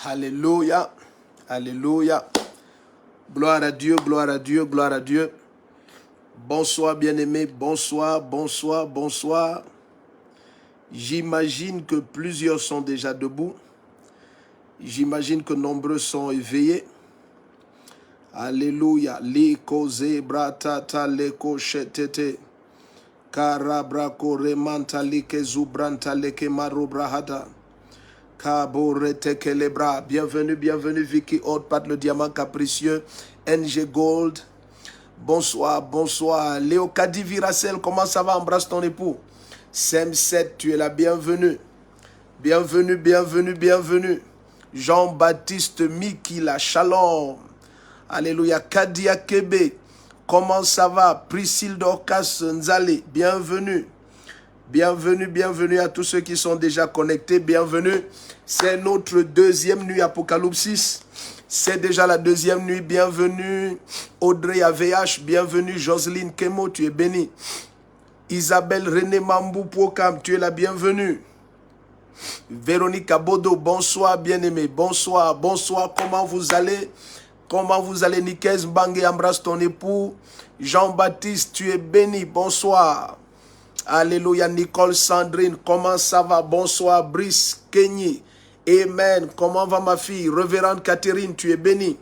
Alléluia. Alléluia. Gloire à Dieu, gloire à Dieu, gloire à Dieu. Bonsoir bien-aimés, bonsoir, bonsoir, bonsoir. J'imagine que plusieurs sont déjà debout. J'imagine que nombreux sont éveillés. Alléluia. Liko zebra tata leko shetete. Karabrako remanta like zubranta leke marobrahada. Kaborete kelebra. Bienvenue, bienvenue Vicky Haute, Pat le diamant capricieux. NG Gold. Bonsoir, bonsoir. Léo Kadi Viracel, comment ça va? Embrasse ton époux. Sem 7, tu es la bienvenue. Bienvenue, bienvenue, bienvenue. Jean-Baptiste Miki, la Shalom. Alléluia. Kadia Kebe, comment ça va? Priscille Dorcas Nzale, bienvenue. Bienvenue, bienvenue à tous ceux qui sont déjà connectés. Bienvenue. C'est notre deuxième nuit Apocalypse. C'est déjà la deuxième nuit. Bienvenue Audrey AVH. Bienvenue Jocelyne Kemo, tu es bénie. Isabelle René Mambou Pokam, tu es la bienvenue. Véronique Abodo, bonsoir bien-aimé. Bonsoir, bonsoir. Comment vous allez? Comment vous allez? Nikez Mbangé, embrasse ton époux. Jean-Baptiste, tu es béni. Bonsoir. Alléluia. Nicole Sandrine, comment ça va? Bonsoir. Brice Kenyi. Amen. Comment va ma fille? Révérende Catherine, tu es bénie.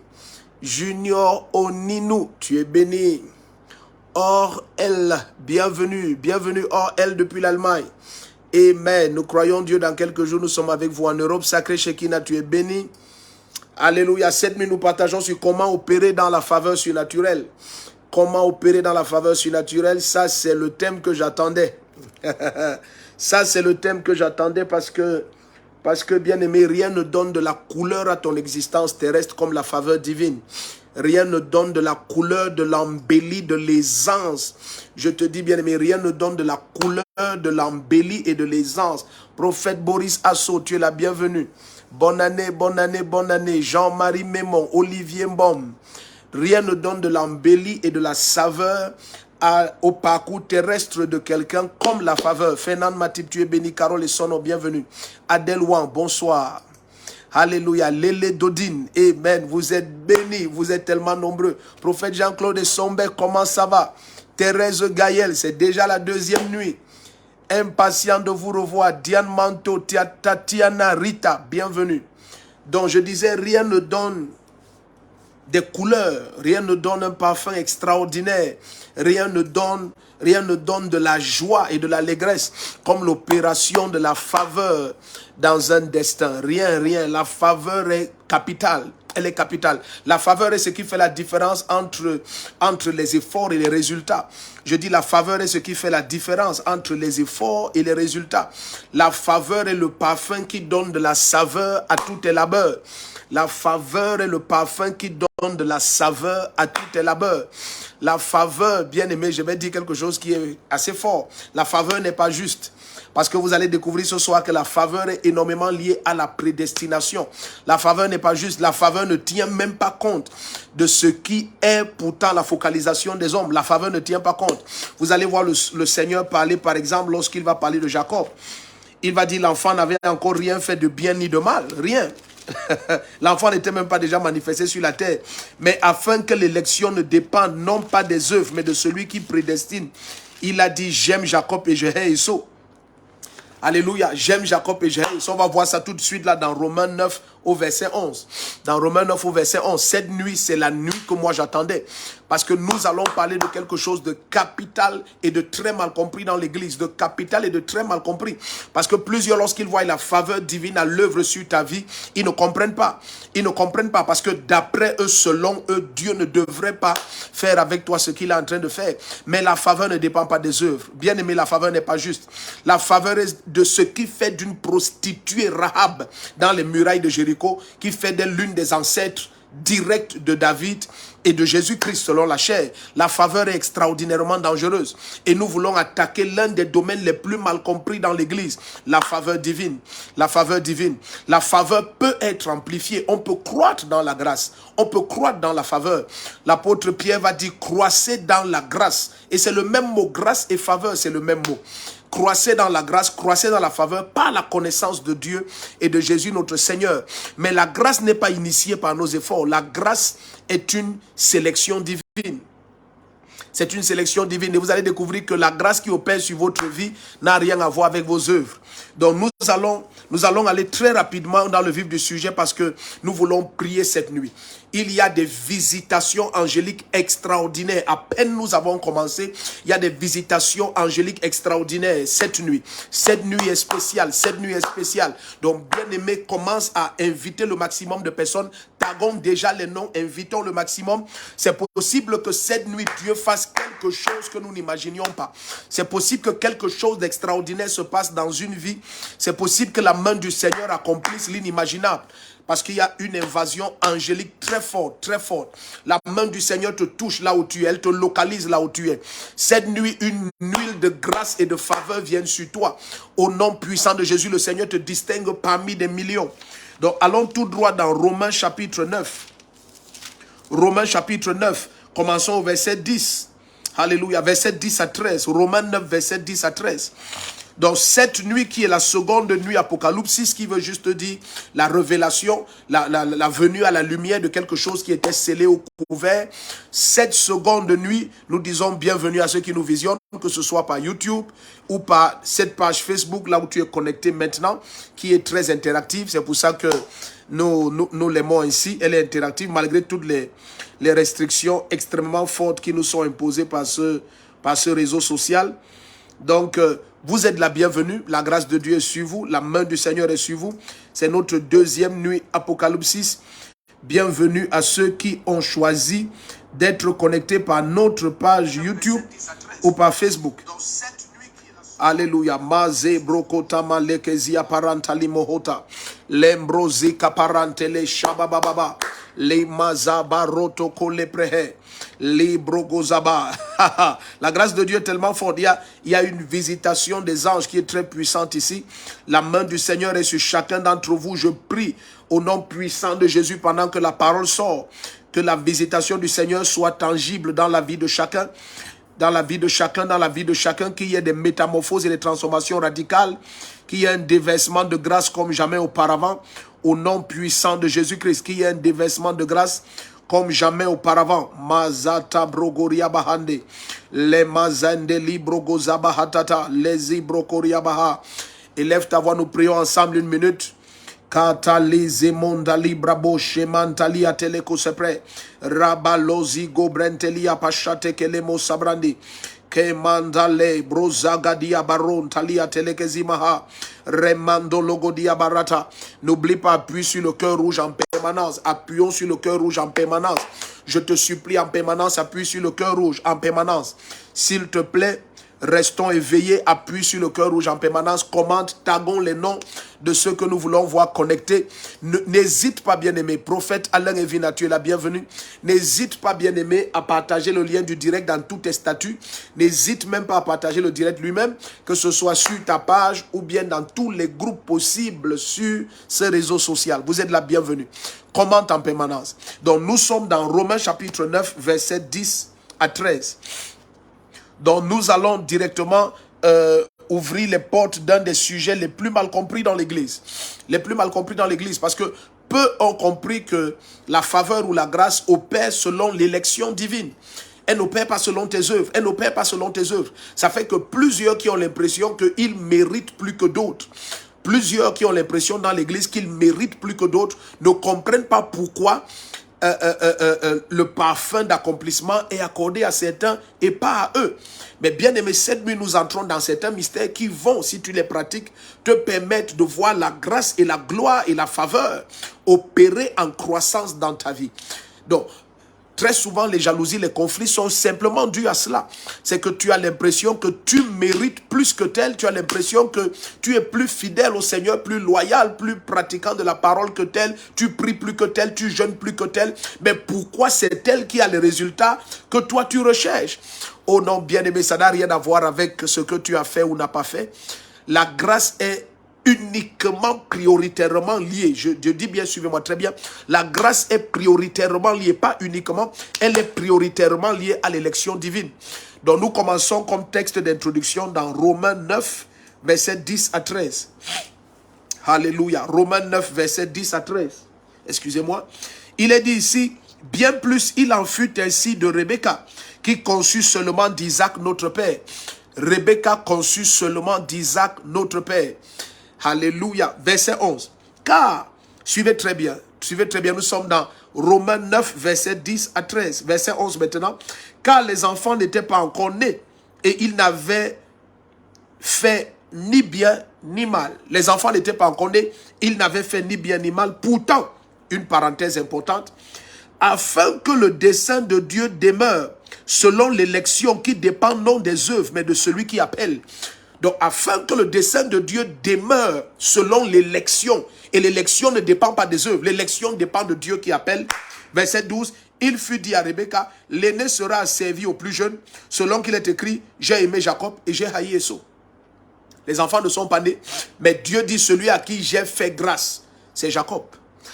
Junior Oninou, tu es bénie. Or elle, bienvenue. Bienvenue Or elle depuis l'Allemagne. Amen. Nous croyons Dieu, dans quelques jours, nous sommes avec vous en Europe. Sacré Shekinah, tu es béni. Alléluia. 7 minutes, nous partageons sur comment opérer dans la faveur surnaturelle. Comment opérer dans la faveur surnaturelle, ça c'est le thème que j'attendais. Ça c'est le thème que j'attendais parce que bien aimé, rien ne donne de la couleur à ton existence terrestre comme la faveur divine. Rien ne donne de la couleur, de l'embellie, de l'aisance. Je te dis bien aimé, rien ne donne de la couleur, de l'embellie et de l'aisance. Prophète Boris Asso, tu es la bienvenue. Bonne année, bonne année, bonne année. Jean-Marie Mémon, Olivier Mbom. Rien ne donne de l'embellie et de la saveur au parcours terrestre de quelqu'un comme la faveur. Fernand Matip, tu es béni. Carole et Sono, bienvenue. Adèle Wan, bonsoir. Alléluia. Lélé Dodine, amen. Vous êtes bénis, vous êtes tellement nombreux. Prophète Jean-Claude et Sombe, comment ça va? Thérèse Gaël, c'est déjà la deuxième nuit. Impatient de vous revoir. Diane Manto, Tatiana Rita, bienvenue. Donc je disais, rien ne donne des couleurs, rien ne donne un parfum extraordinaire, rien ne donne de la joie et de l'allégresse comme l'opération de la faveur dans un destin. Rien, la faveur est capitale. Elle est capitale. La faveur est ce qui fait la différence entre les efforts et les résultats. Je dis la faveur est ce qui fait la différence entre les efforts et les résultats. La faveur est le parfum qui donne de la saveur à tous tes labeurs. La faveur est le parfum qui donne de la saveur à tous tes labeurs. La faveur, bien aimé, je vais dire quelque chose qui est assez fort. La faveur n'est pas juste. Parce que vous allez découvrir ce soir que la faveur est énormément liée à la prédestination. La faveur n'est pas juste. La faveur ne tient même pas compte de ce qui est pourtant la focalisation des hommes. La faveur ne tient pas compte. Vous allez voir le Seigneur parler, par exemple, lorsqu'il va parler de Jacob. Il va dire l'enfant n'avait encore rien fait de bien ni de mal. Rien. L'enfant n'était même pas déjà manifesté sur la terre. Mais afin que l'élection ne dépende non pas des œuvres, mais de celui qui prédestine. Il a dit, j'aime Jacob et je hais Esau. Alléluia, j'aime Jacob et je hais Esau. On va voir ça tout de suite là dans Romains 9 au verset 11. Dans Romains 9 au verset 11. Cette nuit, c'est la nuit que moi j'attendais. Parce que nous allons parler de quelque chose de capital et de très mal compris dans l'église. De capital et de très mal compris. Parce que plusieurs, lorsqu'ils voient la faveur divine à l'œuvre sur ta vie, ils ne comprennent pas. Ils ne comprennent pas parce que d'après eux, selon eux, Dieu ne devrait pas faire avec toi ce qu'il est en train de faire. Mais la faveur ne dépend pas des œuvres. Bien aimé, la faveur n'est pas juste. La faveur est de ce qui fait d'une prostituée Rahab dans les murailles de Jéricho, qui fait d'elle l'une des ancêtres directs de David et de Jésus-Christ selon la chair. La faveur est extraordinairement dangereuse. Et nous voulons attaquer l'un des domaines les plus mal compris dans l'église. La faveur divine. La faveur divine. La faveur peut être amplifiée. On peut croître dans la grâce. On peut croître dans la faveur. L'apôtre Pierre va dire croissez dans la grâce. Et c'est le même mot. Grâce et faveur, c'est le même mot. croissez dans la grâce, croissez dans la faveur par la connaissance de Dieu et de Jésus notre Seigneur. Mais la grâce n'est pas initiée par nos efforts. La grâce est une sélection divine. C'est une sélection divine et vous allez découvrir que la grâce qui opère sur votre vie n'a rien à voir avec vos œuvres. Donc nous allons aller très rapidement dans le vif du sujet parce que nous voulons prier cette nuit. Il y a des visitations angéliques extraordinaires. À peine nous avons commencé, il y a des visitations angéliques extraordinaires cette nuit. Cette nuit est spéciale, cette nuit est spéciale. Donc, bien-aimé, commence à inviter le maximum de personnes. Taguons déjà les noms, invitons le maximum. C'est possible que cette nuit, Dieu fasse quelque chose que nous n'imaginions pas. C'est possible que quelque chose d'extraordinaire se passe dans une vie. C'est possible que la main du Seigneur accomplisse l'inimaginable. Parce qu'il y a une invasion angélique très forte, très forte. La main du Seigneur te touche là où tu es, elle te localise là où tu es. Cette nuit, une huile de grâce et de faveur vient sur toi. Au nom puissant de Jésus, le Seigneur te distingue parmi des millions. Donc, allons tout droit dans Romains chapitre 9. Romains chapitre 9, commençons au verset 10. Alléluia, verset 10 à 13. Romains 9, verset 10 à 13. Donc cette nuit qui est la seconde nuit Apocalypse, qui veut juste dire la révélation, la venue à la lumière de quelque chose qui était scellé au couvert. Cette seconde nuit, nous disons bienvenue à ceux qui nous visionnent, que ce soit par YouTube ou par cette page Facebook, là où tu es connecté maintenant, qui est très interactive. C'est pour ça que nous l'aimons ainsi. Elle est interactive malgré toutes les restrictions extrêmement fortes qui nous sont imposées par ce réseau social. Donc, vous êtes la bienvenue, la grâce de Dieu est sur vous, la main du Seigneur est sur vous. C'est notre deuxième nuit Apocalypse. Bienvenue à ceux qui ont choisi d'être connectés par notre page YouTube ou par Facebook. Alléluia. Maze brokotama lekezia parantali mohota. Lembrozi kaparantele shabababa. Le mazabaroto koleprehe. Les brogozaba. La grâce de Dieu est tellement forte. Il y a une visitation des anges qui est très puissante ici. La main du Seigneur est sur chacun d'entre vous. Je prie au nom puissant de Jésus pendant que la parole sort. Que la visitation du Seigneur soit tangible dans la vie de chacun. Dans la vie de chacun, qu'il y ait des métamorphoses et des transformations radicales, qu'il y ait un déversement de grâce comme jamais auparavant, au nom puissant de Jésus-Christ, qu'il y ait un déversement de grâce comme jamais auparavant. Mazata brogoria bahande, les mazande librogoza hatata, les ibrokoria baha. Élève ta voix, nous prions ensemble une minute. Katalize mondali brabo shemantali ateleko sepre rabalozi gobrenteli apashate kelemo sabrandi kemandale brozagadia baron talia telekezimaha remando logodia barata. N'oublie pas, appuie sur le cœur rouge en permanence. Appuyons sur le cœur rouge en permanence. Je te supplie en permanence, appuie sur le cœur rouge en permanence. S'il te plaît, restons éveillés, appuie sur le cœur rouge en permanence, commente, taguons les noms de ceux que nous voulons voir connectés. N'hésite pas, bien-aimé. Prophète Alain Evina, tu es la bienvenue. N'hésite pas, bien-aimé, à partager le lien du direct dans tous tes statuts. N'hésite même pas à partager le direct lui-même, que ce soit sur ta page ou bien dans tous les groupes possibles sur ce réseau social. Vous êtes la bienvenue. Commente en permanence. Donc, nous sommes dans Romains chapitre 9, verset 10 à 13. Donc nous allons directement ouvrir les portes d'un des sujets les plus mal compris dans l'église. Les plus mal compris dans l'église parce que peu ont compris que la faveur ou la grâce opère selon l'élection divine. Elle n'opère pas selon tes œuvres. Elle n'opère pas selon tes œuvres. Ça fait que plusieurs qui ont l'impression qu'ils méritent plus que d'autres. Plusieurs qui ont l'impression dans l'église qu'ils méritent plus que d'autres ne comprennent pas pourquoi le parfum d'accomplissement est accordé à certains et pas à eux. Mais bien aimé, cette nuit, nous entrons dans certains mystères qui vont, si tu les pratiques, te permettre de voir la grâce et la gloire et la faveur opérer en croissance dans ta vie. Donc, très souvent, les jalousies, les conflits sont simplement dus à cela. C'est que tu as l'impression que tu mérites plus que tel. Tu as l'impression que tu es plus fidèle au Seigneur, plus loyal, plus pratiquant de la parole que tel. Tu pries plus que tel, tu jeûnes plus que tel. Mais pourquoi c'est tel qui a les résultats que toi tu recherches? Oh non, bien-aimé, ça n'a rien à voir avec ce que tu as fait ou n'as pas fait. La grâce est uniquement, prioritairement liée. Je dis bien, suivez-moi très bien. La grâce est prioritairement liée, pas uniquement, elle est prioritairement liée à l'élection divine. Donc nous commençons comme texte d'introduction dans Romains 9, verset 10 à 13. Alléluia. Romains 9, verset 10 à 13. Excusez-moi. Il est dit ici, bien plus il en fut ainsi de Rebecca, qui conçut seulement d'Isaac notre père. Rebecca conçut seulement d'Isaac notre père. Alléluia. Verset 11. Car, suivez très bien, nous sommes dans Romains 9, verset 10 à 13. Verset 11 maintenant. Car les enfants n'étaient pas encore nés et ils n'avaient fait ni bien ni mal. Les enfants n'étaient pas encore nés, ils n'avaient fait ni bien ni mal. Pourtant, une parenthèse importante, afin que le dessein de Dieu demeure selon l'élection qui dépend non des œuvres, mais de celui qui appelle. Donc, afin que le dessein de Dieu demeure selon l'élection, et l'élection ne dépend pas des œuvres, l'élection dépend de Dieu qui appelle. Verset 12, il fut dit à Rebecca, l'aîné sera asservi au plus jeune, selon qu'il est écrit, j'ai aimé Jacob et j'ai haï Esau. Les enfants ne sont pas nés, mais Dieu dit, celui à qui j'ai fait grâce, c'est Jacob.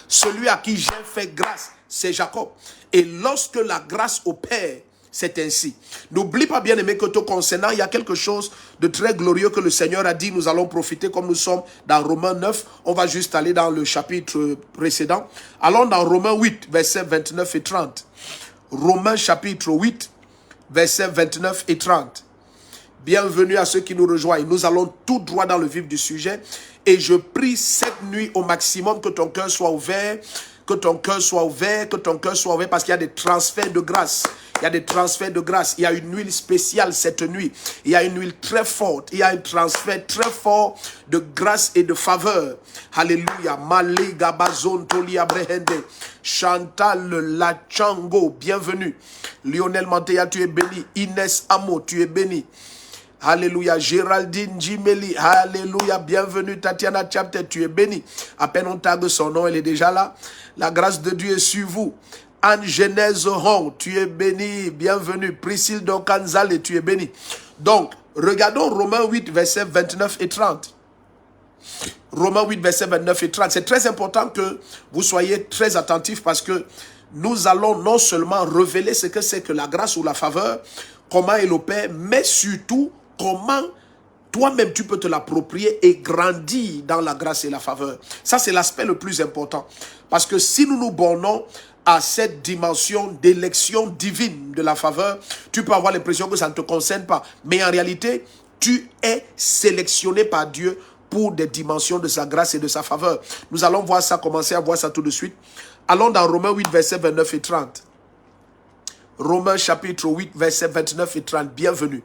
Celui à qui j'ai fait grâce, c'est Jacob. Et lorsque la grâce opère, c'est ainsi. N'oublie pas, bien aimé, que te concernant, il y a quelque chose de très glorieux que le Seigneur a dit. Nous allons profiter, comme nous sommes dans Romains 9. On va juste aller dans le chapitre précédent. Allons dans Romains 8, versets 29 et 30. Romains chapitre 8, versets 29 et 30. Bienvenue à ceux qui nous rejoignent. Nous allons tout droit dans le vif du sujet. Et je prie cette nuit au maximum que ton cœur soit ouvert, que ton cœur soit ouvert, que ton cœur soit ouvert, parce qu'il y a des transferts de grâce. Il y a des transferts de grâce. Il y a une huile spéciale cette nuit. Il y a une huile très forte. Il y a un transfert très fort de grâce et de faveur. Alléluia. Malé Gabazon Toli Abrehende. Chantal Lachango, bienvenue. Lionel Manteya, tu es béni. Inès Amo, tu es béni. Alléluia. Géraldine Jimeli, alléluia. Bienvenue. Tatiana Chapter, tu es béni. À peine on tague son nom, elle est déjà là. La grâce de Dieu est sur vous. Anne Genèse Ron, tu es béni. Bienvenue. Priscille Donkanzale, tu es béni. Donc, regardons Romains 8, versets 29 et 30. Romains 8, versets 29 et 30. C'est très important que vous soyez très attentifs parce que nous allons non seulement révéler ce que c'est que la grâce ou la faveur, comment elle opère, mais surtout comment toi-même tu peux te l'approprier et grandir dans la grâce et la faveur. Ça, c'est l'aspect le plus important. Parce que si nous nous bornons à cette dimension d'élection divine de la faveur, tu peux avoir l'impression que ça ne te concerne pas. Mais en réalité, tu es sélectionné par Dieu pour des dimensions de sa grâce et de sa faveur. Nous allons voir ça, commencer à voir ça tout de suite. Allons dans Romains 8, versets 29 et 30. Romains chapitre 8, versets 29 et 30. Bienvenue.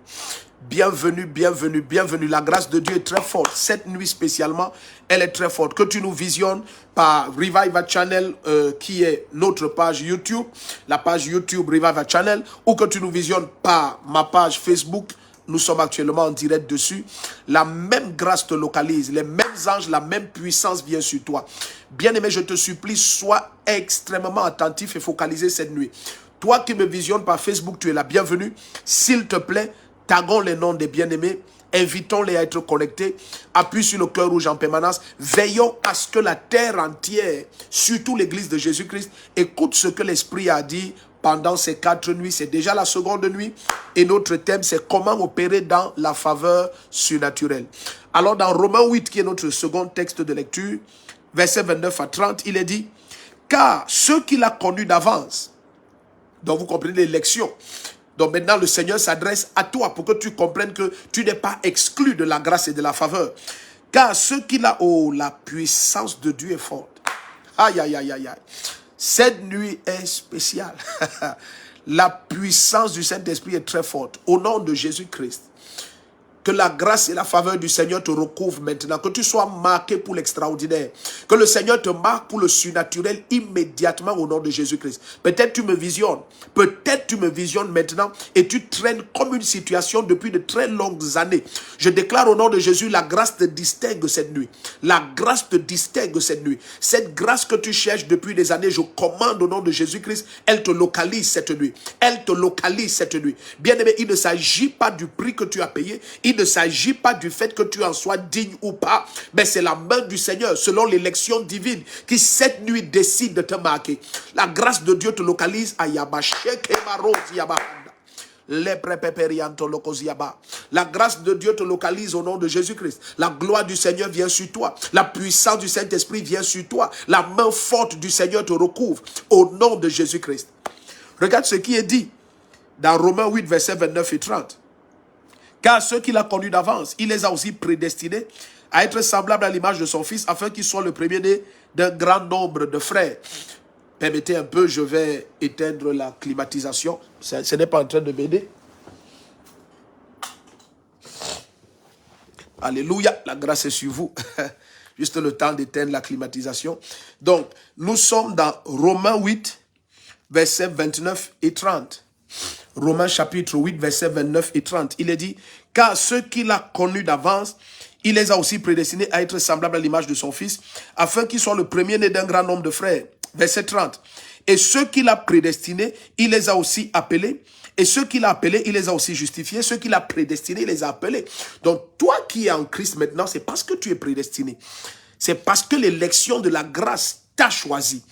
Bienvenue, bienvenue, bienvenue. La grâce de Dieu est très forte. Cette nuit spécialement, elle est très forte. Que tu nous visionnes par Revival Channel, qui est notre page YouTube, la page YouTube Revival Channel, ou que tu nous visionnes par ma page Facebook. Nous sommes actuellement en direct dessus. La même grâce te localise. Les mêmes anges, la même puissance vient sur toi. Bien-aimé, je te supplie, sois extrêmement attentif et focalisé cette nuit. Toi qui me visionnes par Facebook, tu es la bienvenue. S'il te plaît, taguons les noms des bien-aimés. Invitons-les à être connectés. Appuie sur le cœur rouge en permanence. Veillons à ce que la terre entière, surtout l'église de Jésus-Christ, écoute ce que l'Esprit a dit pendant ces 4 nuits. C'est déjà la seconde nuit. Et notre thème, c'est comment opérer dans la faveur surnaturelle. Alors, dans Romains 8, qui est notre second texte de lecture, versets 29 à 30, il est dit, car ceux qu'il a connus d'avance, donc vous comprenez l'élection. Donc maintenant le Seigneur s'adresse à toi pour que tu comprennes que tu n'es pas exclu de la grâce et de la faveur. Car ce qu'il a, oh, la puissance de Dieu est forte. Aïe, aïe, aïe, aïe, aïe. Cette nuit est spéciale. La puissance du Saint-Esprit est très forte. Au nom de Jésus-Christ. Que la grâce et la faveur du Seigneur te recouvrent maintenant. Que tu sois marqué pour l'extraordinaire. Que le Seigneur te marque pour le surnaturel immédiatement au nom de Jésus-Christ. Peut-être tu me visionnes. Peut-être tu me visionnes maintenant et tu traînes comme une situation depuis de très longues années. Je déclare au nom de Jésus, la grâce te distingue cette nuit. La grâce te distingue cette nuit. Cette grâce que tu cherches depuis des années, je commande au nom de Jésus-Christ, elle te localise cette nuit. Elle te localise cette nuit. Bien-aimé, il ne s'agit pas du prix que tu as payé. Il ne s'agit pas du fait que tu en sois digne ou pas, mais c'est la main du Seigneur, selon l'élection divine, qui cette nuit décide de te marquer. La grâce de Dieu te localise à Yabashek et Maros Yabahanda. La grâce de Dieu te localise au nom de Jésus-Christ. La gloire du Seigneur vient sur toi. La puissance du Saint-Esprit vient sur toi. La main forte du Seigneur te recouvre au nom de Jésus-Christ. Regarde ce qui est dit dans Romains 8, versets 29 et 30. Car ceux qu'il a connus d'avance, il les a aussi prédestinés à être semblables à l'image de son Fils, afin qu'il soit le premier-né d'un grand nombre de frères. Permettez un peu, je vais éteindre la climatisation. Ce n'est pas en train de m'aider. Alléluia, la grâce est sur vous. Juste le temps d'éteindre la climatisation. Donc, nous sommes dans Romains 8, versets 29 et 30. Romains chapitre 8, versets 29 et 30. Il est dit, car ceux qu'il a connus d'avance, il les a aussi prédestinés à être semblables à l'image de son Fils, afin qu'il soit le premier-né d'un grand nombre de frères. Verset 30. Et ceux qu'il a prédestinés, il les a aussi appelés. Et ceux qu'il a appelés, il les a aussi justifiés. Ceux qu'il a prédestinés, il les a appelés. Donc, toi qui es en Christ maintenant, c'est parce que tu es prédestiné. C'est parce que l'élection de la grâce t'a choisi.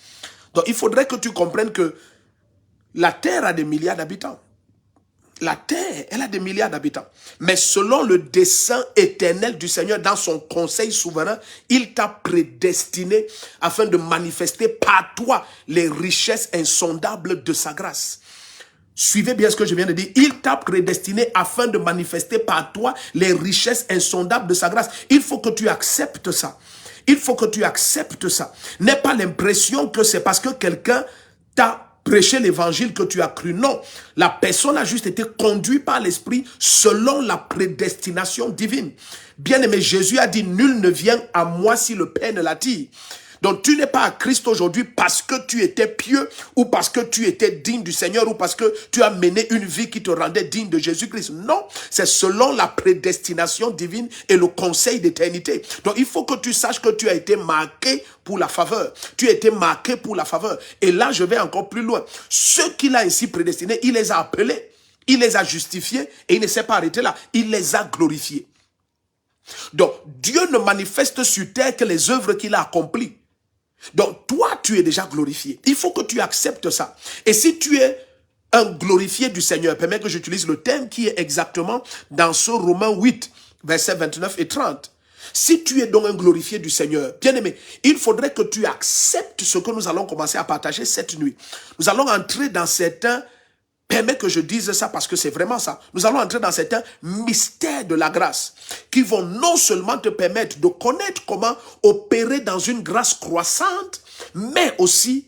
Donc, il faudrait que tu comprennes que la terre a des milliards d'habitants. La terre, elle a des milliards d'habitants. Mais selon le dessein éternel du Seigneur, dans son conseil souverain, il t'a prédestiné afin de manifester par toi les richesses insondables de sa grâce. Suivez bien ce que je viens de dire. Il t'a prédestiné afin de manifester par toi les richesses insondables de sa grâce. Il faut que tu acceptes ça. Il faut que tu acceptes ça. N'aie pas l'impression que c'est parce que quelqu'un t'a prêcher l'évangile que tu as cru. Non, la personne a juste été conduite par l'Esprit selon la prédestination divine. Bien-aimé, Jésus a dit, nul ne vient à moi si le Père ne l'attire. Donc tu n'es pas à Christ aujourd'hui parce que tu étais pieux ou parce que tu étais digne du Seigneur ou parce que tu as mené une vie qui te rendait digne de Jésus-Christ. Non, c'est selon la prédestination divine et le conseil d'éternité. Donc il faut que tu saches que tu as été marqué pour la faveur. Tu as été marqué pour la faveur. Et là, je vais encore plus loin. Ceux qu'il a ainsi prédestinés, il les a appelés, il les a justifiés et il ne s'est pas arrêté là. Il les a glorifiés. Donc Dieu ne manifeste sur terre que les œuvres qu'il a accomplies. Donc, toi, tu es déjà glorifié. Il faut que tu acceptes ça. Et si tu es un glorifié du Seigneur, permets que j'utilise le thème qui est exactement dans ce Romains 8, versets 29 et 30. Si tu es donc un glorifié du Seigneur, bien-aimé, il faudrait que tu acceptes ce que nous allons commencer à partager cette nuit. Nous allons entrer dans certains... Permets que je dise ça parce que c'est vraiment ça. Nous allons entrer dans certains mystères de la grâce qui vont non seulement te permettre de connaître comment opérer dans une grâce croissante, mais aussi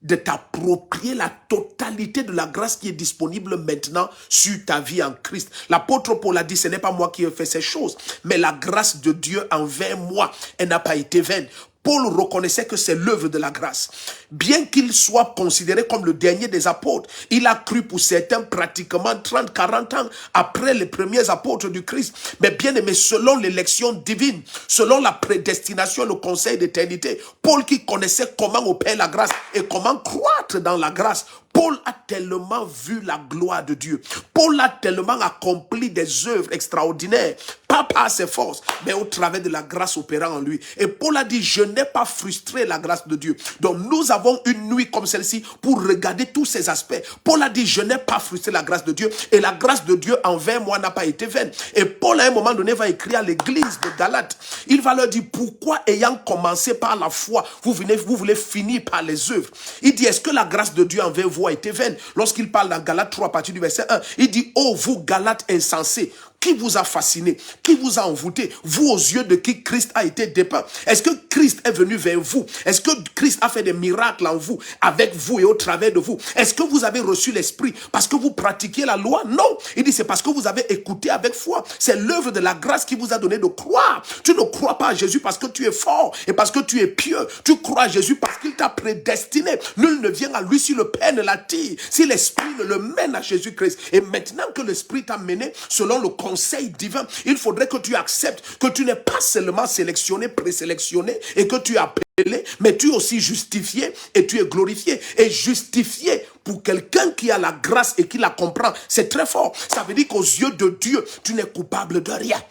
de t'approprier la totalité de la grâce qui est disponible maintenant sur ta vie en Christ. L'apôtre Paul a dit, ce n'est pas moi qui ai fait ces choses, mais la grâce de Dieu envers moi, elle n'a pas été vaine. Paul reconnaissait que c'est l'œuvre de la grâce. Bien qu'il soit considéré comme le dernier des apôtres, il a cru pour certains pratiquement 30-40 ans après les premiers apôtres du Christ. Mais bien aimé, selon l'élection divine, selon la prédestination, le conseil d'éternité, Paul qui connaissait comment opérer la grâce et comment croître dans la grâce, Paul a tellement vu la gloire de Dieu. Paul a tellement accompli des œuvres extraordinaires, pas par ses forces, mais au travers de la grâce opérant en lui. Et Paul a dit, je n'ai pas frustré la grâce de Dieu. Donc nous avons une nuit comme celle-ci pour regarder tous ces aspects. Paul a dit, je n'ai pas frustré la grâce de Dieu. Et la grâce de Dieu envers moi n'a pas été vaine. Et Paul à un moment donné va écrire à l'église de Galate. Il va leur dire, pourquoi ayant commencé par la foi, vous voulez finir par les œuvres? Il dit, est-ce que la grâce de Dieu envers vous a été vaine? Lorsqu'il parle dans Galates 3 à partir du verset 1, il dit, oh vous Galates insensés, qui vous a fasciné? Qui vous a envoûté? Vous aux yeux de qui Christ a été dépeint? Est-ce que Christ est venu vers vous? Est-ce que Christ a fait des miracles en vous, avec vous et au travers de vous? Est-ce que vous avez reçu l'Esprit parce que vous pratiquiez la loi? Non. Il dit c'est parce que vous avez écouté avec foi. C'est l'œuvre de la grâce qui vous a donné de croire. Tu ne crois pas à Jésus parce que tu es fort et parce que tu es pieux. Tu crois à Jésus parce qu'il t'a prédestiné. Nul ne vient à lui si le Père ne l'attire, si l'Esprit ne le mène à Jésus-Christ. Et maintenant que l'Esprit t'a mené selon le conseil divin, il faudrait que tu acceptes que tu n'es pas seulement sélectionné, présélectionné et que tu es appelé, mais tu es aussi justifié et tu es glorifié. Et justifié pour quelqu'un qui a la grâce et qui la comprend, c'est très fort. Ça veut dire qu'aux yeux de Dieu, tu n'es coupable de rien.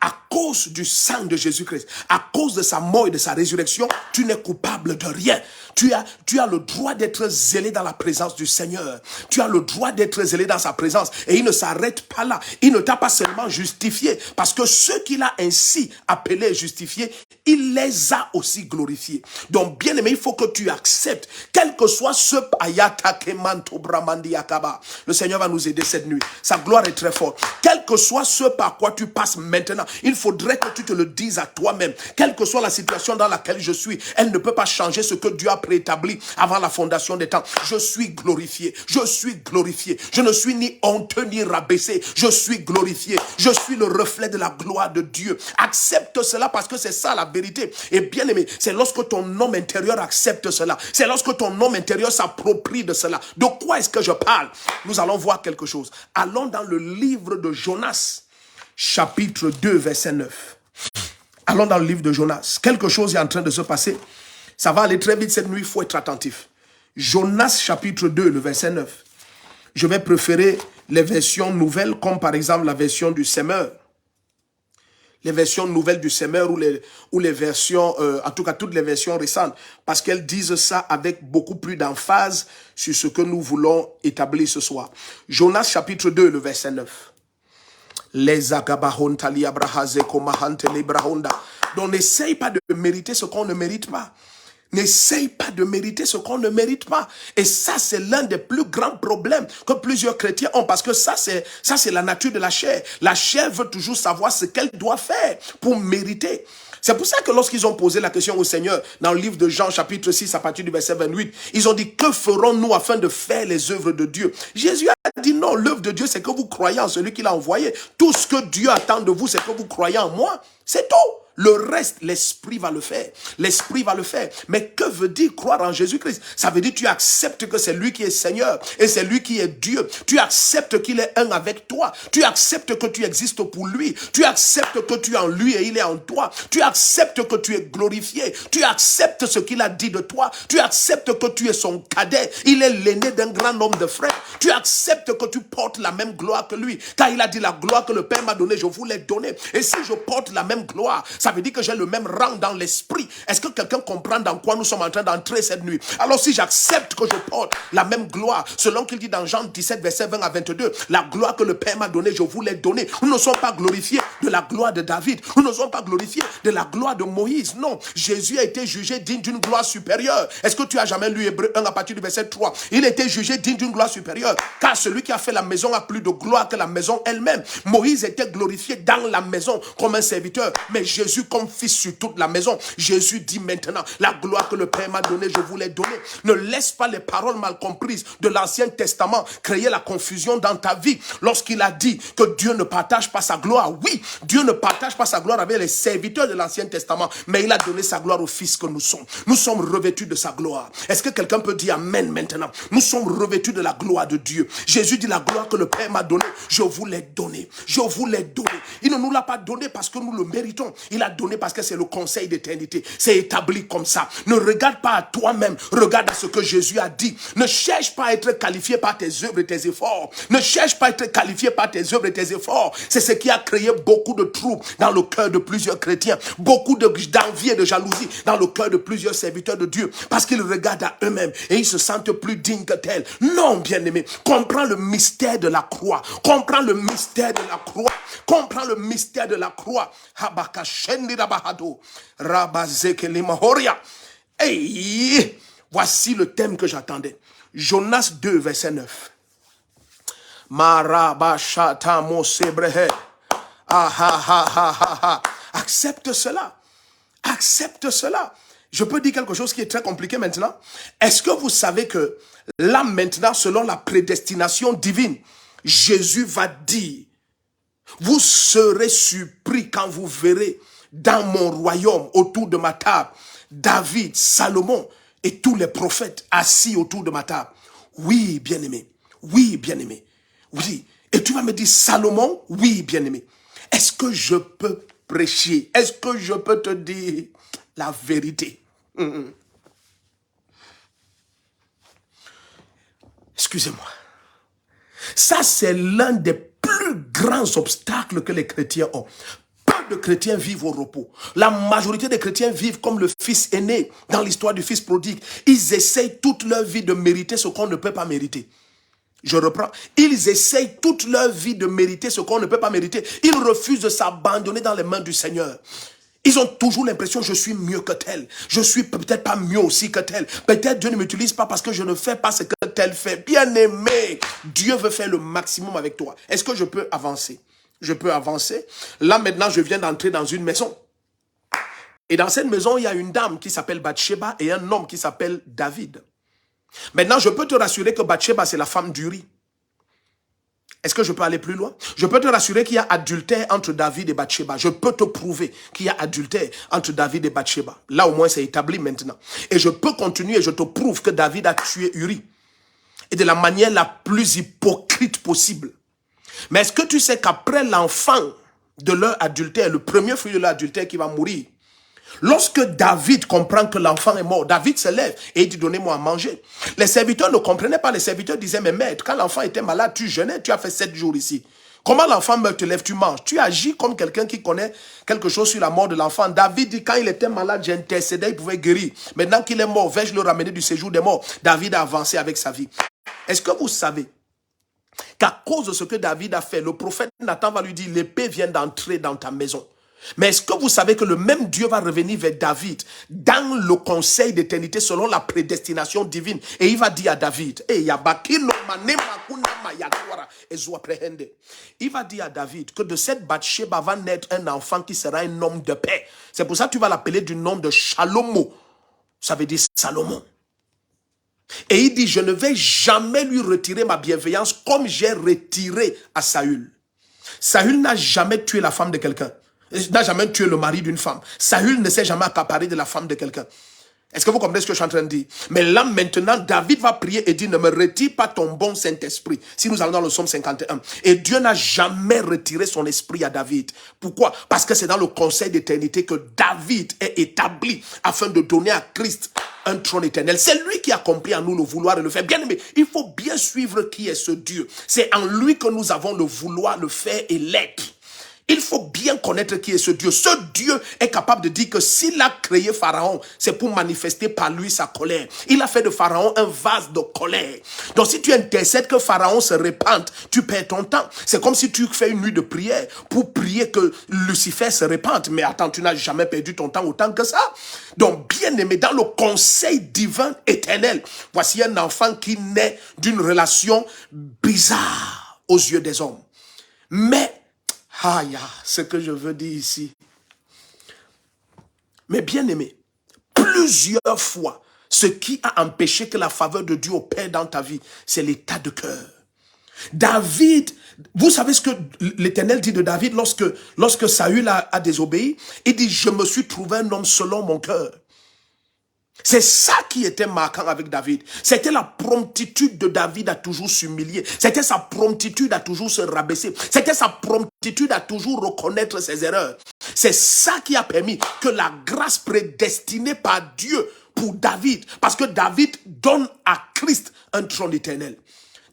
À cause du sang de Jésus-Christ, à cause de sa mort et de sa résurrection, tu n'es coupable de rien. Tu as le droit d'être zélé dans la présence du Seigneur. Tu as le droit d'être zélé dans sa présence. Et il ne s'arrête pas là. Il ne t'a pas seulement justifié, parce que ceux qu'il a ainsi appelés et justifiés, il les a aussi glorifiés. Donc, bien aimé, il faut que tu acceptes, quel que soit ce le Seigneur va nous aider cette nuit. Sa gloire est très forte. Quel que soit ce par quoi tu passes maintenant, il faudrait que tu te le dises à toi-même. Quelle que soit la situation dans laquelle je suis, elle ne peut pas changer ce que Dieu a préétabli avant la fondation des temps. Je suis glorifié. Je suis glorifié. Je ne suis ni honteux ni rabaissé. Je suis glorifié. Je suis le reflet de la gloire de Dieu. Accepte cela parce que c'est ça la vérité. Et bien aimé, c'est lorsque ton homme intérieur accepte cela. C'est lorsque ton homme intérieur s'approprie de cela. De quoi est-ce que je parle? Nous allons voir quelque chose. Allons dans le livre de Jonas, chapitre 2, verset 9. Allons dans le livre de Jonas. Quelque chose est en train de se passer. Ça va aller très vite cette nuit, il faut être attentif. Jonas, chapitre 2, le verset 9. Je vais préférer les versions nouvelles, comme par exemple la version du Semeur. Les versions nouvelles du Semeur ou les versions, en tout cas toutes les versions récentes, parce qu'elles disent ça avec beaucoup plus d'emphase sur ce que nous voulons établir ce soir. Jonas chapitre 2, le verset 9. Donc n'essaye pas de mériter ce qu'on ne mérite pas. N'essaye pas de mériter ce qu'on ne mérite pas. Et ça, c'est l'un des plus grands problèmes que plusieurs chrétiens ont. Parce que ça, c'est la nature de la chair. La chair veut toujours savoir ce qu'elle doit faire pour mériter. C'est pour ça que lorsqu'ils ont posé la question au Seigneur, dans le livre de Jean, chapitre 6, à partir du verset 28, ils ont dit, que ferons-nous afin de faire les œuvres de Dieu? Jésus a dit, non, l'œuvre de Dieu, c'est que vous croyez en celui qu'il a envoyé. Tout ce que Dieu attend de vous, c'est que vous croyez en moi. C'est tout. Le reste, l'Esprit va le faire. L'Esprit va le faire. Mais que veut dire croire en Jésus-Christ? Ça veut dire que tu acceptes que c'est lui qui est Seigneur et c'est lui qui est Dieu. Tu acceptes qu'il est un avec toi. Tu acceptes que tu existes pour lui. Tu acceptes que tu es en lui et il est en toi. Tu acceptes que tu es glorifié. Tu acceptes ce qu'il a dit de toi. Tu acceptes que tu es son cadet. Il est l'aîné d'un grand nombre de frères. Tu acceptes que tu portes la même gloire que lui. Car il a dit, la gloire que le Père m'a donnée, je vous l'ai donnée. Et si je porte la même gloire, ça veut dire que j'ai le même rang dans l'esprit. Est-ce que quelqu'un comprend dans quoi nous sommes en train d'entrer cette nuit? Alors si j'accepte que je porte la même gloire, selon qu'il dit dans Jean 17, verset 20 à 22, la gloire que le Père m'a donnée, je vous l'ai donnée. Nous ne sommes pas glorifiés de la gloire de David. Nous ne sommes pas glorifiés de la gloire de Moïse. Non, Jésus a été jugé digne d'une gloire supérieure. Est-ce que tu as jamais lu Hébreux 1 à partir du verset 3? Il a été jugé digne d'une gloire supérieure. Car celui qui a fait la maison a plus de gloire que la maison elle-même. Moïse était glorifié dans la maison comme un serviteur. Mais Jésus comme fils sur toute la maison. Jésus dit maintenant, la gloire que le Père m'a donnée, je vous l'ai donnée. Ne laisse pas les paroles mal comprises de l'Ancien Testament créer la confusion dans ta vie. Lorsqu'il a dit que Dieu ne partage pas sa gloire, oui, Dieu ne partage pas sa gloire avec les serviteurs de l'Ancien Testament, mais il a donné sa gloire aux fils que nous sommes. Nous sommes revêtus de sa gloire. Est-ce que quelqu'un peut dire Amen maintenant? Nous sommes revêtus de la gloire de Dieu. Jésus dit, la gloire que le Père m'a donnée, je vous l'ai donnée. Je vous l'ai donnée. Il ne nous l'a pas donnée parce que nous le méritons. Il a donné parce que c'est le conseil d'éternité. C'est établi comme ça. Ne regarde pas à toi-même. Regarde à ce que Jésus a dit. Ne cherche pas à être qualifié par tes œuvres et tes efforts. Ne cherche pas à être qualifié par tes œuvres et tes efforts. C'est ce qui a créé beaucoup de troubles dans le cœur de plusieurs chrétiens. Beaucoup d'envie et de jalousie dans le cœur de plusieurs serviteurs de Dieu. Parce qu'ils regardent à eux-mêmes et ils se sentent plus dignes que tels. Non, bien-aimé. Comprends le mystère de la croix. Comprends le mystère de la croix. Comprends le mystère de la croix. Hey, voici le thème que j'attendais. Jonas 2, verset 9. Accepte cela. Accepte cela. Je peux dire quelque chose qui est très compliqué maintenant. Est-ce que vous savez que là maintenant, selon la prédestination divine, Jésus va dire, vous serez surpris quand vous verrez dans mon royaume, autour de ma table, David, Salomon et tous les prophètes assis autour de ma table. Oui, bien-aimé. Oui, bien-aimé. Oui. Et tu vas me dire, Salomon, oui, bien-aimé. Est-ce que je peux prêcher? Est-ce que je peux te dire la vérité? Excusez-moi. Ça, c'est l'un des plus grands obstacles que les chrétiens ont. Peu de chrétiens vivent au repos. La majorité des chrétiens vivent comme le fils aîné dans l'histoire du fils prodigue. Ils essayent toute leur vie de mériter ce qu'on ne peut pas mériter. Je reprends. Ils essayent toute leur vie de mériter ce qu'on ne peut pas mériter. Ils refusent de s'abandonner dans les mains du Seigneur. Ils ont toujours l'impression je suis mieux que tel. Je suis peut-être pas mieux aussi que tel. Peut-être Dieu ne m'utilise pas parce que je ne fais pas ce que tel fait. Bien-aimé, Dieu veut faire le maximum avec toi. Est-ce que je peux avancer? Je peux avancer. Là maintenant, je viens d'entrer dans une maison. Et dans cette maison, il y a une dame qui s'appelle Bathsheba et un homme qui s'appelle David. Maintenant, je peux te rassurer que Bathsheba, c'est la femme d'Uri. Est-ce que je peux aller plus loin? Je peux te rassurer qu'il y a adultère entre David et Bathsheba. Je peux te prouver qu'il y a adultère entre David et Bathsheba. Là, au moins, c'est établi maintenant. Et je peux continuer et je te prouve que David a tué Uri. Et de la manière la plus hypocrite possible. Mais est-ce que tu sais qu'après l'enfant de leur adultère, le premier fruit de leur adultère qui va mourir, lorsque David comprend que l'enfant est mort, David se lève et il dit donnez-moi à manger. Les serviteurs ne comprenaient pas. Les serviteurs disaient mais maître, quand l'enfant était malade, tu jeûnais, tu as fait 7 jours ici. Comment l'enfant meurt, te lèves, tu manges? Tu agis comme quelqu'un qui connaît quelque chose sur la mort de l'enfant. David dit quand il était malade, j'intercédais, il pouvait guérir. Maintenant qu'il est mort, vais-je le ramener du séjour des morts? David a avancé avec sa vie. Est-ce que vous savez qu'à cause de ce que David a fait, le prophète Nathan va lui dire l'épée vient d'entrer dans ta maison? Mais est-ce que vous savez que le même Dieu va revenir vers David dans le conseil d'éternité selon la prédestination divine? Et il va dire à David, il va dire à David que de cette Bathsheba va naître un enfant qui sera un homme de paix. C'est pour ça que tu vas l'appeler du nom de Shalomo. Ça veut dire Salomon. Et il dit, je ne vais jamais lui retirer ma bienveillance comme j'ai retiré à Saül. Saül n'a jamais tué la femme de quelqu'un. N'a jamais tué le mari d'une femme. Saül ne s'est jamais accaparé de la femme de quelqu'un. Est-ce que vous comprenez ce que je suis en train de dire? Mais là maintenant, David va prier et dire, ne me retire pas ton bon Saint-Esprit. Si nous allons dans le psaume 51. Et Dieu n'a jamais retiré son esprit à David. Pourquoi? Parce que c'est dans le conseil d'éternité que David est établi afin de donner à Christ un trône éternel. C'est lui qui a compris en nous le vouloir et le faire. Bien aimé, il faut bien suivre qui est ce Dieu. C'est en lui que nous avons le vouloir, le faire et l'être. Il faut bien connaître qui est ce Dieu. Ce Dieu est capable de dire que s'il a créé Pharaon, c'est pour manifester par lui sa colère. Il a fait de Pharaon un vase de colère. Donc si tu intercèdes que Pharaon se répande, tu perds ton temps. C'est comme si tu fais une nuit de prière pour prier que Lucifer se répande. Mais attends, tu n'as jamais perdu ton temps autant que ça. Donc bien aimé, dans le conseil divin éternel, voici un enfant qui naît d'une relation bizarre aux yeux des hommes. Mais aïe, ce que je veux dire ici. Mais bien aimé, plusieurs fois, ce qui a empêché que la faveur de Dieu opère dans ta vie, c'est l'état de cœur. David, vous savez ce que l'Éternel dit de David lorsque Saül a désobéi? Il dit, je me suis trouvé un homme selon mon cœur. C'est ça qui était marquant avec David. C'était la promptitude de David à toujours s'humilier. C'était sa promptitude à toujours se rabaisser. C'était sa promptitude à toujours reconnaître ses erreurs. C'est ça qui a permis que la grâce prédestinée par Dieu pour David, parce que David donne à Christ un trône éternel.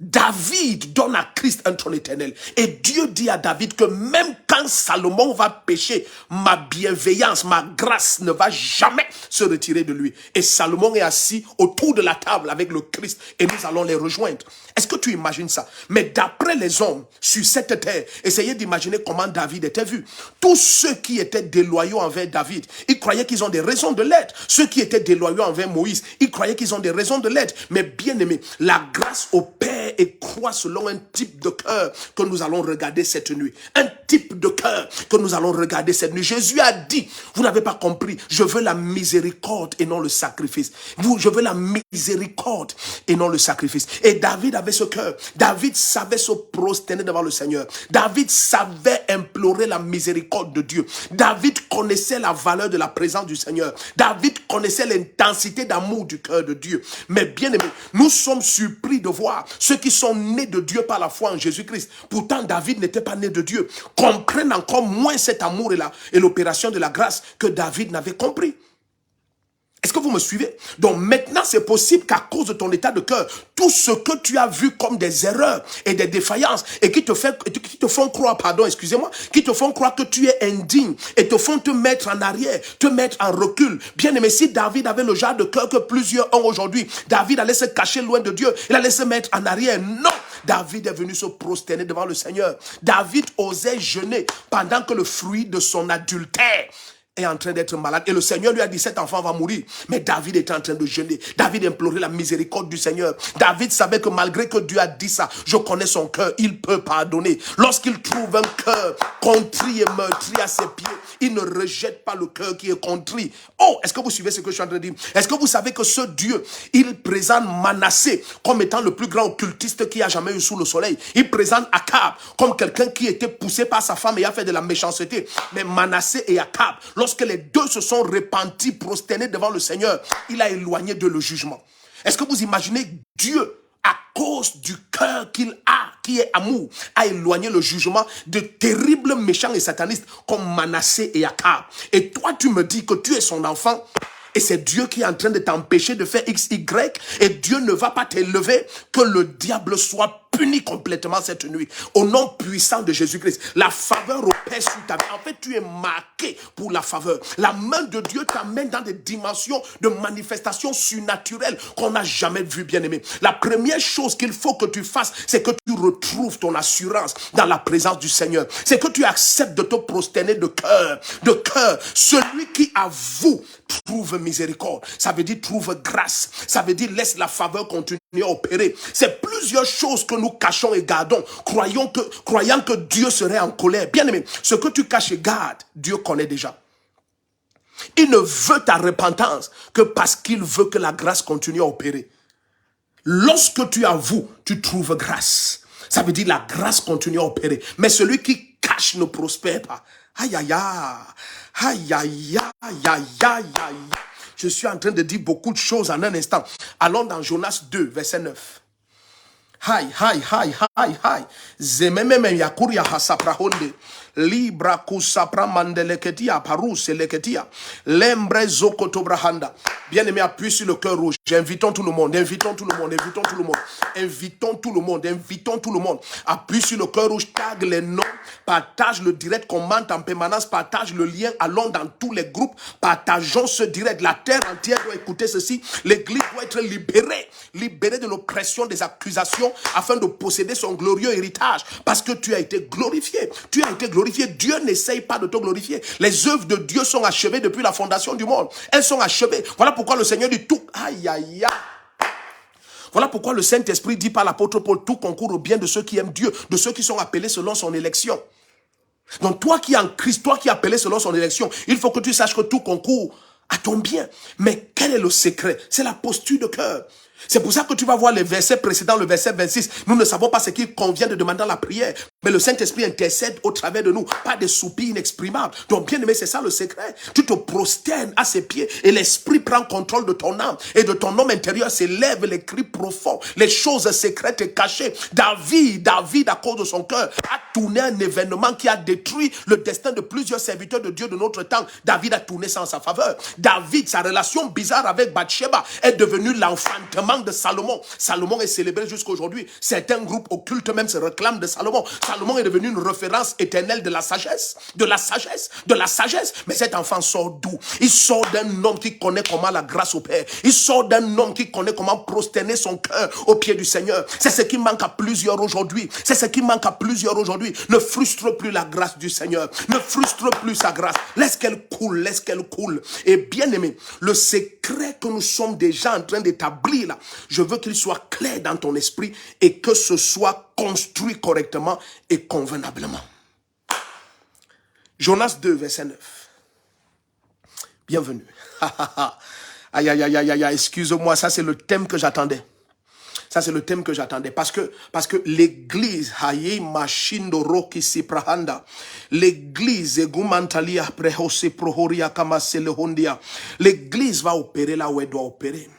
David donne à Christ un trône éternel. Et Dieu dit à David que même quand Salomon va pécher, ma bienveillance, ma grâce ne va jamais se retirer de lui. Et Salomon est assis autour de la table avec le Christ et nous allons les rejoindre. Est-ce que tu imagines ça? Mais d'après les hommes sur cette terre, essayez d'imaginer comment David était vu. Tous ceux qui étaient déloyaux envers David, ils croyaient qu'ils ont des raisons de l'être. Ceux qui étaient déloyaux envers Moïse, ils croyaient qu'ils ont des raisons de l'être. Mais bien aimé, la grâce opère et croit selon un type de cœur que nous allons regarder cette nuit. Un type de cœur que nous allons regarder cette nuit. Jésus a dit, vous n'avez pas compris, je veux la miséricorde et non le sacrifice. Je veux la miséricorde et non le sacrifice. Et David avait ce cœur. David savait se prosterner devant le Seigneur. David savait implorer la miséricorde de Dieu. David connaissait la valeur de la présence du Seigneur. David connaissait l'intensité d'amour du cœur de Dieu. Mais bien aimé, nous sommes surpris de voir ceux qui sont nés de Dieu par la foi en Jésus-Christ. Pourtant, David n'était pas né de Dieu. Comprennent encore moins cet amour et l'opération de la grâce que David n'avait compris. Est-ce que vous me suivez? Donc maintenant, c'est possible qu'à cause de ton état de cœur, tout ce que tu as vu comme des erreurs et des défaillances et qui te font croire, pardon, excusez-moi, qui te font croire que tu es indigne et te font te mettre en arrière, te mettre en recul. Bien aimé, si David avait le genre de cœur que plusieurs ont aujourd'hui, David allait se cacher loin de Dieu, il allait se mettre en arrière. Non! David est venu se prosterner devant le Seigneur. David osait jeûner pendant que le fruit de son adultère est en train d'être malade. Et le Seigneur lui a dit, cet enfant va mourir. Mais David était en train de jeûner. David implorait la miséricorde du Seigneur. David savait que malgré que Dieu a dit ça, je connais son cœur, il peut pardonner. Lorsqu'il trouve un cœur contrit et meurtri à ses pieds, il ne rejette pas le cœur qui est contrit. Oh, est-ce que vous suivez ce que je suis en train de dire? Est-ce que vous savez que ce Dieu, il présente Manassé comme étant le plus grand occultiste qui a jamais eu sous le soleil. Il présente Akab comme quelqu'un qui était poussé par sa femme et a fait de la méchanceté. Mais Manassé et Akab, lorsque les deux se sont repentis, prosternés devant le Seigneur, il a éloigné de le jugement. Est-ce que vous imaginez Dieu, à cause du cœur qu'il a, qui est amour, a éloigné le jugement de terribles méchants et satanistes comme Manassé et Akab. Et toi, tu me dis que tu es son enfant et c'est Dieu qui est en train de t'empêcher de faire X, Y, et Dieu ne va pas t'élever, que le diable soit puni complètement cette nuit. Au nom puissant de Jésus-Christ, la faveur opère sur ta vie. En fait, tu es marqué pour la faveur. La main de Dieu t'amène dans des dimensions de manifestations surnaturelles qu'on n'a jamais vues, bien-aimé. La première chose qu'il faut que tu fasses, c'est que tu retrouves ton assurance dans la présence du Seigneur. C'est que tu acceptes de te prosterner de cœur. De cœur. Celui qui avoue trouve miséricorde. Ça veut dire trouve grâce. Ça veut dire laisse la faveur continuer à opérer. C'est plusieurs choses que nous cachons et gardons, croyant que Dieu serait en colère. Bien aimé, ce que tu caches et gardes, Dieu connaît déjà. Il ne veut ta repentance que parce qu'il veut que la grâce continue à opérer. Lorsque tu avoues, tu trouves grâce. Ça veut dire la grâce continue à opérer. Mais celui qui cache ne prospère pas. Aïe, aïe, aïe. Aïe, aïe, aïe, aïe, aïe, aïe. Je suis en train de dire beaucoup de choses en un instant. Allons dans Jonas 2, verset 9. Hai, hai, hai, hai, hai. Zemememe yakuria hasaprahonde. Libra kusapra mandeleketia parus eleketia. Lembre zokotobrahanda. Bien-aimé, appuie sur le cœur rouge. Invitons tout le monde, invitons tout le monde, invitons tout le monde. Invitons tout le monde, invitons tout le monde. Appuie sur le cœur rouge, tag les noms, partage le direct, commente en permanence, partage le lien, allons dans tous les groupes, partageons ce direct. La terre entière doit écouter ceci. L'église doit être libérée de l'oppression des accusations afin de posséder son glorieux héritage. Parce que tu as été glorifié. Tu as été glorifié. Dieu n'essaye pas de te glorifier. Les œuvres de Dieu sont achevées depuis la fondation du monde. Elles sont achevées. Voilà pourquoi le Seigneur dit tout. Aïe, aïe, aïe. Voilà pourquoi le Saint-Esprit dit par l'apôtre Paul, tout concourt au bien de ceux qui aiment Dieu, de ceux qui sont appelés selon son élection. Donc toi qui es en Christ, toi qui es appelé selon son élection, il faut que tu saches que tout concourt à ton bien. Mais quel est le secret? C'est la posture de cœur. C'est pour ça que tu vas voir les versets précédents, le verset 26. Nous ne savons pas ce qu'il convient de demander dans la prière. Mais le Saint-Esprit intercède au travers de nous. Pas des soupirs inexprimables. Donc bien aimé, c'est ça le secret. Tu te prosternes à ses pieds et l'Esprit prend contrôle de ton âme. Et de ton homme intérieur s'élèvent les cris profonds. Les choses secrètes et cachées. David, à cause de son cœur, a tourné un événement qui a détruit le destin de plusieurs serviteurs de Dieu de notre temps. David a tourné ça en sa faveur. David, sa relation bizarre avec Bathsheba est devenue l'enfantement de Salomon. Salomon est célébré jusqu'à aujourd'hui. Certains groupes occultes même se réclament de Salomon. Salomon est devenu une référence éternelle de la sagesse. De la sagesse. De la sagesse. Mais cet enfant sort d'où? Il sort d'un homme qui connaît comment la grâce opère. Il sort d'un homme qui connaît comment prosterner son cœur au pied du Seigneur. C'est ce qui manque à plusieurs aujourd'hui. C'est ce qui manque à plusieurs aujourd'hui. Ne frustre plus la grâce du Seigneur. Ne frustre plus sa grâce. Laisse qu'elle coule. Laisse qu'elle coule. Et bien aimé, le secret que nous sommes déjà en train d'établir là, je veux qu'il soit clair dans ton esprit et que ce soit construit correctement et convenablement. Jonas 2, verset 9. Bienvenue. Aïe, aïe, aïe, aïe, aïe, excuse-moi, ça c'est le thème que j'attendais. Ça, c'est le thème que j'attendais. Parce que l'église, l'église, l'église va opérer là où elle doit opérer.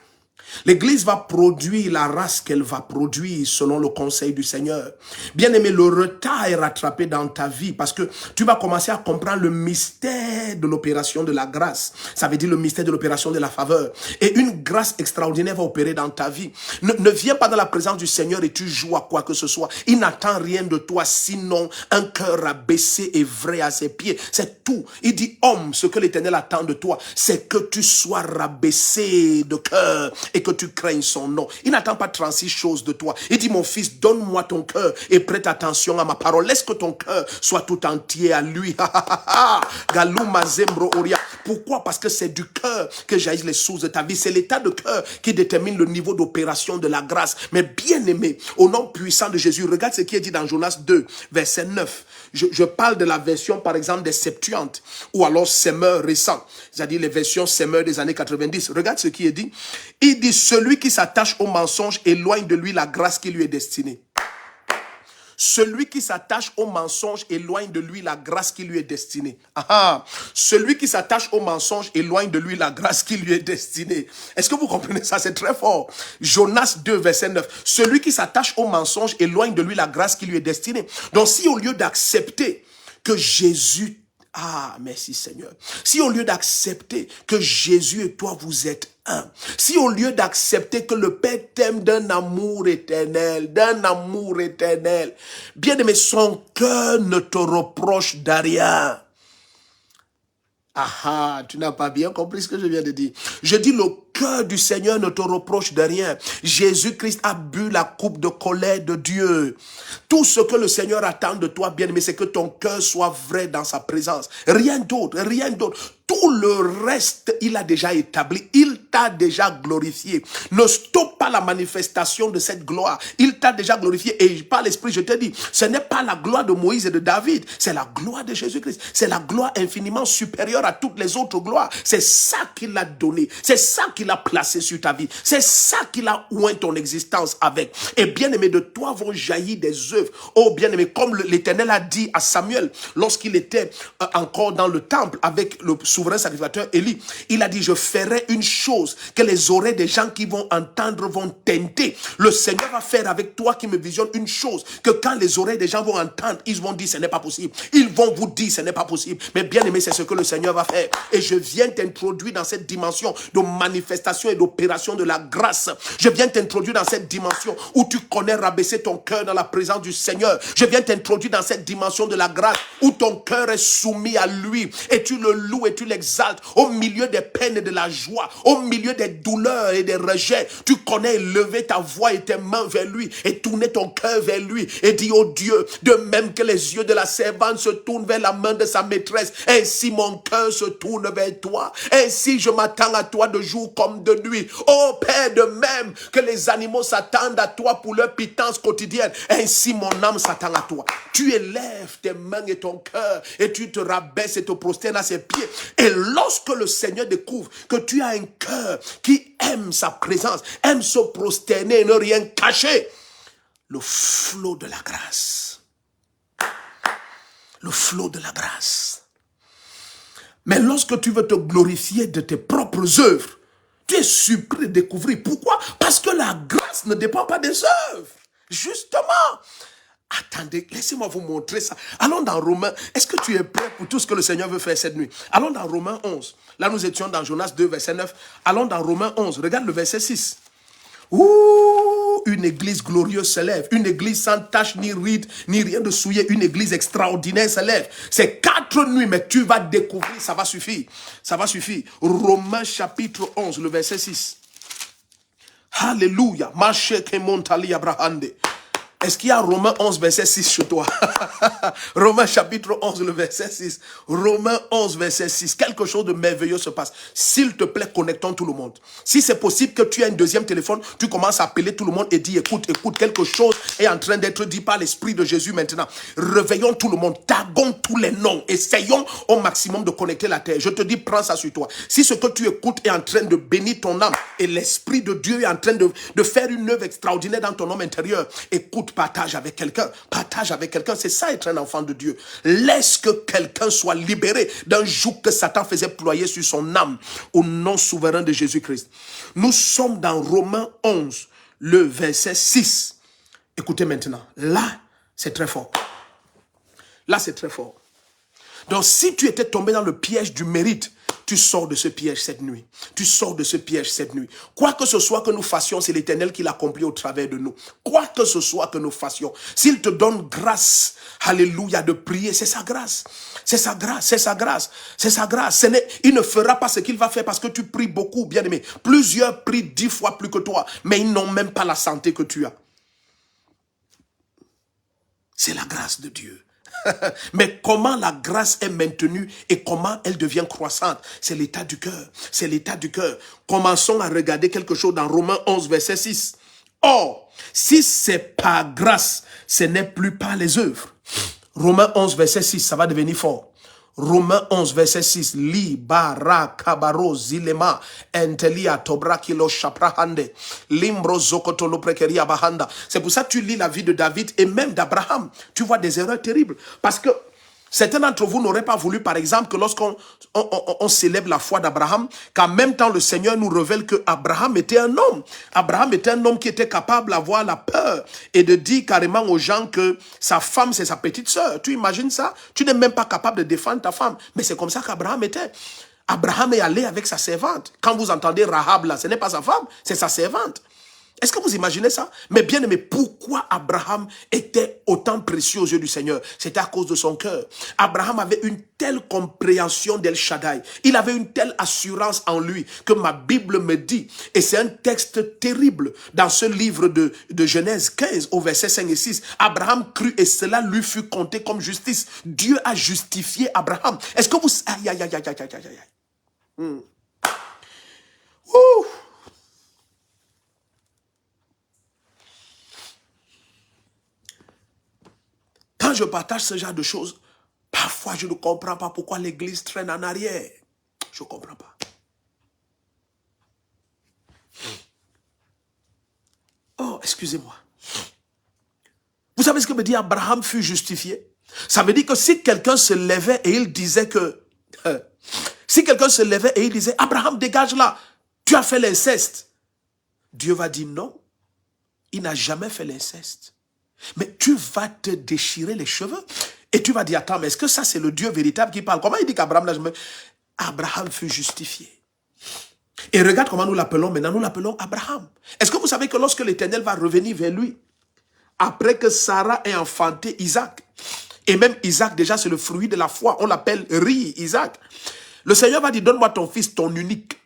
L'Église va produire la race qu'elle va produire selon le conseil du Seigneur. Bien-aimé, le retard est rattrapé dans ta vie parce que tu vas commencer à comprendre le mystère de l'opération de la grâce. Ça veut dire le mystère de l'opération de la faveur. Et une grâce extraordinaire va opérer dans ta vie. Ne viens pas dans la présence du Seigneur et tu joues à quoi que ce soit. Il n'attend rien de toi sinon un cœur abaissé et vrai à ses pieds. C'est tout. Il dit, homme, ce que l'Éternel attend de toi, c'est que tu sois rabaissé de cœur et que tu craignes son nom. Il n'attend pas 36 choses de toi. Il dit, mon fils, donne-moi ton cœur et prête attention à ma parole. Laisse que ton cœur soit tout entier à lui. Galuma Zembro Oria. Pourquoi? Parce que c'est du cœur que jaillissent les sources de ta vie. C'est l'état de cœur qui détermine le niveau d'opération de la grâce. Mais bien aimé, au nom puissant de Jésus, regarde ce qui est dit dans Jonas 2, verset 9. Je parle de la version, par exemple, des Septuagintes, ou alors Semeur récent, c'est-à-dire les versions Semeur des années 90. Regarde ce qui est dit. Il dit, celui qui s'attache au mensonge éloigne de lui la grâce qui lui est destinée. Celui qui s'attache au mensonge éloigne de lui la grâce qui lui est destinée. Celui qui s'attache au mensonge éloigne de lui la grâce qui lui est destinée. Est-ce que vous comprenez ça? C'est très fort. Jonas 2, verset 9. Celui qui s'attache au mensonge éloigne de lui la grâce qui lui est destinée. Donc si au lieu d'accepter que Jésus... merci Seigneur. Si au lieu d'accepter que Jésus et toi vous êtes un, si au lieu d'accepter que le Père t'aime d'un amour éternel, bien aimé, son cœur ne te reproche de rien. Tu n'as pas bien compris ce que je viens de dire. Je dis le cœur du Seigneur ne te reproche de rien. Jésus-Christ a bu la coupe de colère de Dieu. Tout ce que le Seigneur attend de toi, bien-aimé, c'est que ton cœur soit vrai dans sa présence. Rien d'autre, rien d'autre. Tout le reste, il a déjà établi. Il t'a déjà glorifié. Ne stoppe pas la manifestation de cette gloire. Il t'a déjà glorifié. Et par l'Esprit, je te dis, ce n'est pas la gloire de Moïse et de David. C'est la gloire de Jésus-Christ. C'est la gloire infiniment supérieure à toutes les autres gloires. C'est ça qu'il a donné. C'est ça qu'il a placé sur ta vie. C'est ça qu'il a oint ton existence avec. Et bien aimé, de toi vont jaillir des œuvres. Oh bien aimé, comme l'Éternel a dit à Samuel, lorsqu'il était encore dans le temple avec le souverain sacrificateur Élie, il a dit, je ferai une chose que les oreilles des gens qui vont entendre vont tenter. Le Seigneur va faire avec toi qui me visionne une chose que quand les oreilles des gens vont entendre, ils vont dire ce n'est pas possible. Ils vont vous dire ce n'est pas possible. Mais bien aimé, c'est ce que le Seigneur va faire. Et je viens t'introduire dans cette dimension de manifestation et d'opération de la grâce. Je viens t'introduire dans cette dimension où tu connais rabaisser ton cœur dans la présence du Seigneur. Je viens t'introduire dans cette dimension de la grâce où ton cœur est soumis à lui et tu le loues et tu l'exaltes au milieu des peines et de la joie, au milieu des douleurs et des rejets. Tu connais lever ta voix et tes mains vers lui et tourner ton cœur vers lui et dire, oh Dieu, de même que les yeux de la servante se tournent vers la main de sa maîtresse, ainsi mon cœur se tourne vers toi. Ainsi je m'attends à toi de jour comme de nuit. Oh Père, de même que les animaux s'attendent à toi pour leur pitance quotidienne, ainsi mon âme s'attend à toi. Tu élèves tes mains et ton cœur et tu te rabaisses et te prosternes à ses pieds. Et lorsque le Seigneur découvre que tu as un cœur qui aime sa présence, aime se prosterner et ne rien cacher, le flot de la grâce. Le flot de la grâce. Mais lorsque tu veux te glorifier de tes propres œuvres, tu es surpris de découvrir. Pourquoi? Parce que la grâce ne dépend pas des œuvres. Justement. Attendez, laissez-moi vous montrer ça. Allons dans Romains. Est-ce que tu es prêt pour tout ce que le Seigneur veut faire cette nuit? Allons dans Romains 11. Là, nous étions dans Jonas 2, verset 9. Allons dans Romains 11. Regarde le verset 6. Une église glorieuse se lève. Une église sans tache, ni ride, ni rien de souillé. Une église extraordinaire se lève. C'est 4 nuits, mais tu vas découvrir, ça va suffire. Ça va suffire. Romains chapitre 11, le verset 6. Alléluia. Est-ce qu'il y a Romains 11, verset 6 chez toi? Romains chapitre 11, le verset 6. Romains 11, verset 6. Quelque chose de merveilleux se passe. S'il te plaît, connectons tout le monde. Si c'est possible que tu aies un deuxième téléphone, tu commences à appeler tout le monde et dis, écoute, quelque chose est en train d'être dit par l'Esprit de Jésus maintenant. Réveillons tout le monde. Taguons tous les noms. Essayons au maximum de connecter la terre. Je te dis, prends ça sur toi. Si ce que tu écoutes est en train de bénir ton âme et l'Esprit de Dieu est en train de faire une œuvre extraordinaire dans ton homme intérieur, écoute, partage avec quelqu'un. Partage avec quelqu'un. C'est ça être un enfant de Dieu. Laisse que quelqu'un soit libéré d'un joug que Satan faisait ployer sur son âme au nom souverain de Jésus-Christ. Nous sommes dans Romains 11, le verset 6. Écoutez maintenant. Là, c'est très fort. Là, c'est très fort. Donc, si tu étais tombé dans le piège du mérite, tu sors de ce piège cette nuit. Tu sors de ce piège cette nuit. Quoi que ce soit que nous fassions, c'est l'Éternel qui l'accomplit au travers de nous. Quoi que ce soit que nous fassions, s'il te donne grâce, alléluia, de prier, c'est sa grâce. C'est sa grâce, c'est sa grâce, c'est sa grâce. Il ne fera pas ce qu'il va faire parce que tu pries beaucoup, bien aimé. Plusieurs prient 10 fois plus que toi, mais ils n'ont même pas la santé que tu as. C'est la grâce de Dieu. Mais comment la grâce est maintenue et comment elle devient croissante, c'est l'état du cœur. C'est l'état du cœur. Commençons à regarder quelque chose dans Romains 11, verset 6. Or, si c'est par grâce, ce n'est plus par les œuvres. Romains 11, verset 6, ça va devenir fort. Romains 11, verset 6. Li, bara, kabaro, zilema, entelia, tobra, kilo, shaprahande, limbro, zokotolo, prekeria, bahanda. C'est pour ça que tu lis la vie de David et même d'Abraham. Tu vois des erreurs terribles. Parce que certains d'entre vous n'auraient pas voulu, par exemple, que lorsqu'on célèbre la foi d'Abraham, qu'en même temps le Seigneur nous révèle que Abraham était un homme. Abraham était un homme qui était capable d'avoir la peur et de dire carrément aux gens que sa femme, c'est sa petite sœur. Tu imagines ça? Tu n'es même pas capable de défendre ta femme. Mais c'est comme ça qu'Abraham était. Abraham est allé avec sa servante. Quand vous entendez Rahab là, ce n'est pas sa femme, c'est sa servante. Est-ce que vous imaginez ça? Mais bien aimé, pourquoi Abraham était autant précieux aux yeux du Seigneur? C'était à cause de son cœur. Abraham avait une telle compréhension d'El Shaddai. Il avait une telle assurance en lui que ma Bible me dit, et c'est un texte terrible dans ce livre de Genèse 15 au verset 5 et 6. Abraham crut et cela lui fut compté comme justice. Dieu a justifié Abraham. Est-ce que vous... Aïe, aïe, aïe, aïe, aïe, aïe, aïe. Ouh. Quand je partage ce genre de choses, parfois je ne comprends pas pourquoi l'église traîne en arrière. Je ne comprends pas. Oh, excusez-moi. Vous savez ce que me dit Abraham fut justifié? Ça veut dire que si quelqu'un se levait et il disait que... si quelqu'un se levait et il disait, Abraham, dégage là, tu as fait l'inceste. Dieu va dire non, il n'a jamais fait l'inceste. Mais tu vas te déchirer les cheveux et tu vas dire, attends, mais est-ce que ça c'est le Dieu véritable qui parle? Comment il dit qu'Abraham n'a jamais... Abraham fut justifié. Et regarde comment nous l'appelons maintenant, nous l'appelons Abraham. Est-ce que vous savez que lorsque l'Éternel va revenir vers lui, après que Sarah ait enfanté Isaac, et même Isaac déjà c'est le fruit de la foi, on l'appelle Ri, Isaac, le Seigneur va dire, donne-moi ton fils, ton unique.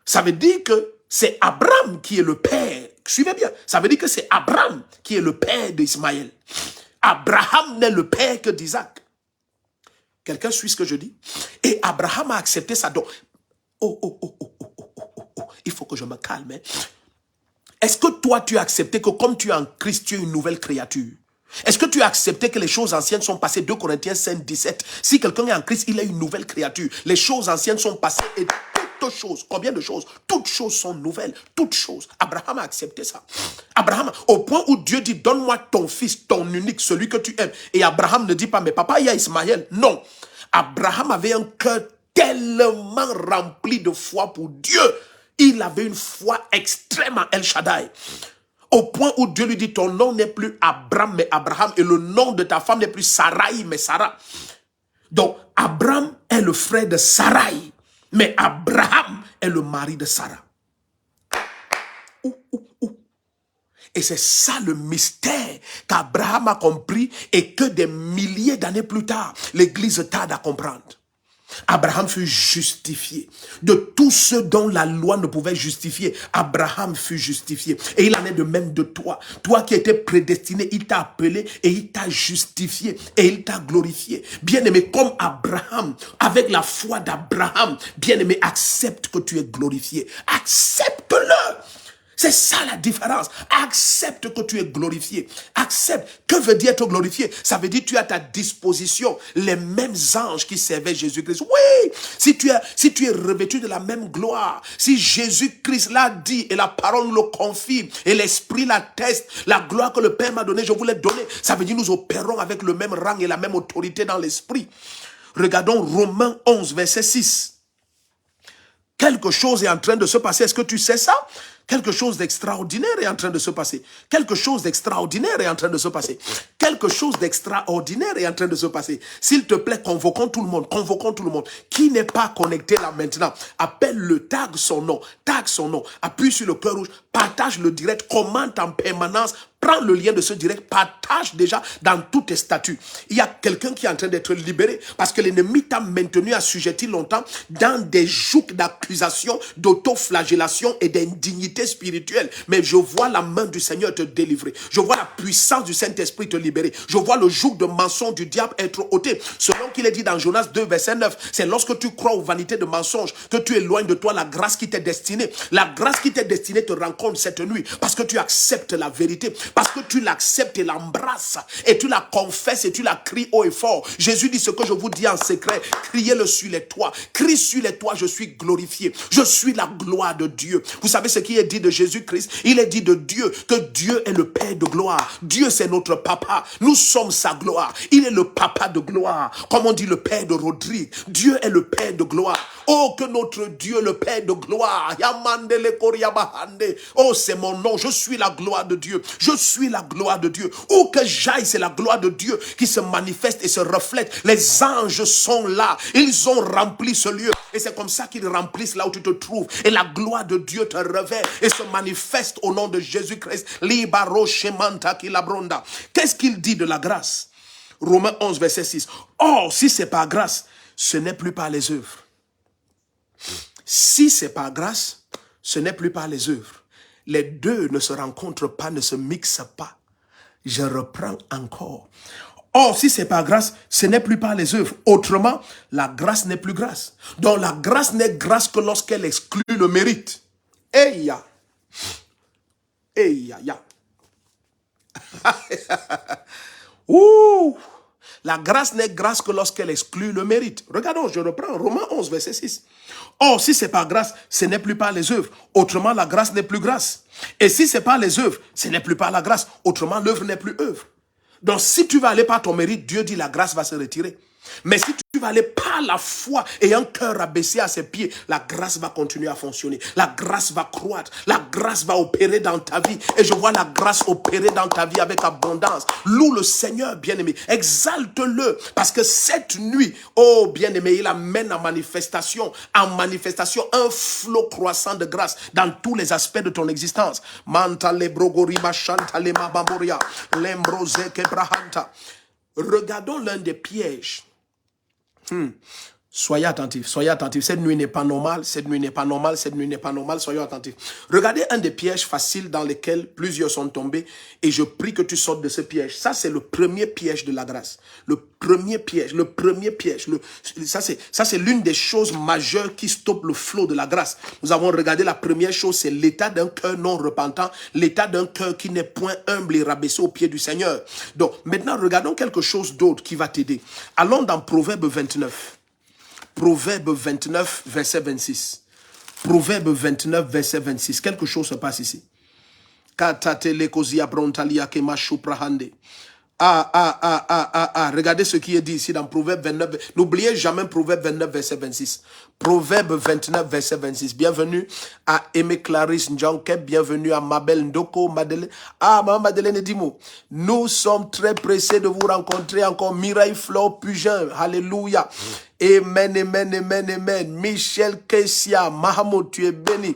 Ça veut dire que c'est Abraham qui est le père. Suivez bien. Ça veut dire que c'est Abraham qui est le père d'Ismaël. Abraham n'est le père que d'Isaac. Quelqu'un suit ce que je dis? Et Abraham a accepté ça. Donc, il faut que je me calme. Hein. Est-ce que toi, tu as accepté que comme tu es en Christ, tu es une nouvelle créature? Est-ce que tu as accepté que les choses anciennes sont passées? 2 Corinthiens 5, 17. Si quelqu'un est en Christ, il est une nouvelle créature. Les choses anciennes sont passées et toutes choses, combien de choses? Toutes choses sont nouvelles. Toutes choses. Abraham a accepté ça. Abraham, au point où Dieu dit, donne-moi ton fils, ton unique, celui que tu aimes. Et Abraham ne dit pas, mais papa, il y a Ismaël. Non. Abraham avait un cœur tellement rempli de foi pour Dieu. Il avait une foi extrême à El Shaddai. Au point où Dieu lui dit, ton nom n'est plus Abraham, mais Abraham, et le nom de ta femme n'est plus Sarai, mais Sarah. Donc, Abraham est le frère de Sarai, mais Abraham est le mari de Sarah. Et c'est ça le mystère qu'Abraham a compris et que des milliers d'années plus tard, l'Église tarde à comprendre. Abraham fut justifié. De tout ce dont la loi ne pouvait justifier, Abraham fut justifié. Et il en est de même de toi. Toi qui étais prédestiné, il t'a appelé et il t'a justifié et il t'a glorifié. Bien-aimé, comme Abraham, avec la foi d'Abraham, bien-aimé, accepte que tu es glorifié. Accepte-le. C'est ça la différence. Accepte que tu es glorifié. Accepte. Que veut dire être glorifié? Ça veut dire que tu as à ta disposition les mêmes anges qui servaient Jésus-Christ. Oui, si tu es revêtu de la même gloire, si Jésus-Christ l'a dit et la parole nous le confirme et l'Esprit l'atteste, la gloire que le Père m'a donnée, je vous l'ai donnée. Ça veut dire que nous opérons avec le même rang et la même autorité dans l'Esprit. Regardons Romains 11, verset 6. Quelque chose est en train de se passer. Est-ce que tu sais ça? Quelque chose d'extraordinaire est en train de se passer. Quelque chose d'extraordinaire est en train de se passer. Quelque chose d'extraordinaire est en train de se passer. S'il te plaît, convoquons tout le monde. Convoquons tout le monde. Qui n'est pas connecté là maintenant? Appelle-le, tag son nom. Tag son nom. Appuie sur le cœur rouge. Partage le direct. Commente en permanence. Prends le lien de ce direct, partage déjà dans tous tes statuts. Il y a quelqu'un qui est en train d'être libéré parce que l'ennemi t'a maintenu assujetti longtemps dans des jougs d'accusation, d'autoflagellation et d'indignité spirituelle. Mais je vois la main du Seigneur te délivrer. Je vois la puissance du Saint-Esprit te libérer. Je vois le joug de mensonge du diable être ôté. Selon qu'il est dit dans Jonas 2, verset 9, c'est lorsque tu crois aux vanités de mensonges que tu éloignes de toi la grâce qui t'est destinée. La grâce qui t'est destinée te rencontre cette nuit parce que tu acceptes la vérité. Parce que tu l'acceptes et l'embrasses, et tu la confesses et tu la cries haut et fort. Jésus dit ce que je vous dis en secret, criez-le sur les toits. Crie sur les toits, je suis glorifié. Je suis la gloire de Dieu. Vous savez ce qui est dit de Jésus-Christ? Il est dit de Dieu que Dieu est le Père de gloire. Dieu c'est notre papa. Nous sommes sa gloire. Il est le papa de gloire. Comme on dit le Père de Rodrigue. Dieu est le Père de gloire. Oh, que notre Dieu, le Père de gloire. Oh, c'est mon nom. Je suis la gloire de Dieu. Je suis la gloire de Dieu. Où que j'aille, c'est la gloire de Dieu qui se manifeste et se reflète. Les anges sont là. Ils ont rempli ce lieu. Et c'est comme ça qu'ils remplissent là où tu te trouves. Et la gloire de Dieu te revêt et se manifeste au nom de Jésus-Christ. Qu'est-ce qu'il dit de la grâce? Romains 11, verset 6. Or, si c'est par grâce, ce n'est plus par les œuvres. Si c'est par grâce, ce n'est plus par les œuvres. Les deux ne se rencontrent pas, ne se mixent pas. Je reprends encore. Or, si c'est par grâce, ce n'est plus par les œuvres. Autrement, la grâce n'est plus grâce. Donc, la grâce n'est grâce que lorsqu'elle exclut le mérite. Eya. Eya, ya. Ouh. La grâce n'est grâce que lorsqu'elle exclut le mérite. Regardons, je reprends Romains 11, verset 6. Or, si c'est par grâce, ce n'est plus par les œuvres. Autrement, la grâce n'est plus grâce. Et si c'est par les œuvres, ce n'est plus par la grâce. Autrement, l'œuvre n'est plus œuvre. Donc, si tu vas aller par ton mérite, Dieu dit la grâce va se retirer. Mais si tu vas aller par la foi et un cœur abaissé à ses pieds, la grâce va continuer à fonctionner. La grâce va croître. La grâce va opérer dans ta vie. Et je vois la grâce opérer dans ta vie avec abondance. Loue le Seigneur, bien-aimé. Exalte-le. Parce que cette nuit, oh bien-aimé, il amène en manifestation un flot croissant de grâce dans tous les aspects de ton existence. Regardons l'un des pièges. Soyez attentifs, soyez attentifs. Cette nuit n'est pas normale, cette nuit n'est pas normale, cette nuit n'est pas normale. Soyez attentifs. Regardez un des pièges faciles dans lesquels plusieurs sont tombés et je prie que tu sortes de ce piège. Ça, c'est le premier piège de la grâce. Le premier piège, le premier piège. Ça, c'est l'une des choses majeures qui stoppe le flot de la grâce. Nous avons regardé la première chose, c'est l'état d'un cœur non repentant, l'état d'un cœur qui n'est point humble et rabaissé au pied du Seigneur. Donc, maintenant, regardons quelque chose d'autre qui va t'aider. Allons dans Proverbe 29. Proverbe 29, verset 26. Proverbe 29, verset 26. Quelque chose se passe ici. Regardez ce qui est dit ici dans Proverbe 29. N'oubliez jamais Proverbe 29, verset 26. Proverbe 29, verset 26. Bienvenue à Aimé Clarisse Njankep. Bienvenue à Mabel Ndoko. Madeleine. Maman Madeleine Dimo. Nous sommes très pressés de vous rencontrer encore. Mireille Flore Pugin. Alléluia. Amen, amen, amen, amen. Michel Kessia. Mahamoud, tu es béni.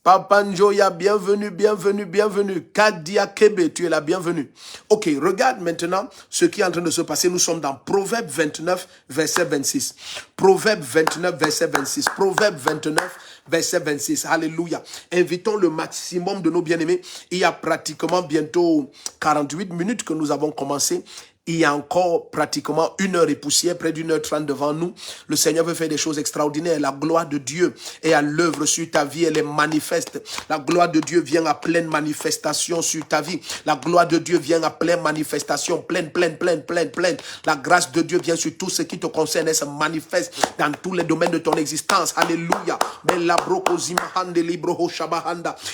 Papa Njoya, bienvenue, bienvenue, bienvenue. Kadia Kebe, tu es la bienvenue. Ok, regarde maintenant ce qui est en train de se passer. Nous sommes dans Proverbe 29, verset 26. Proverbe 29, verset 26. Proverbe 29, verset 26. Alléluia. Invitons le maximum de nos bien-aimés. Il y a pratiquement bientôt 48 minutes que nous avons commencé. Il y a encore pratiquement 1 heure et poussière, près d'1h30 devant nous. Le Seigneur veut faire des choses extraordinaires. La gloire de Dieu est à l'œuvre sur ta vie. Elle est manifeste. La gloire de Dieu vient à pleine manifestation sur ta vie. La gloire de Dieu vient à pleine manifestation. Pleine. La grâce de Dieu vient sur tout ce qui te concerne. Elle se manifeste dans tous les domaines de ton existence. Alléluia.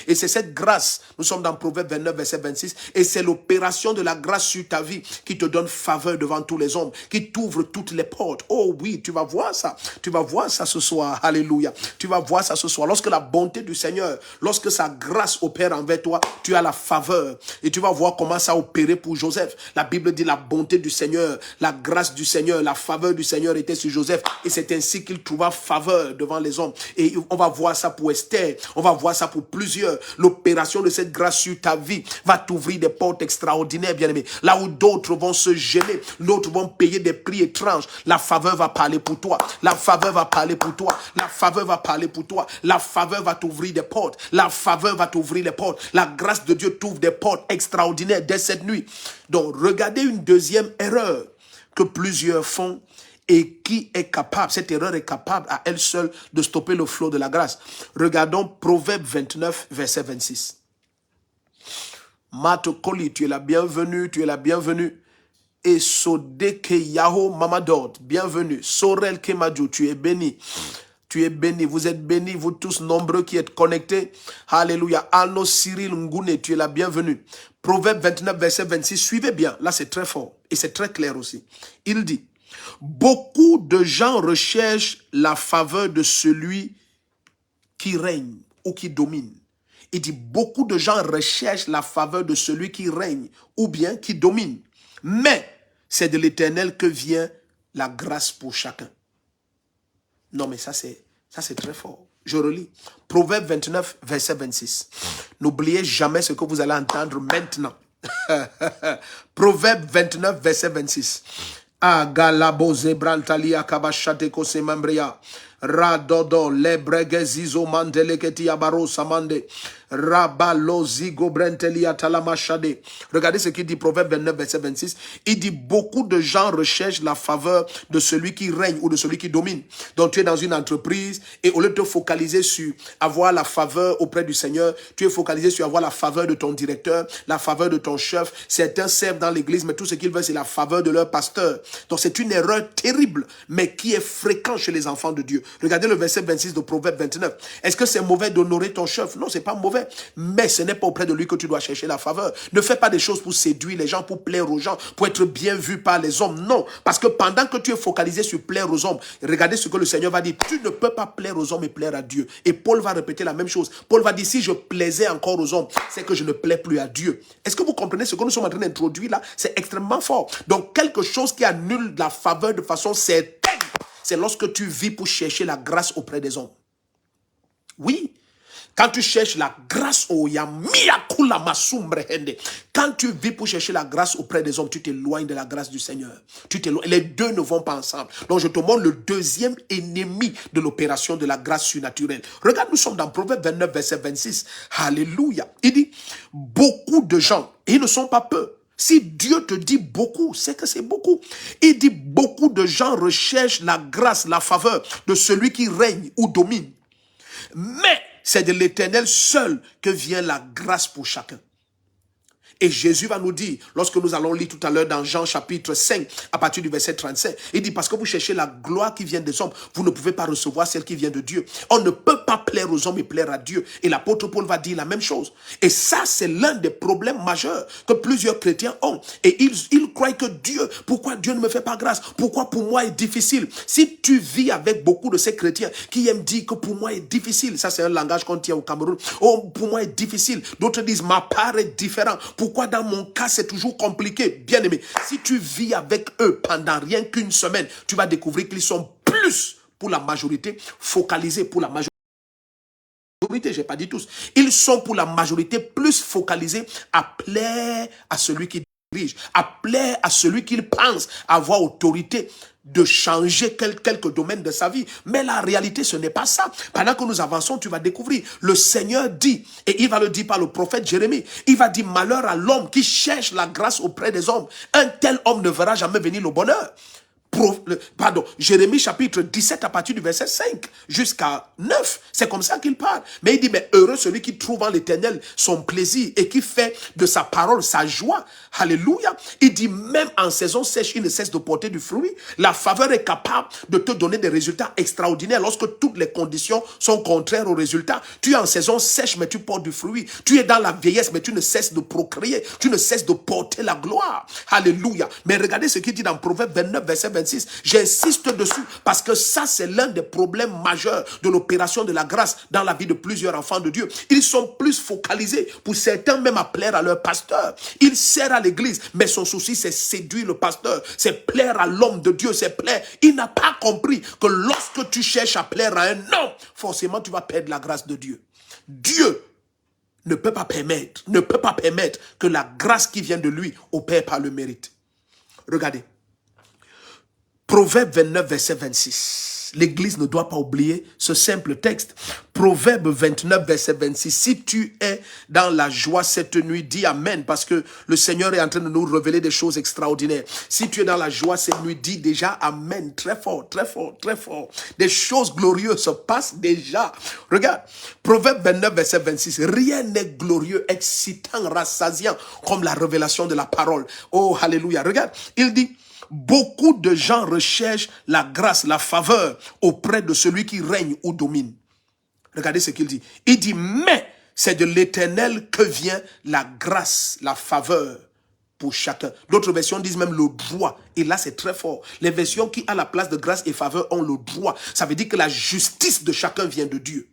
Et c'est cette grâce. Nous sommes dans Proverbe 29, verset 26. Et c'est l'opération de la grâce sur ta vie qui te donne faveur devant tous les hommes, qui t'ouvre toutes les portes. Oh oui, tu vas voir ça. Tu vas voir ça ce soir. Alléluia. Tu vas voir ça ce soir. Lorsque la bonté du Seigneur, lorsque sa grâce opère envers toi, tu as la faveur. Et tu vas voir comment ça a opéré pour Joseph. La Bible dit la bonté du Seigneur, la grâce du Seigneur, la faveur du Seigneur était sur Joseph. Et c'est ainsi qu'il trouva faveur devant les hommes. Et on va voir ça pour Esther. On va voir ça pour plusieurs. L'opération de cette grâce sur ta vie va t'ouvrir des portes extraordinaires, bien-aimés. Là où d'autres vont se gêner, d'autres vont payer des prix étranges, la faveur va parler pour toi. La faveur va parler pour toi. La faveur va parler pour toi. La faveur va t'ouvrir des portes. La faveur va t'ouvrir les portes. La grâce de Dieu t'ouvre des portes extraordinaires dès cette nuit. Donc, regardez une deuxième erreur que plusieurs font et qui est capable, cette erreur est capable à elle seule de stopper le flot de la grâce. Regardons Proverbe 29, verset 26. Matokoli, tu es la bienvenue, tu es la bienvenue. Et Sodeke Yaho Mamadord, bienvenue. Sorel Kemadou, tu es béni. Tu es béni, vous êtes bénis, vous tous nombreux qui êtes connectés. Alléluia. Alno Cyril Ngune, tu es la bienvenue. Proverbe 29, verset 26, suivez bien. Là, c'est très fort et c'est très clair aussi. Il dit, beaucoup de gens recherchent la faveur de celui qui règne ou qui domine. Il dit, beaucoup de gens recherchent la faveur de celui qui règne ou bien qui domine. Mais c'est de l'Éternel que vient la grâce pour chacun. Non, mais ça c'est très fort. Je relis. Proverbe 29, verset 26. N'oubliez jamais ce que vous allez entendre maintenant. Proverbe 29, verset 26. Agalabo zebrantali akabashate kosemambria. Radodo lebregezizo mandeleketi abaro samande. Rabalozi gobrenteli atalamashade. Regardez ce qu'il dit, Proverbe 29, verset 26. Il dit, beaucoup de gens recherchent la faveur de celui qui règne ou de celui qui domine. Donc tu es dans une entreprise et au lieu de te focaliser sur avoir la faveur auprès du Seigneur, tu es focalisé sur avoir la faveur de ton directeur, la faveur de ton chef. Certains servent dans l'église, mais tout ce qu'ils veulent, c'est la faveur de leur pasteur. Donc c'est une erreur terrible, mais qui est fréquente chez les enfants de Dieu. Regardez le verset 26 de Proverbe 29. Est-ce que c'est mauvais d'honorer ton chef? Non, c'est pas mauvais. Mais ce n'est pas auprès de lui que tu dois chercher la faveur. Ne fais pas des choses pour séduire les gens, pour plaire aux gens, pour être bien vu par les hommes. Non, parce que pendant que tu es focalisé sur plaire aux hommes, regardez ce que le Seigneur va dire. Tu ne peux pas plaire aux hommes et plaire à Dieu. Et Paul va répéter la même chose. Paul va dire, si je plaisais encore aux hommes, c'est que je ne plais plus à Dieu. Est-ce que vous comprenez ce que nous sommes en train d'introduire là? C'est extrêmement fort. Donc, quelque chose qui annule la faveur de façon certaine, c'est lorsque tu vis pour chercher la grâce auprès des hommes. Oui. Quand tu cherches la grâce, quand tu vis pour chercher la grâce auprès des hommes, tu t'éloignes de la grâce du Seigneur. Les deux ne vont pas ensemble. Donc je te montre le deuxième ennemi de l'opération de la grâce surnaturelle. Regarde, nous sommes dans Proverbe 29, verset 26. Alléluia. Il dit, beaucoup de gens, et ils ne sont pas peu. Si Dieu te dit beaucoup, c'est que c'est beaucoup. Il dit, beaucoup de gens recherchent la grâce, la faveur de celui qui règne ou domine. Mais c'est de l'Éternel seul que vient la grâce pour chacun. Et Jésus va nous dire, lorsque nous allons lire tout à l'heure dans Jean chapitre 5, à partir du verset 35, il dit, parce que vous cherchez la gloire qui vient des hommes, vous ne pouvez pas recevoir celle qui vient de Dieu. On ne peut pas plaire aux hommes et plaire à Dieu. Et l'apôtre Paul va dire la même chose. Et ça, c'est l'un des problèmes majeurs que plusieurs chrétiens ont. Et ils croient que Dieu, pourquoi Dieu ne me fait pas grâce? Pourquoi pour moi est difficile? Si tu vis avec beaucoup de ces chrétiens qui aiment dire que pour moi est difficile, ça c'est un langage qu'on tient au Cameroun. Oh, pour moi est difficile. D'autres disent, ma part est différente. Pourquoi dans mon cas c'est toujours compliqué? Bien aimé, si tu vis avec eux pendant rien qu'une semaine, tu vas découvrir qu'ils sont plus, pour la majorité, focalisés pour la majorité, j'ai pas dit tous, ils sont pour la majorité plus focalisés à plaire à celui qui dirige, à plaire à celui qu'ils pensent avoir autorité de changer quelques domaines de sa vie. Mais la réalité, ce n'est pas ça. Pendant que nous avançons, tu vas découvrir. Le Seigneur dit, et il va le dire par le prophète Jérémie, il va dire malheur à l'homme qui cherche la grâce auprès des hommes. Un tel homme ne verra jamais venir le bonheur. Jérémie chapitre 17 à partir du verset 5 jusqu'à 9. C'est comme ça qu'il parle. Mais il dit, mais heureux celui qui trouve en l'Éternel son plaisir et qui fait de sa parole sa joie. Alléluia. Il dit, même en saison sèche, il ne cesse de porter du fruit. La faveur est capable de te donner des résultats extraordinaires lorsque toutes les conditions sont contraires aux résultats. Tu es en saison sèche, mais tu portes du fruit. Tu es dans la vieillesse, mais tu ne cesses de procréer. Tu ne cesses de porter la gloire. Alléluia. Mais regardez ce qu'il dit dans Proverbe 29, verset 26. J'insiste dessus parce que ça, c'est l'un des problèmes majeurs de l'opération de la grâce dans la vie de plusieurs enfants de Dieu. Ils sont plus focalisés, pour certains même, à plaire à leur pasteur. Ils servent à l'église, mais son souci, c'est séduire le pasteur, c'est plaire à l'homme de Dieu, c'est plaire. Il n'a pas compris que lorsque tu cherches à plaire à un homme, forcément, tu vas perdre la grâce de Dieu. Dieu ne peut pas permettre que la grâce qui vient de lui opère par le mérite. Regardez. Proverbe 29, verset 26. L'Église ne doit pas oublier ce simple texte. Proverbe 29, verset 26. Si tu es dans la joie cette nuit, dis Amen, parce que le Seigneur est en train de nous révéler des choses extraordinaires. Si tu es dans la joie cette nuit, dis déjà Amen. Très fort, très fort, très fort. Des choses glorieuses se passent déjà. Regarde, Proverbe 29, verset 26. Rien n'est glorieux, excitant, rassasiant comme la révélation de la parole. Oh, alléluia. Regarde, il dit, beaucoup de gens recherchent la grâce, la faveur auprès de celui qui règne ou domine. Regardez ce qu'il dit. Il dit, mais c'est de l'Éternel que vient la grâce, la faveur pour chacun. D'autres versions disent même le droit. Et là, c'est très fort. Les versions qui, à la place de grâce et faveur, ont le droit. Ça veut dire que la justice de chacun vient de Dieu.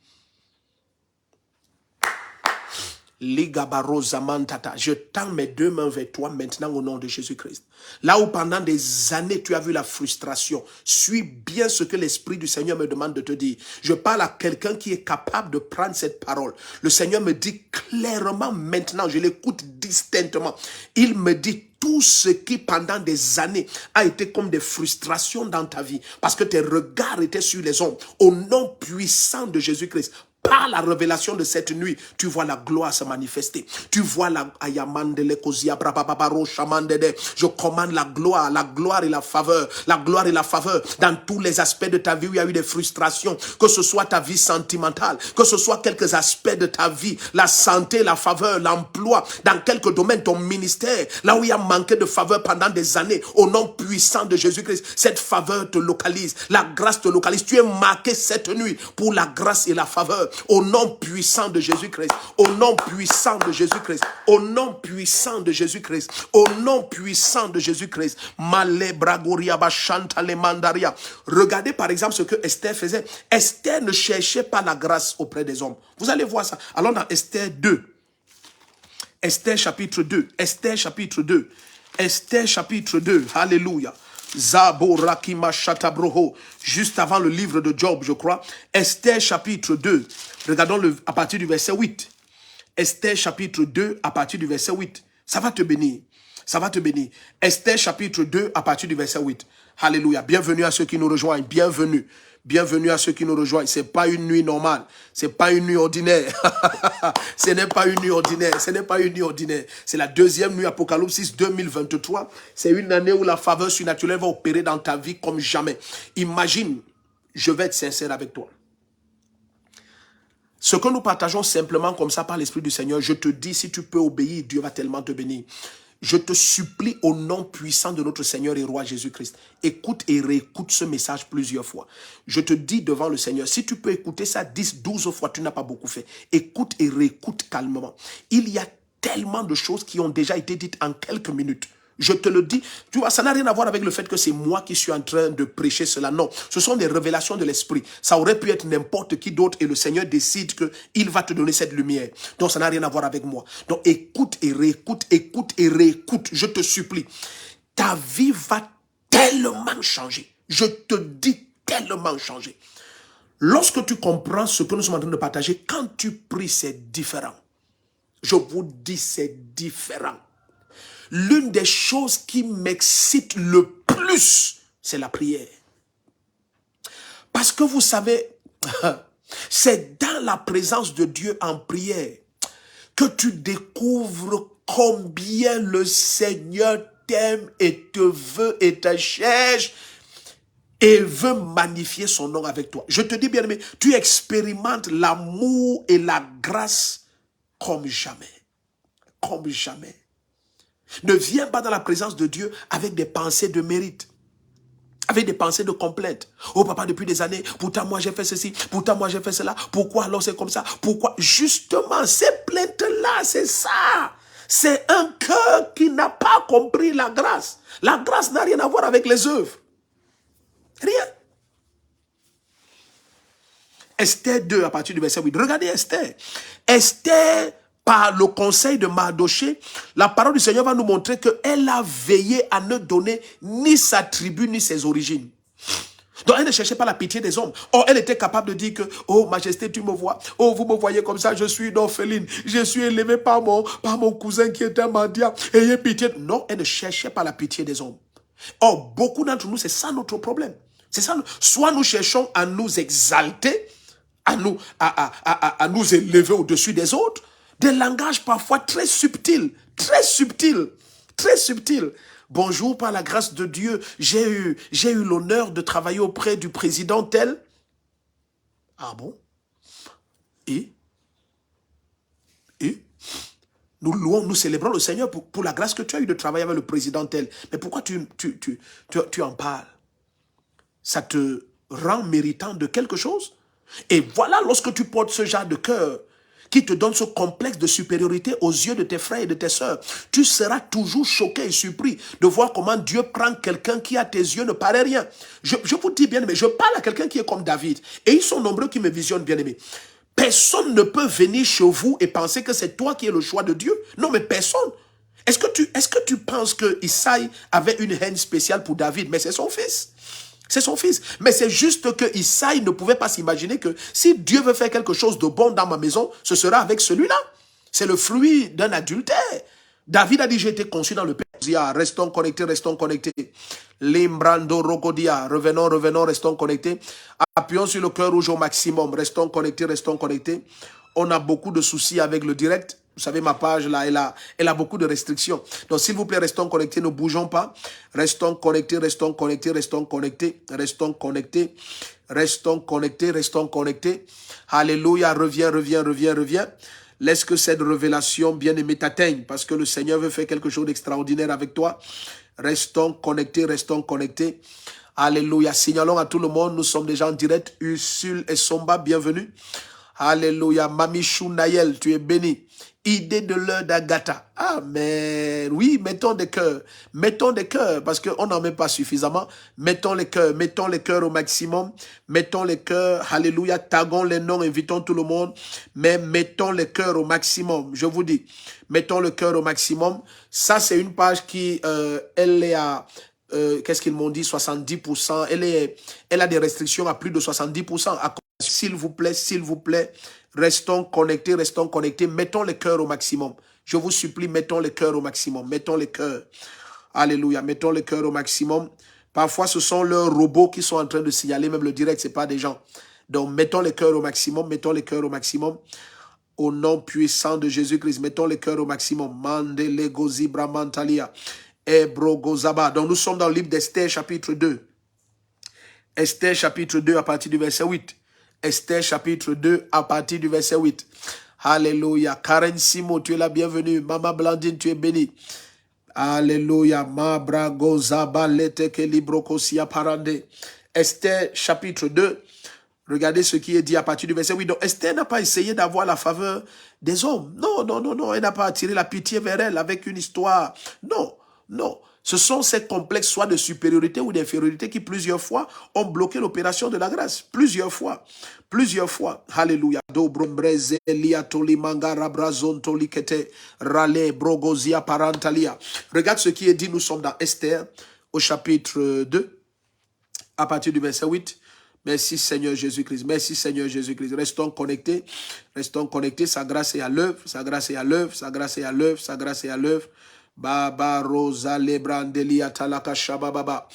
Je tends mes deux mains vers toi maintenant au nom de Jésus-Christ. Là où pendant des années tu as vu la frustration, suis bien ce que l'Esprit du Seigneur me demande de te dire. Je parle à quelqu'un qui est capable de prendre cette parole. Le Seigneur me dit clairement maintenant, je l'écoute distinctement. Il me dit tout ce qui pendant des années a été comme des frustrations dans ta vie parce que tes regards étaient sur les hommes. Au nom puissant de Jésus-Christ, par la révélation de cette nuit, tu vois la gloire se manifester. Tu vois la je commande la gloire et la faveur. La gloire et la faveur dans tous les aspects de ta vie où il y a eu des frustrations. Que ce soit ta vie sentimentale, que ce soit quelques aspects de ta vie, la santé, la faveur, l'emploi, dans quelques domaines, ton ministère, là où il y a manqué de faveur pendant des années, au nom puissant de Jésus-Christ, cette faveur te localise. La grâce te localise. Tu es marqué cette nuit pour la grâce et la faveur. Au nom puissant de Jésus-Christ, au nom puissant de Jésus-Christ, au nom puissant de Jésus-Christ, au nom puissant de Jésus-Christ. Regardez par exemple ce que Esther faisait. Esther ne cherchait pas la grâce auprès des hommes. Vous allez voir ça. Allons dans Esther 2. Esther chapitre 2. Esther chapitre 2. Esther chapitre 2. Alléluia. Juste avant le livre de Job, je crois. Esther chapitre 2. Regardons à partir du verset 8. Esther chapitre 2 à partir du verset 8. Ça va te bénir. Ça va te bénir. Esther chapitre 2 à partir du verset 8. Alléluia. Bienvenue à ceux qui nous rejoignent. Bienvenue. Bienvenue à ceux qui nous rejoignent. Ce n'est pas une nuit normale. Ce n'est pas une nuit ordinaire. Ce n'est pas une nuit ordinaire. Ce n'est pas une nuit ordinaire. C'est la deuxième nuit Apocalypse 6 2023. C'est une année où la faveur surnaturelle va opérer dans ta vie comme jamais. Imagine, je vais être sincère avec toi. Ce que nous partageons simplement comme ça par l'Esprit du Seigneur, je te dis, si tu peux obéir, Dieu va tellement te bénir. Je te supplie au nom puissant de notre Seigneur et Roi Jésus-Christ, écoute et réécoute ce message plusieurs fois. Je te dis devant le Seigneur, si tu peux écouter ça 10, 12 fois, tu n'as pas beaucoup fait. Écoute et réécoute calmement. Il y a tellement de choses qui ont déjà été dites en quelques minutes. Je te le dis, tu vois, ça n'a rien à voir avec le fait que c'est moi qui suis en train de prêcher cela. Non, ce sont des révélations de l'Esprit. Ça aurait pu être n'importe qui d'autre et le Seigneur décide qu'il va te donner cette lumière. Donc, ça n'a rien à voir avec moi. Donc, écoute et réécoute, écoute et réécoute. Je te supplie. Ta vie va tellement changer. Je te dis tellement changer. Lorsque tu comprends ce que nous sommes en train de partager, quand tu pries, c'est différent. Je vous dis, c'est différent. L'une des choses qui m'excite le plus, c'est la prière. Parce que vous savez, c'est dans la présence de Dieu en prière que tu découvres combien le Seigneur t'aime et te veut et te cherche et veut magnifier son nom avec toi. Je te dis bien aimé, tu expérimentes l'amour et la grâce comme jamais. Comme jamais. Ne viens pas dans la présence de Dieu avec des pensées de mérite. Avec des pensées de complainte. Oh papa, depuis des années, pourtant moi j'ai fait ceci, pourtant moi j'ai fait cela, pourquoi alors c'est comme ça, pourquoi? Justement, ces plaintes-là, c'est ça. C'est un cœur qui n'a pas compris la grâce. La grâce n'a rien à voir avec les œuvres. Rien. Esther 2, à partir du verset 8. Regardez Esther. Esther, par le conseil de Mardoché, la parole du Seigneur va nous montrer qu'elle a veillé à ne donner ni sa tribu, ni ses origines. Donc elle ne cherchait pas la pitié des hommes. Or, elle était capable de dire que, oh majesté, tu me vois. Oh, vous me voyez comme ça, je suis une orpheline. Je suis élevée par mon cousin qui était un mendiant. Ayez pitié. Non, elle ne cherchait pas la pitié des hommes. Or, beaucoup d'entre nous, c'est ça notre problème. C'est ça. Soit nous cherchons à nous exalter, à nous élever au-dessus des autres, des langages parfois très subtils, très subtils, très subtils. Bonjour, par la grâce de Dieu, j'ai eu l'honneur de travailler auprès du président tel. Ah bon? Et nous louons, nous célébrons le Seigneur pour la grâce que tu as eu de travailler avec le président tel. Mais pourquoi tu en parles? Ça te rend méritant de quelque chose? Et voilà, lorsque tu portes ce genre de cœur qui te donne ce complexe de supériorité aux yeux de tes frères et de tes sœurs, tu seras toujours choqué et surpris de voir comment Dieu prend quelqu'un qui à tes yeux ne paraît rien. Je vous dis bien aimé, je parle à quelqu'un qui est comme David, et ils sont nombreux qui me visionnent bien aimé. Personne ne peut venir chez vous et penser que c'est toi qui es le choix de Dieu. Non, mais personne. Est-ce que tu penses que Isaïe avait une haine spéciale pour David? Mais c'est son fils. C'est son fils. Mais c'est juste que Isaïe ne pouvait pas s'imaginer que si Dieu veut faire quelque chose de bon dans ma maison, ce sera avec celui-là. C'est le fruit d'un adultère. David a dit, j'ai été conçu dans le Père. Restons connectés, restons connectés. Limbrando Rogodia, revenons, restons connectés. Appuyons sur le cœur rouge au maximum. Restons connectés, restons connectés. On a beaucoup de soucis avec le direct. Vous savez, ma page, là, elle a beaucoup de restrictions. Donc, s'il vous plaît, restons connectés, ne bougeons pas. Restons connectés, restons connectés, restons connectés, restons connectés, restons connectés, restons connectés. Alléluia, reviens. Laisse que cette révélation bien-aimée t'atteigne, parce que le Seigneur veut faire quelque chose d'extraordinaire avec toi. Restons connectés, restons connectés. Alléluia. Signalons à tout le monde, nous sommes déjà en direct. Ursule et Somba, bienvenue. Alléluia. Mamichou Nayel, tu es béni. Idée de l'heure d'Agatha. Amen. Oui, mettons des cœurs, parce qu'on n'en met pas suffisamment. Mettons les cœurs au maximum. Mettons les cœurs, alléluia, taguons les noms, invitons tout le monde. Mais mettons les cœurs au maximum. Je vous dis, mettons le cœur au maximum. Ça, c'est une page qui, elle est à... qu'est-ce qu'ils m'ont dit, 70%. Elle a des restrictions à plus de 70%. S'il vous plaît, restons connectés, mettons les cœurs au maximum. Je vous supplie, mettons les cœurs au maximum, mettons les cœurs. Alléluia, mettons les cœurs au maximum. Parfois, ce sont leurs robots qui sont en train de signaler, même le direct, ce n'est pas des gens. Donc, mettons les cœurs au maximum, Au nom puissant de Jésus-Christ, mettons les cœurs au maximum. Mandele gozi bramantalia. Ebro gozaba. Donc, nous sommes dans le livre d'Esther, chapitre 2. Esther, chapitre 2, à partir du verset 8. Esther, chapitre 2, à partir du verset 8. Alléluia. Karen Simo, tu es la bienvenue. Maman Blandine, tu es bénie. Alléluia. Mabra gozaba leteke librokosia parande. Esther, chapitre 2. Regardez ce qui est dit à partir du verset 8. Donc, Esther n'a pas essayé d'avoir la faveur des hommes. Non. Elle n'a pas attiré la pitié vers elle avec une histoire. Non. Ce sont ces complexes, soit de supériorité ou d'infériorité, qui plusieurs fois ont bloqué l'opération de la grâce. Plusieurs fois. Alléluia. Regarde ce qui est dit. Nous sommes dans Esther, au chapitre 2, à partir du verset 8. Merci Seigneur Jésus-Christ. Restons connectés. Sa grâce est à l'œuvre. Baba Rosa Lebrandelia Talaka Shababa.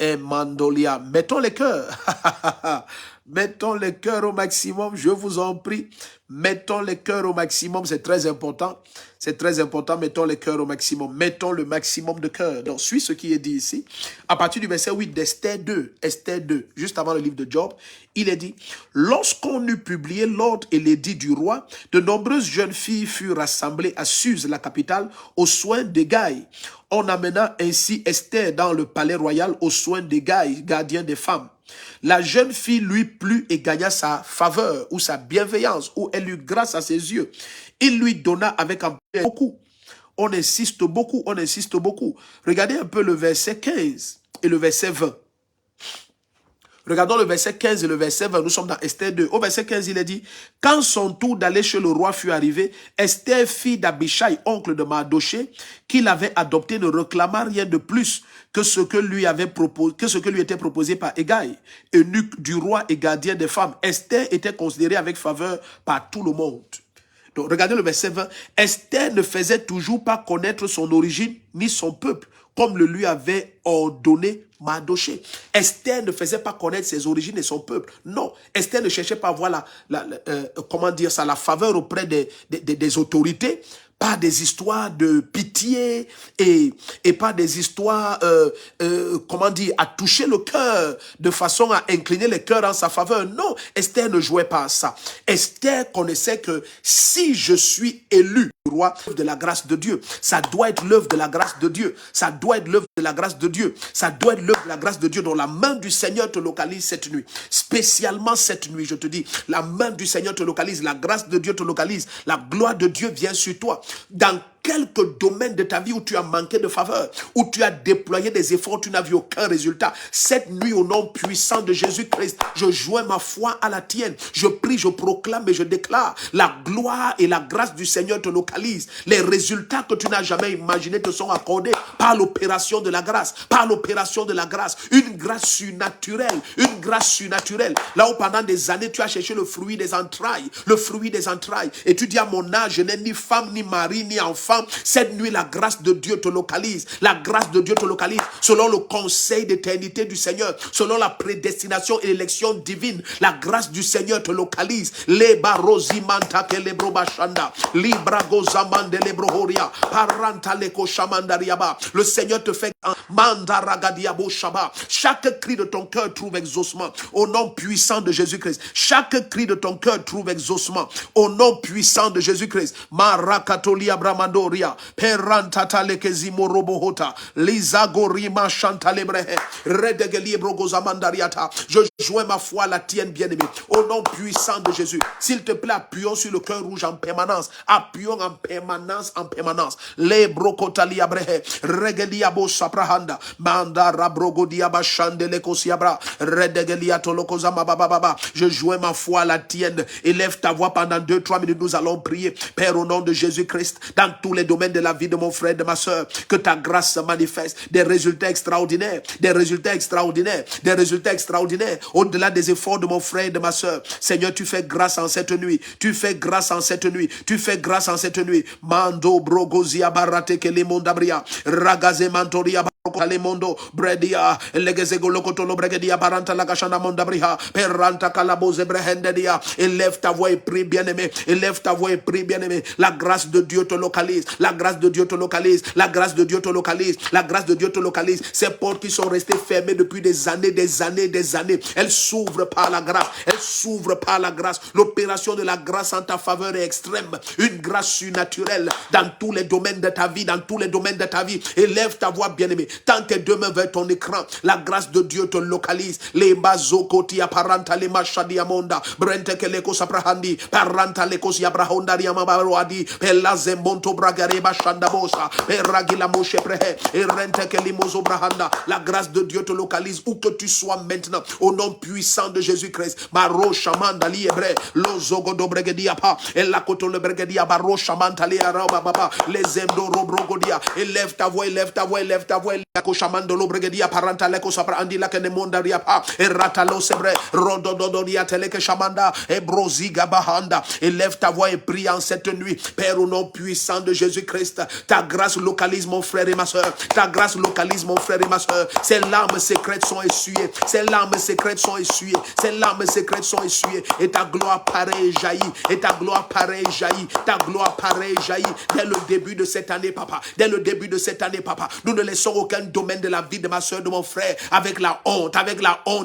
Et Mandolia, mettons les cœurs. Mettons les cœurs au maximum, je vous en prie. Mettons les cœurs au maximum, c'est très important. C'est très important, mettons les cœurs au maximum. Mettons le maximum de cœurs. Donc, suis ce qui est dit ici. À partir du verset 8 d'Esther 2, Esther 2, juste avant le livre de Job, il est dit, lorsqu'on eut publié l'ordre et l'édit du roi, de nombreuses jeunes filles furent rassemblées à Suse, la capitale, aux soins d'Hégaï. On amena ainsi Esther dans le palais royal aux soins d'Hégaï, gardien des femmes. La jeune fille lui plut et gagna sa faveur ou sa bienveillance, ou elle eut grâce à ses yeux. Il lui donna avec un beaucoup. On insiste beaucoup, on insiste beaucoup. Regardez un peu le verset 15 et le verset 20. Regardons le verset 15 et le verset 20. Nous sommes dans Esther 2. Au verset 15, il est dit, quand son tour d'aller chez le roi fut arrivé, Esther, fille d'Abishai, oncle de Mardoché, qui l'avait adopté, ne réclama rien de plus que ce que lui était proposé par Hégaï, eunuque du roi et gardien des femmes. Esther était considérée avec faveur par tout le monde. Donc, regardez le verset 20. Esther ne faisait toujours pas connaître son origine ni son peuple, comme le lui avait ordonné Mardoché. Esther ne faisait pas connaître ses origines et son peuple. Non, Esther ne cherchait pas à voir la faveur auprès des autorités, pas des histoires de pitié et pas des histoires, à toucher le cœur de façon à incliner les cœurs en sa faveur. Non, Esther ne jouait pas à ça. Esther connaissait que si je suis élu roi de la grâce de Dieu, ça doit être l'œuvre de la grâce de Dieu. Ça doit être l'œuvre de la grâce de Dieu. Ça doit être l'œuvre de la grâce de Dieu dont la main du Seigneur te localise cette nuit. Spécialement cette nuit, je te dis, la main du Seigneur te localise, la grâce de Dieu te localise, la gloire de Dieu vient sur toi. Dans quelques domaines de ta vie où tu as manqué de faveur, où tu as déployé des efforts, tu n'as vu aucun résultat. Cette nuit, au nom puissant de Jésus-Christ, je joins ma foi à la tienne. Je prie, je proclame et je déclare, la gloire et la grâce du Seigneur te localisent. Les résultats que tu n'as jamais imaginés te sont accordés par l'opération de la grâce, par l'opération de la grâce. Une grâce surnaturelle, une grâce surnaturelle. Là où pendant des années, tu as cherché le fruit des entrailles, et tu dis à mon âge, je n'ai ni femme, ni mari, ni enfant. Cette nuit, la grâce de Dieu te localise. La grâce de Dieu te localise selon le conseil d'éternité du Seigneur, selon la prédestination et l'élection divine. La grâce du Seigneur te localise. Le Seigneur te fait chaque cri de ton cœur trouve exaucement au nom puissant de Jésus-Christ. Chaque cri de ton cœur trouve exaucement au nom puissant de Jésus-Christ. Marakatolia Bramandoria, Perantata lekezimo robohota, Lizagorima chantalebrehe, Redegelie brogozamandariata. Je joins ma foi à la tienne, bien-aimé, au nom puissant de Jésus. S'il te plaît, appuyons sur le cœur rouge en permanence. Appuyons en permanence, en permanence. Les brocotalia brehe, Regelia bo saprahanda, Mandara brogodia bachandele kosiabra, Redegelia tolokozama bababa. Je joins ma foi à la tienne. Élève ta voix pendant 2-3 minutes. Nous allons prier. Père, au nom de Jésus-Christ, dans tous les domaines de la vie de mon frère, de ma soeur, que ta grâce se manifeste, des résultats extraordinaires, des résultats extraordinaires, des résultats extraordinaires, au-delà des efforts de mon frère et de ma soeur. Seigneur, tu fais grâce en cette nuit, tu fais grâce en cette nuit, tu fais grâce en cette nuit. Mando brogozia barate kele mondabria, ragaze mantoria Kalemondo, Bredia, Legezego Lokotolo Bregedia, Baranta Lagashana Mondabriha, Peranta Kalabose Brehendedia. Élève ta voix et prie, bien-aimé. Élève ta voix et prie, bien-aimé. La grâce de Dieu te localise. La grâce de Dieu te localise. La grâce de Dieu te localise. La grâce de Dieu te localise. Ces portes qui sont restées fermées depuis des années, des années, des années. Elles s'ouvrent par la grâce. Elles s'ouvrent par la grâce. L'opération de la grâce en ta faveur est extrême. Une grâce surnaturelle dans tous les domaines de ta vie. Dans tous les domaines de ta vie. Élève ta voix, bien-aimé. Tant tes deux mains vers ton écran, la grâce de Dieu te localise. Les bazokoti apparenta les machadi amonda, brente que leko saprahandi, paranta leko si abrahonda riamabaroadi, pella zembonto bragare bashanda bosa, peragila moshe prehe, et rente que limozo brahanda. La grâce de Dieu te localise où que tu sois maintenant, au nom puissant de Jésus-Christ. Baro shamanda liebre, lozogo do bregedia pa, et la koto le bregedia baro shamanta liara baba, les zemdo robrogodia. Élève ta voix, élève ta voix, élève ta voix. Koshamandolo bregedia paranta leko sabra andila kene mondaria pa erata lo sebre rodododoria teleke shamanda ebroziga bahanda. Élève ta voix et prie en cette nuit. Père, au nom puissant de Jésus-Christ, ta grâce localise mon frère et ma soeur. Ta grâce localise mon frère et ma soeur. Ces larmes secrètes sont essuyées. Ces larmes secrètes sont essuyées. Ces larmes secrètes sont essuyées. Et ta gloire pareille jaillit. Et ta gloire pareille jaillit. Ta gloire pareille jaillit. Dès le début de cette année, papa. Dès le début de cette année, papa. Nous ne laissons aucun domaine de la vie de ma soeur, de mon frère, avec la honte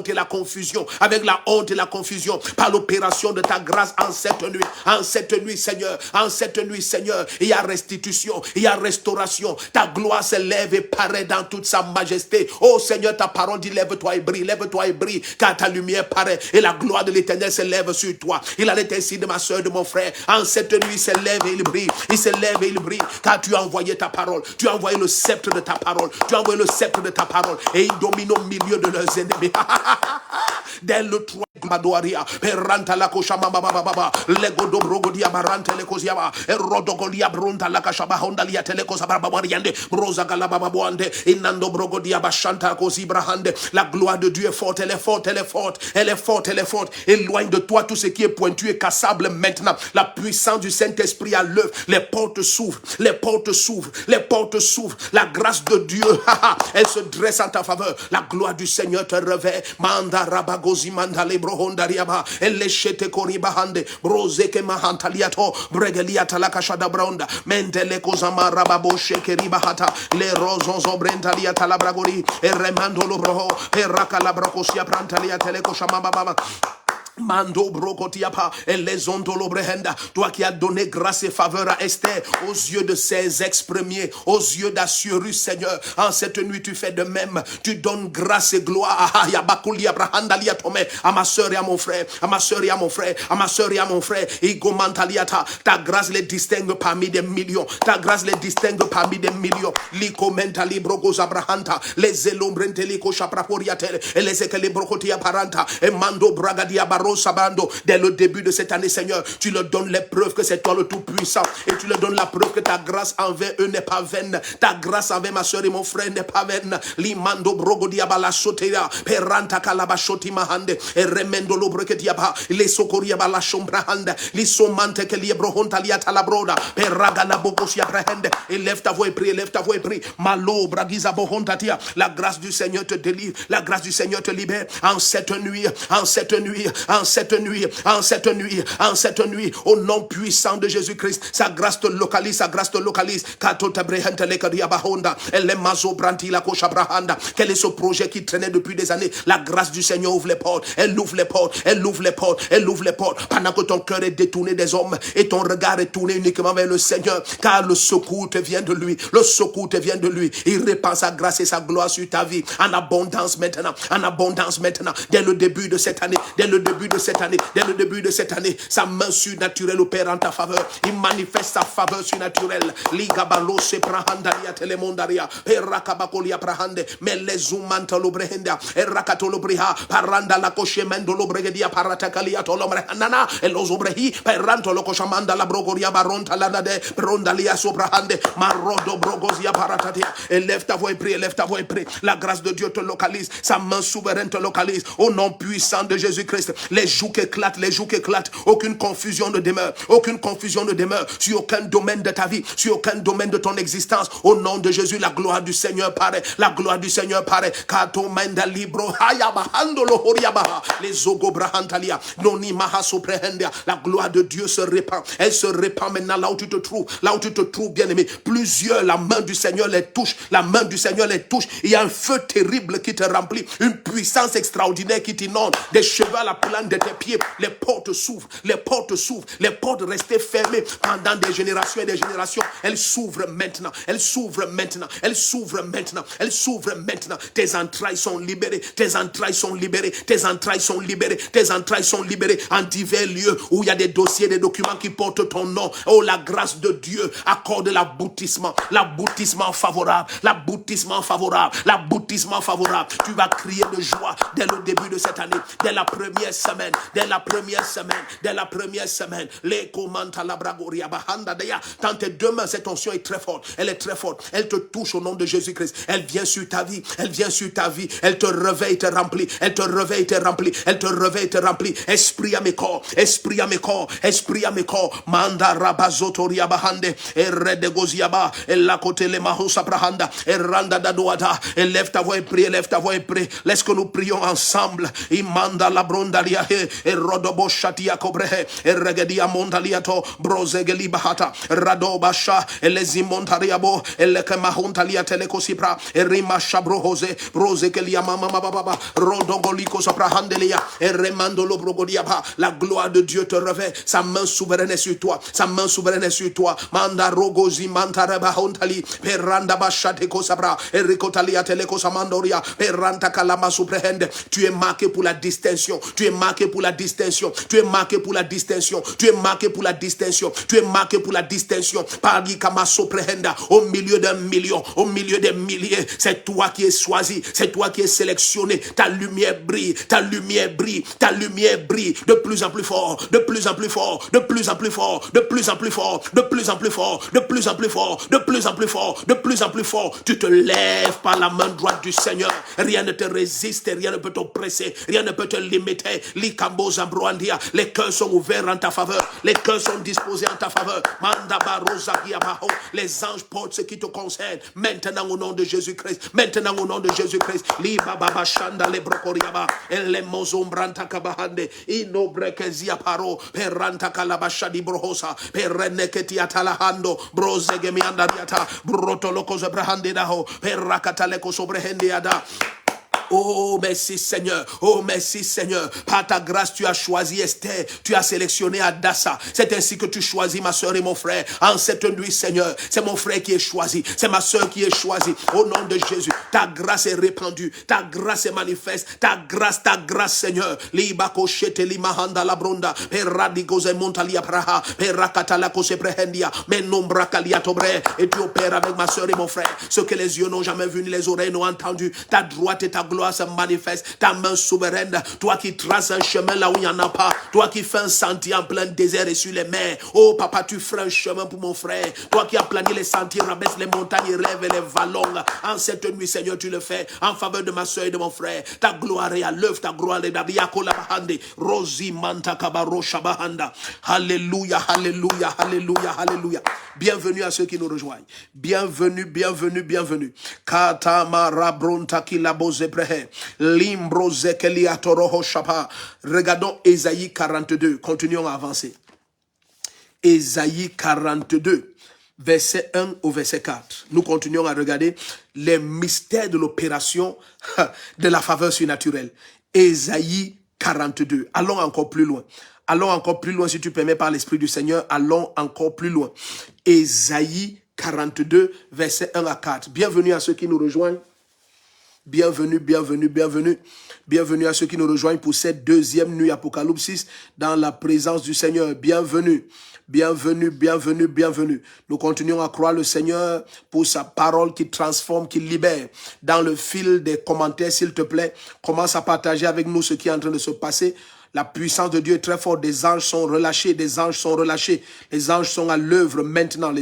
et la confusion, avec la honte et la confusion, par l'opération de ta grâce en cette nuit, Seigneur, en cette nuit, Seigneur, il y a restitution, il y a restauration, ta gloire s'élève et paraît dans toute sa majesté. Oh Seigneur, ta parole dit lève-toi et brille, car ta lumière paraît et la gloire de l'Éternel s'élève sur toi. Il en est ainsi de ma soeur, de mon frère, en cette nuit, il s'élève et il s'élève et il brille, car tu as envoyé ta parole, tu as envoyé le sceptre de ta parole, tu as envoyé le sceptre de ta parole et ils dominent au milieu de leurs ennemis. Dès le 3 Badoaria, Peranta la Koshama Baba, Lego Dobrogodia Barante Lekoziaba, Rodogolia Brunta la Kashaba Hondalia Telekosa Babariande, Brosa Galababuande, Inando Brogodia Bashanta Kozibrahande. La gloire de Dieu est forte, elle est forte, elle est forte, elle est forte, elle est forte. Éloigne de toi tout ce qui est pointu et cassable maintenant. La puissance du Saint-Esprit à l'œuvre. Les portes s'ouvrent, les portes s'ouvrent, les portes s'ouvrent. La grâce de Dieu, elle se dresse en ta faveur. La gloire du Seigneur te revêt. Manda Rabagozi Mandale Brohondariaba, Eleshete Koribahande, Brozeke Mahantaliato, Bregeliata la Kashada Bronda, Mentele Kozama Rababo Shekeribahata, Le Rozon Zobrentaliata la Bragori, Eremando Lobroho, Eraka la Brocosia Prantalia Teleco Shamababa. Mando brokotiapa et les ondolobrehenda. Toi qui as donné grâce et faveur à Esther aux yeux de ses ex-premiers, aux yeux d'Assuérus, Seigneur. En cette nuit, tu fais de même. Tu donnes grâce et gloire à ma soeur et à mon frère, à ma soeur et à mon frère, à ma soeur et à mon frère. Ta grâce les distingue parmi des millions. Ta grâce les distingue parmi des millions. Likomentali brogos abrahanta, les elombrentelico chapraporiatel, et les ekelibrokotia paranta, et mando bragadia baro. Dès le début de cette année, Seigneur, tu leur donnes les preuves que c'est toi le Tout-Puissant. Et tu leur donnes la preuve que ta grâce envers eux n'est pas vaine. Ta grâce envers ma soeur et mon frère n'est pas vaine. Limando brogodia la soteria, peranta kalaba shoti mahande, et remendo lo broketiaba, les sokoria bala chombrahande, les somante que liebrohonta liata la broda, peraga la bogosia prehende. Élève ta voix et prie, élève ta voix et prie. Malo bragiza bohontatia. La grâce du Seigneur te délivre, la grâce du Seigneur te libère. En cette nuit, en cette nuit, en cette nuit, en cette nuit, en cette nuit, au nom puissant de Jésus-Christ, sa grâce te localise, sa grâce te localise. Quel est ce projet qui traînait depuis des années? La grâce du Seigneur ouvre les portes, elle ouvre les portes, elle ouvre les portes, elle ouvre les portes. Pendant que ton cœur est détourné des hommes et ton regard est tourné uniquement vers le Seigneur, car le secours te vient de lui, le secours te vient de lui. Il répand sa grâce et sa gloire sur ta vie en abondance maintenant, en abondance maintenant. Dès le début de cette année, dès le début de cette année, dès le début de cette année, sa main surnaturelle opère en ta faveur. Il manifeste sa faveur surnaturelle. Ligabalo se prahandaria telemondaria, perakabakolia prahande, melezumantalo brehenda, erakatolo briha, paranda la koshemendo lo bregedia paratakalia tolomrehanana, elozobrehi, perantolo koshamanda la brogoria baronta lanade, brondalia sobrahande, marodo brogozia paratatia. Élève ta voix et prie, élève ta voix et prie. La grâce de Dieu te localise, sa main souveraine te localise. Au nom puissant de Jésus-Christ, les joues éclatent, les joues éclatent. Aucune confusion ne demeure, aucune confusion ne demeure sur aucun domaine de ta vie, sur aucun domaine de ton existence. Au nom de Jésus, la gloire du Seigneur paraît, la gloire du Seigneur paraît. Kato menda libro hayabahando lohoriabaha, les ogobrahantalia, noni mahaso prehendia. La gloire de Dieu se répand, elle se répand maintenant là où tu te trouves, là où tu te trouves, bien-aimé. Plusieurs, la main du Seigneur les touche, la main du Seigneur les touche. Il y a un feu terrible qui te remplit, une puissance extraordinaire qui t'inonde, des cheveux à la plante de tes pieds. Les portes s'ouvrent, les portes s'ouvrent, les portes restées fermées pendant des générations et des générations. Elles s'ouvrent maintenant, elles s'ouvrent maintenant, elles s'ouvrent maintenant, elles s'ouvrent maintenant. Tes entrailles sont libérées, tes entrailles sont libérées, tes entrailles sont libérées, tes entrailles sont libérées en divers lieux où il y a des dossiers, des documents qui portent ton nom. Oh, la grâce de Dieu accorde l'aboutissement favorable, l'aboutissement favorable, l'aboutissement favorable. Tu vas crier de joie dès le début de cette année, dès la première semaine. semaine, dès la première semaine, les commenta la bragoria bahanda daya. Dans tes deux mains, cette onction est très forte, elle est très forte, elle te touche au nom de Jésus-Christ, elle vient sur ta vie, elle te réveille, te remplit, elle te réveille, te remplit, elle te réveille, te remplit. Esprit à mes corps, manda rabazotoria bahande, et redegoziaba, et la côté les mahosa brahanda, et randa dadoada, et lève ta voix et prie, laisse que nous prions ensemble. Imanda la brondalia e rodobo shatia cobrehe e regedia montaliato brozegeli bahata radobasha e lezimontariabo e lekemahuntalia telekosipra e rima shabrohose brozegelia mama baba rodogoliko soprahandelia e remandolo brogodiaba. La gloire de Dieu te revêt, sa main souveraine est sur toi, manda rogozi mantareba hontali peranda bashate kosabra e ricotalia telekosamandoria peranta kalama suprehende. Tu es marqué pour la distinction, Parli kamaso prehenda, au milieu d'un million, au milieu des milliers. C'est toi qui es choisi, c'est toi qui es sélectionné. Ta lumière brille, de plus en plus fort, Tu te lèves par la main droite du Seigneur. Rien ne te résiste, rien ne peut t'oppresser, rien ne peut te limiter. Les cœurs sont ouverts en ta faveur, les cœurs sont disposés en ta faveur. Les anges portent ce qui te concerne. Maintenant au nom de Jésus-Christ, Oh merci Seigneur, par ta grâce tu as choisi Esther, tu as sélectionné Adassa. C'est ainsi que tu choisis ma soeur et mon frère en cette nuit Seigneur. C'est mon frère qui est choisi, c'est ma soeur qui est choisie. Au nom de Jésus, ta grâce est répandue, ta grâce est manifeste, ta grâce Seigneur. Libako shete limahanda la bronda peradigoze montalia praha perakatala kose prehendia menombra kalia tobre. Et tu opères avec ma soeur et mon frère ce que les yeux n'ont jamais vu ni les oreilles n'ont entendu. Ta droite et ta gloire se manifeste, ta main souveraine, toi qui traces un chemin là où il n'y en a pas, toi qui fais un sentier en plein désert et sur les mers. Oh papa, tu feras un chemin pour mon frère, toi qui as plané les sentiers, rabaisse les montagnes, relève les vallons. En cette nuit Seigneur, tu le fais en faveur de ma soeur et de mon frère. Ta gloire est à l'œuvre, ta gloire est à l'œuvre. Rosi manta kabaro shabahanda. Alléluia. Bienvenue à ceux qui nous rejoignent. Bienvenue. Katama bronta kilabose prehe. Limbroze keliatoroho shapa. Regardons Ésaïe 42. Continuons à avancer. Ésaïe 42. Verset 1 au verset 4. Nous continuons à regarder les mystères de l'opération de la faveur surnaturelle. Ésaïe 42. Allons encore plus loin. Si tu permets par l'Esprit du Seigneur. Allons encore plus loin. Ésaïe 42, verset 1 à 4. Bienvenue à ceux qui nous rejoignent. Bienvenue à ceux qui nous rejoignent pour cette deuxième nuit Apocalypse dans la présence du Seigneur. Bienvenue. Nous continuons à croire le Seigneur pour sa parole qui transforme, qui libère. Dans le fil des commentaires, s'il te plaît, commence à partager avec nous ce qui est en train de se passer. La puissance de Dieu est très forte. Des anges sont relâchés. Les anges sont à l'œuvre maintenant.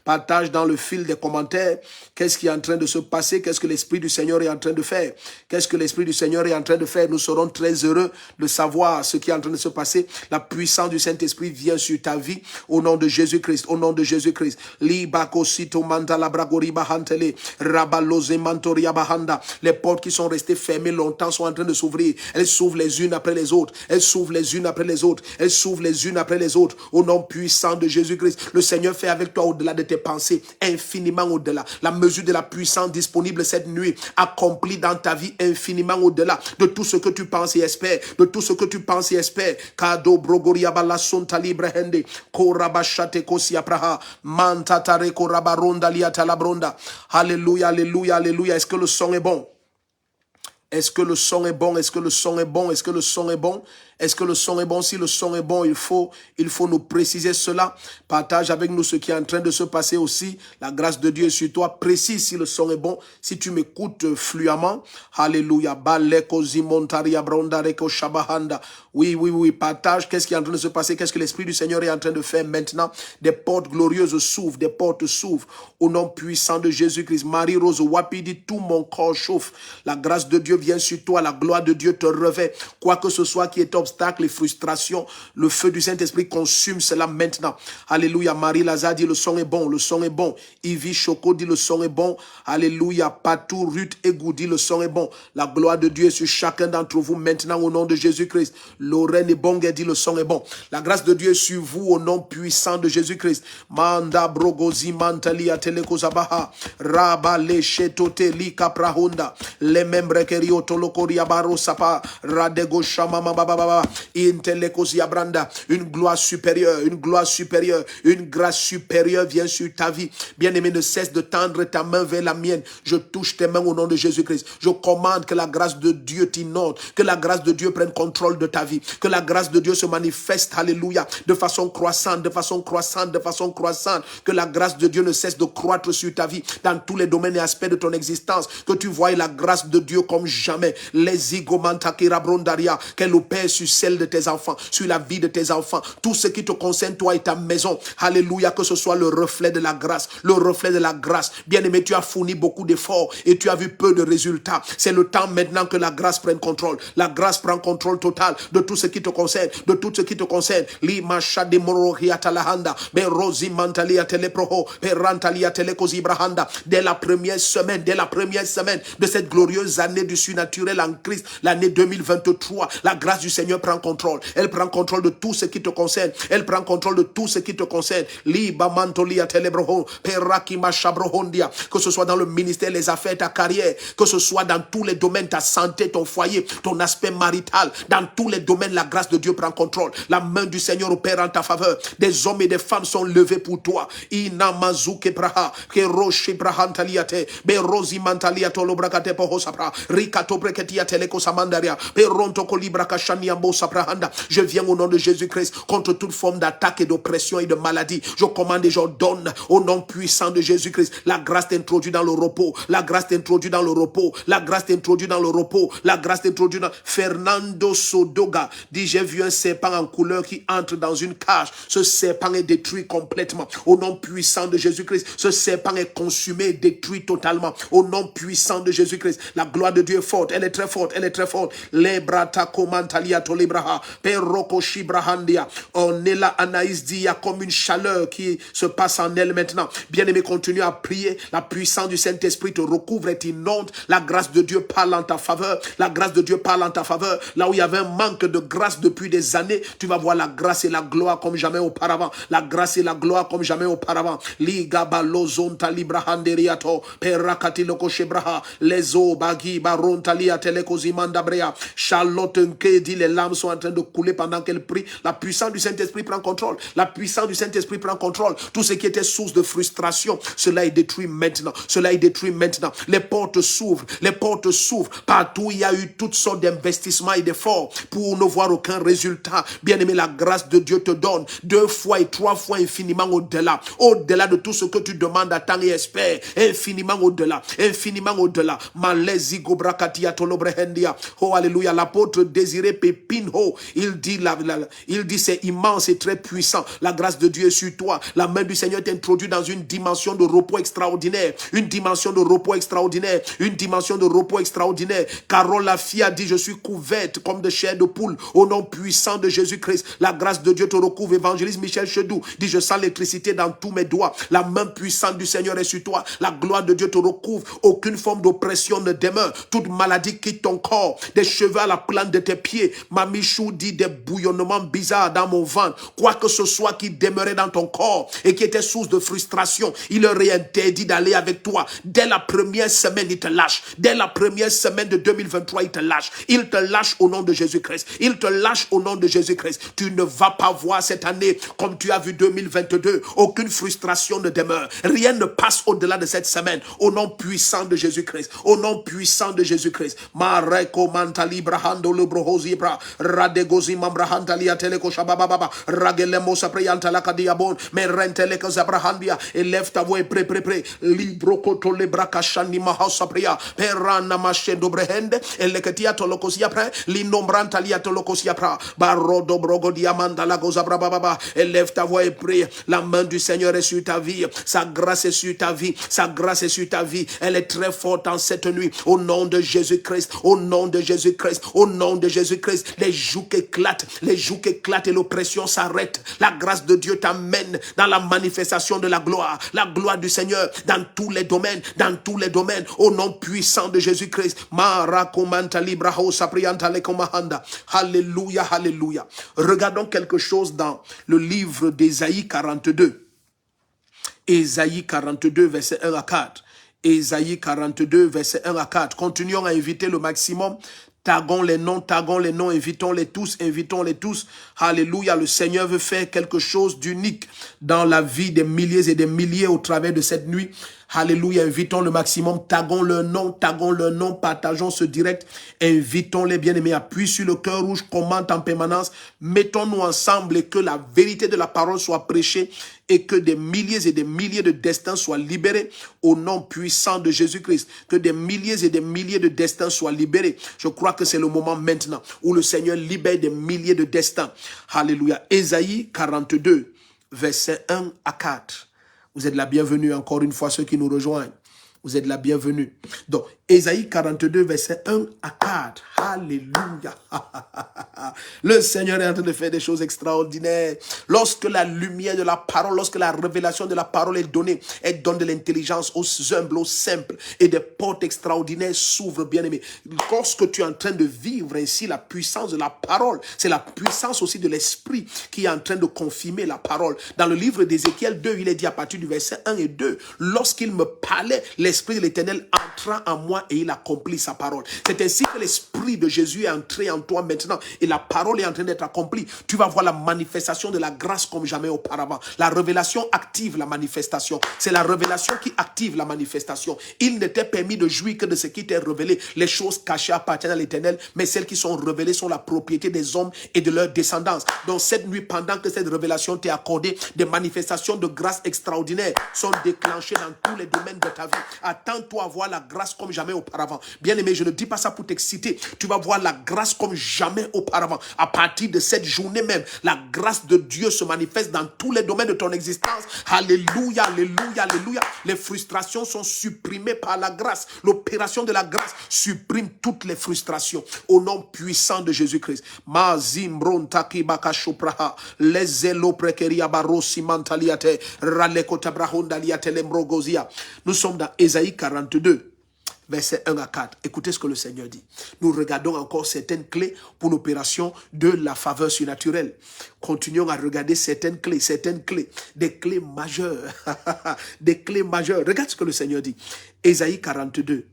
Partage dans le fil des commentaires. Qu'est-ce qui est en train de se passer? Qu'est-ce que l'Esprit du Seigneur est en train de faire? Nous serons très heureux de savoir ce qui est en train de se passer. La puissance du Saint-Esprit vient sur ta vie. Au nom de Jésus-Christ. Les portes qui sont restées fermées longtemps sont en train de s'ouvrir. Elles s'ouvrent les unes après les autres. Au nom puissant de Jésus-Christ. Le Seigneur fait avec toi au-delà de tes pensées, infiniment au-delà. La mesure de la puissance disponible cette nuit accomplie dans ta vie infiniment au-delà de tout ce que tu penses et espères. Kado brogoria bala sonta libre hende korabashate kosia praha mantatare korabaronda liata la bronda. Alléluia. Est-ce que le son est bon? Est-ce que le son est bon? Est-ce que le son est bon? Si le son est bon, il faut nous préciser cela. Partage avec nous ce qui est en train de se passer aussi. La grâce de Dieu est sur toi. Précise si le son est bon. Si tu m'écoutes fluemment. Alléluia. Oui. Partage. Qu'est-ce qui est en train de se passer? Qu'est-ce que l'Esprit du Seigneur est en train de faire maintenant? Des portes glorieuses s'ouvrent. Des portes s'ouvrent. Au nom puissant de Jésus-Christ. Marie-Rose Wapidi, tout mon corps chauffe. La grâce de Dieu vient sur toi. La gloire de Dieu te revêt. Quoi que ce soit qui est obstacle et frustration, le feu du Saint-Esprit consume cela maintenant. Alléluia. Marie Lazare dit le son est bon, le son est bon. Ivy Choco dit le son est bon. Alléluia. Patou Ruth Egou dit le son est bon. La gloire de Dieu est sur chacun d'entre vous maintenant au nom de Jésus-Christ. Lorraine et Bongue dit le son est bon. La grâce de Dieu est sur vous au nom puissant de Jésus-Christ. Manda Brogozi Mantalia Telekozabaha Rabale Chetote Lika Prahonda Les membres Kerio Tolokoria Baro Sapa Radego Shama Baba Intelekosia Branda. Une gloire supérieure, une grâce supérieure vient sur ta vie. Bien-aimé, ne cesse de tendre ta main vers la mienne. Je touche tes mains au nom de Jésus-Christ. Je commande que la grâce de Dieu t'inonde, que la grâce de Dieu prenne contrôle de ta vie, que la grâce de Dieu se manifeste, alléluia, de façon croissante, que la grâce de Dieu ne cesse de croître sur ta vie, dans tous les domaines et aspects de ton existence, que tu voies la grâce de Dieu comme jamais, les igomantakira brondaria, qu'elle opère sur celle de tes enfants, sur la vie de tes enfants, tout ce qui te concerne, toi et ta maison, alléluia, que ce soit le reflet de la grâce, bien-aimé, tu as fourni beaucoup d'efforts et tu as vu peu de résultats, c'est le temps maintenant que la grâce prenne contrôle, la grâce prend contrôle total de tout ce qui te concerne, li masha de morohia talahanda, be rosi mantalia teleproho, be rantalia telekosi brahanda, dès la première semaine de cette glorieuse année du surnaturel en Christ, l'année 2023, la grâce du Seigneur prend contrôle, elle prend contrôle de tout ce qui te concerne, li bamantolia telebroho, peraki mashabrohondia, que ce soit dans le ministère, les affaires, ta carrière, que ce soit dans tous les domaines, ta santé, ton foyer, ton aspect marital, dans tous les domaines, la grâce de Dieu prend contrôle. La main du Seigneur opère en ta faveur. Des hommes et des femmes sont levés pour toi. Inamazuke braha, keroshi brahantaliate, berosi mantaliato lobrakate pohosapra, rikato breketia teleko samandaria, peronto kolibrakashani ambo saprahanda. Je viens au nom de Jésus-Christ contre toute forme d'attaque et d'oppression et de maladie. Je commande et j'ordonne au nom puissant de Jésus-Christ. La grâce t'introduit dans le repos. La grâce t'introduit dans le repos. La grâce t'introduit dans le repos. La grâce t'introduit dans... Fernando Sodoga dit, j'ai vu un serpent en couleur qui entre dans une cage. Ce serpent est détruit complètement. Au nom puissant de Jésus-Christ, ce serpent est consumé, détruit totalement. Au nom puissant de Jésus-Christ, la gloire de Dieu est forte. Elle est très forte. Les brata komantalia tolibraha, peroko shibrahandia. On est là, Anaïs dit, il y a comme une chaleur qui se passe en elle maintenant. Bien-aimé, continue à prier. La puissance du Saint-Esprit te recouvre et t'inonde. La grâce de Dieu parle en ta faveur. Là où il y avait un manque de grâce depuis des années, tu vas voir la grâce et la gloire comme jamais auparavant. Ligaba lozonta librahanderiato, perakati lokoshebraha, lezo bagi barontalia telekozimandabrea. Charlotte Nke dit, les larmes sont en train de couler pendant qu'elle prie. La puissance du Saint-Esprit prend contrôle. Tout ce qui était source de frustration, cela est détruit maintenant. Les portes s'ouvrent. Partout il y a eu toutes sortes d'investissements et d'efforts pour ne voir aucun résultat. Bien-aimé, la grâce de Dieu te donne 2 fois et 3 fois infiniment au-delà de tout ce que tu demandes, attends et espères. Infiniment au-delà. Malezi gobrakatia tolobrehendia. Oh, alléluia. L'apôtre Désiré Pépinho, il dit c'est immense et très puissant. La grâce de Dieu est sur toi. La main du Seigneur t'introduit dans une dimension de repos extraordinaire. Carole la fille a dit, je suis couverte comme de chair de poule au nom puissant de Jésus-Christ. La grâce de Dieu te recouvre. Évangéliste Michel Chedou dit, je sens l'électricité dans tous mes doigts. La main puissante du Seigneur est sur toi. La gloire de Dieu te recouvre. Aucune forme d'oppression ne demeure. Toute maladie quitte ton corps. Des cheveux à la plante de tes pieds. Mamichou dit, des bouillonnements bizarres dans mon ventre. Quoi que ce soit qui demeurait dans ton corps et qui était source de frustration, il leur est interdit d'aller avec toi. Dès la première semaine, il te lâche. Dès la première semaine de 2023, il te lâche. Il te lâche au nom de Jésus-Christ. Tu ne vas pas voir cette année comme tu as vu 2022. Aucune frustration ne demeure. Rien ne passe au-delà de cette semaine. Au nom puissant de Jésus-Christ. Mareko mantali brahando le brohozibra. Radegozi mambrahantalia teleko shabababa. Ragelemo sapriantala kadiabon. Merenteleko zabrahandia. Élève ta voix et pré. Libro koto le brakashani mahasapria. Perana machendo brehende. Eleketia tolokosia pre. Linombranta tolokosia pra. Barodo brogo diamanda la gozabra baba. Élève ta voix et prie. La main du Seigneur est sur ta vie. Sa grâce est sur ta vie. Sa grâce est sur ta vie. Elle est très forte en cette nuit. Au nom de Jésus-Christ. Au nom de Jésus-Christ. Au nom de Jésus-Christ. Les joues éclatent. Les joues éclatent et l'oppression s'arrête. La grâce de Dieu t'amène dans la manifestation de la gloire. La gloire du Seigneur dans tous les domaines. Dans tous les domaines. Au nom puissant de Jésus-Christ. Alléluia, alléluia. Regardons quelque chose dans le livre d'Ésaïe 42. Ésaïe 42, verset 1 à 4. Ésaïe 42, verset 1 à 4. Continuons à inviter le maximum. Taguons les noms, invitons-les tous, Alléluia, le Seigneur veut faire quelque chose d'unique dans la vie des milliers et des milliers au travers de cette nuit. Alléluia, invitons le maximum, taguons leur nom, partageons ce direct, invitons-les bien-aimés, appuie sur le cœur rouge, commente en permanence, mettons-nous ensemble et que la vérité de la parole soit prêchée et que des milliers et des milliers de destins soient libérés au nom puissant de Jésus-Christ, que des milliers et des milliers de destins soient libérés. Je crois que c'est le moment maintenant où le Seigneur libère des milliers de destins. Alléluia. Ésaïe 42, versets 1 à 4. Vous êtes la bienvenue encore une fois, ceux qui nous rejoignent. Vous êtes la bienvenue. Donc, Ésaïe 42, verset 1 à 4. Alléluia. Le Seigneur est en train de faire des choses extraordinaires. Lorsque la lumière de la parole, lorsque la révélation de la parole est donnée, elle donne de l'intelligence aux humbles, aux simples, et des portes extraordinaires s'ouvrent, bien-aimés. Lorsque tu es en train de vivre ainsi la puissance de la parole, c'est la puissance aussi de l'esprit qui est en train de confirmer la parole. Dans le livre d'Ézéchiel 2, il est dit à partir du verset 1 et 2, lorsqu'il me parlait, l'Esprit de l'Éternel entra en moi et il accomplit sa parole. C'est ainsi que l'Esprit de Jésus est entré en toi maintenant et la parole est en train d'être accomplie. Tu vas voir la manifestation de la grâce comme jamais auparavant. La révélation active la manifestation. C'est la révélation qui active la manifestation. Il n'était permis de jouir que de ce qui t'est révélé. Les choses cachées appartiennent à l'Éternel, mais celles qui sont révélées sont la propriété des hommes et de leur descendance. Donc cette nuit, pendant que cette révélation t'est accordée, des manifestations de grâce extraordinaires sont déclenchées dans tous les domaines de ta vie. Attends-toi à voir la grâce comme jamais auparavant. Bien-aimé, je ne dis pas ça pour t'exciter. Tu vas voir la grâce comme jamais auparavant. À partir de cette journée même, la grâce de Dieu se manifeste dans tous les domaines de ton existence. Alléluia, alléluia, alléluia. Les frustrations sont supprimées par la grâce. L'opération de la grâce supprime toutes les frustrations. Au nom puissant de Jésus-Christ. Nous sommes dans Ésaïe 42, verset 1 à 4. Écoutez ce que le Seigneur dit. Nous regardons encore certaines clés pour l'opération de la faveur surnaturelle. Continuons à regarder certaines clés, des clés majeures. Des clés majeures. Regarde ce que le Seigneur dit. Ésaïe 42.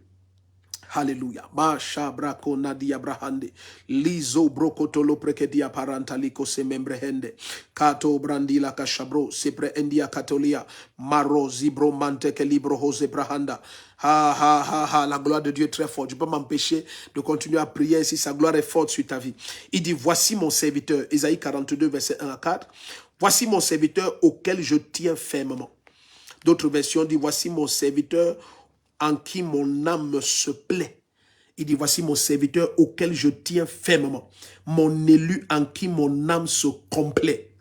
Alléluia. Masha brako nadia brahande. Lizo brokotolo prekedia parantaliko se membrehende. Kato brandila kashabro. Sepre endia katolia. Maro zibro manteke libro hose brahanda. La gloire de Dieu est très forte. Je peux m'empêcher de continuer à prier si sa gloire est forte sur ta vie. Il dit, voici mon serviteur. Ésaïe 42, verset 1 à 4. Voici mon serviteur auquel je tiens fermement. D'autres versions disent, voici mon serviteur en qui mon âme se plaît. Il dit, voici mon serviteur auquel je tiens fermement. Mon élu en qui mon âme se complaît.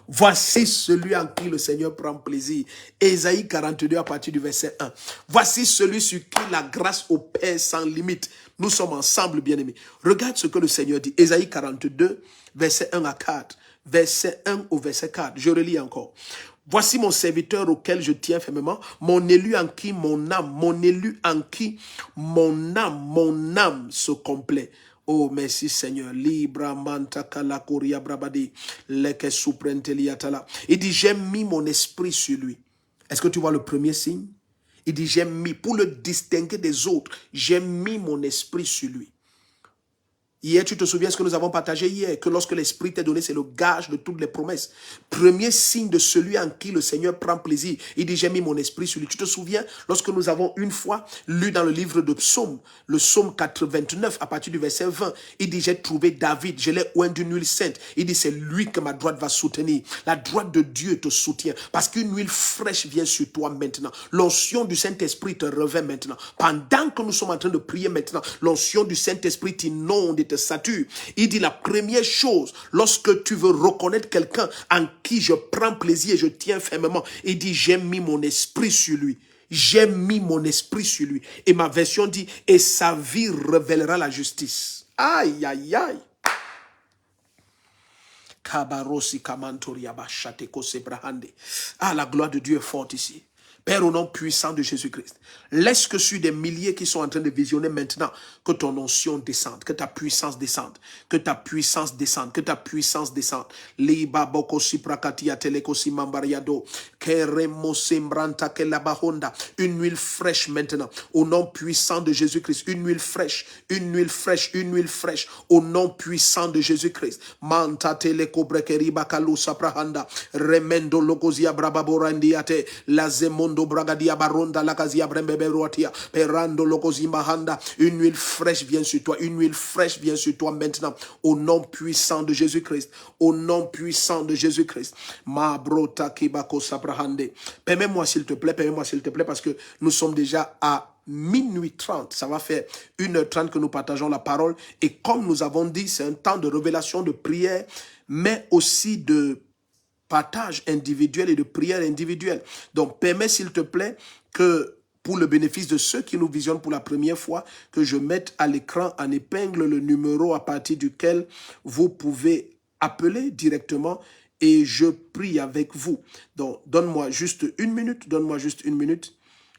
Voici celui en qui le Seigneur prend plaisir. Ésaïe 42 à partir du verset 1. Voici celui sur qui la grâce opère sans limite. Nous sommes ensemble, bien-aimés. Regarde ce que le Seigneur dit. Ésaïe 42, verset 1 à 4. Verset 1 au verset 4. Je relis encore. Voici mon serviteur auquel je tiens fermement, mon élu en qui mon âme se complaît. Oh, merci Seigneur. Libra manta kalakuria brabadi leke suprenteliatala. Il dit, j'ai mis mon esprit sur lui. Est-ce que tu vois le premier signe? Il dit, j'ai mis, pour le distinguer des autres, j'ai mis mon esprit sur lui. Hier, tu te souviens ce que nous avons partagé hier, que lorsque l'Esprit t'est donné, c'est le gage de toutes les promesses. Premier signe de celui en qui le Seigneur prend plaisir. Il dit, j'ai mis mon esprit sur lui. Tu te souviens, lorsque nous avons une fois lu dans le livre de Psaume, le Psaume 89, à partir du verset 20, il dit, j'ai trouvé David, je l'ai oint d'une huile sainte. Il dit, c'est lui que ma droite va soutenir. La droite de Dieu te soutient, parce qu'une huile fraîche vient sur toi maintenant. L'onction du Saint-Esprit te revêt maintenant. Pendant que nous sommes en train de prier maintenant, l'onction du Saint-Esprit t'inonde et te sature. Il dit la première chose, lorsque tu veux reconnaître quelqu'un en qui je prends plaisir et je tiens fermement, il dit j'ai mis mon esprit sur lui. J'ai mis mon esprit sur lui. Et ma version dit, et sa vie révélera la justice. Aïe, aïe, aïe. Ah, la gloire de Dieu est forte ici. Père, au nom puissant de Jésus-Christ, laisse que sur des milliers qui sont en train de visionner maintenant, que ton onction descende, que ta puissance descende, que ta puissance descende, que ta puissance descende. Liba boko si prakatia teleko si mambariado, keremo sembranta kelabahonda. Une huile fraîche maintenant, au nom puissant de Jésus-Christ. Une huile fraîche, une huile fraîche, une huile fraîche, au nom puissant de Jésus-Christ. Manta teleko brekeriba kalusa prahanda, remendo lokozia brababorandiate, la zemon bragadia baronda la casia brembeberoatia perando lokozimahanda. Une huile fraîche vient sur toi, une huile fraîche vient sur toi maintenant, au nom puissant de Jésus-Christ, au nom puissant de Jésus-Christ. Ma brota kibako saprahande. Permets-moi s'il te plaît, parce que nous sommes déjà à minuit 30, ça va faire 1h30 que nous partageons la parole, et comme nous avons dit, c'est un temps de révélation, de prière, mais aussi de partage individuel et de prière individuelle. Donc, permets s'il te plaît que, pour le bénéfice de ceux qui nous visionnent pour la première fois, que je mette à l'écran en épingle le numéro à partir duquel vous pouvez appeler directement et je prie avec vous. Donc, donne-moi juste une minute,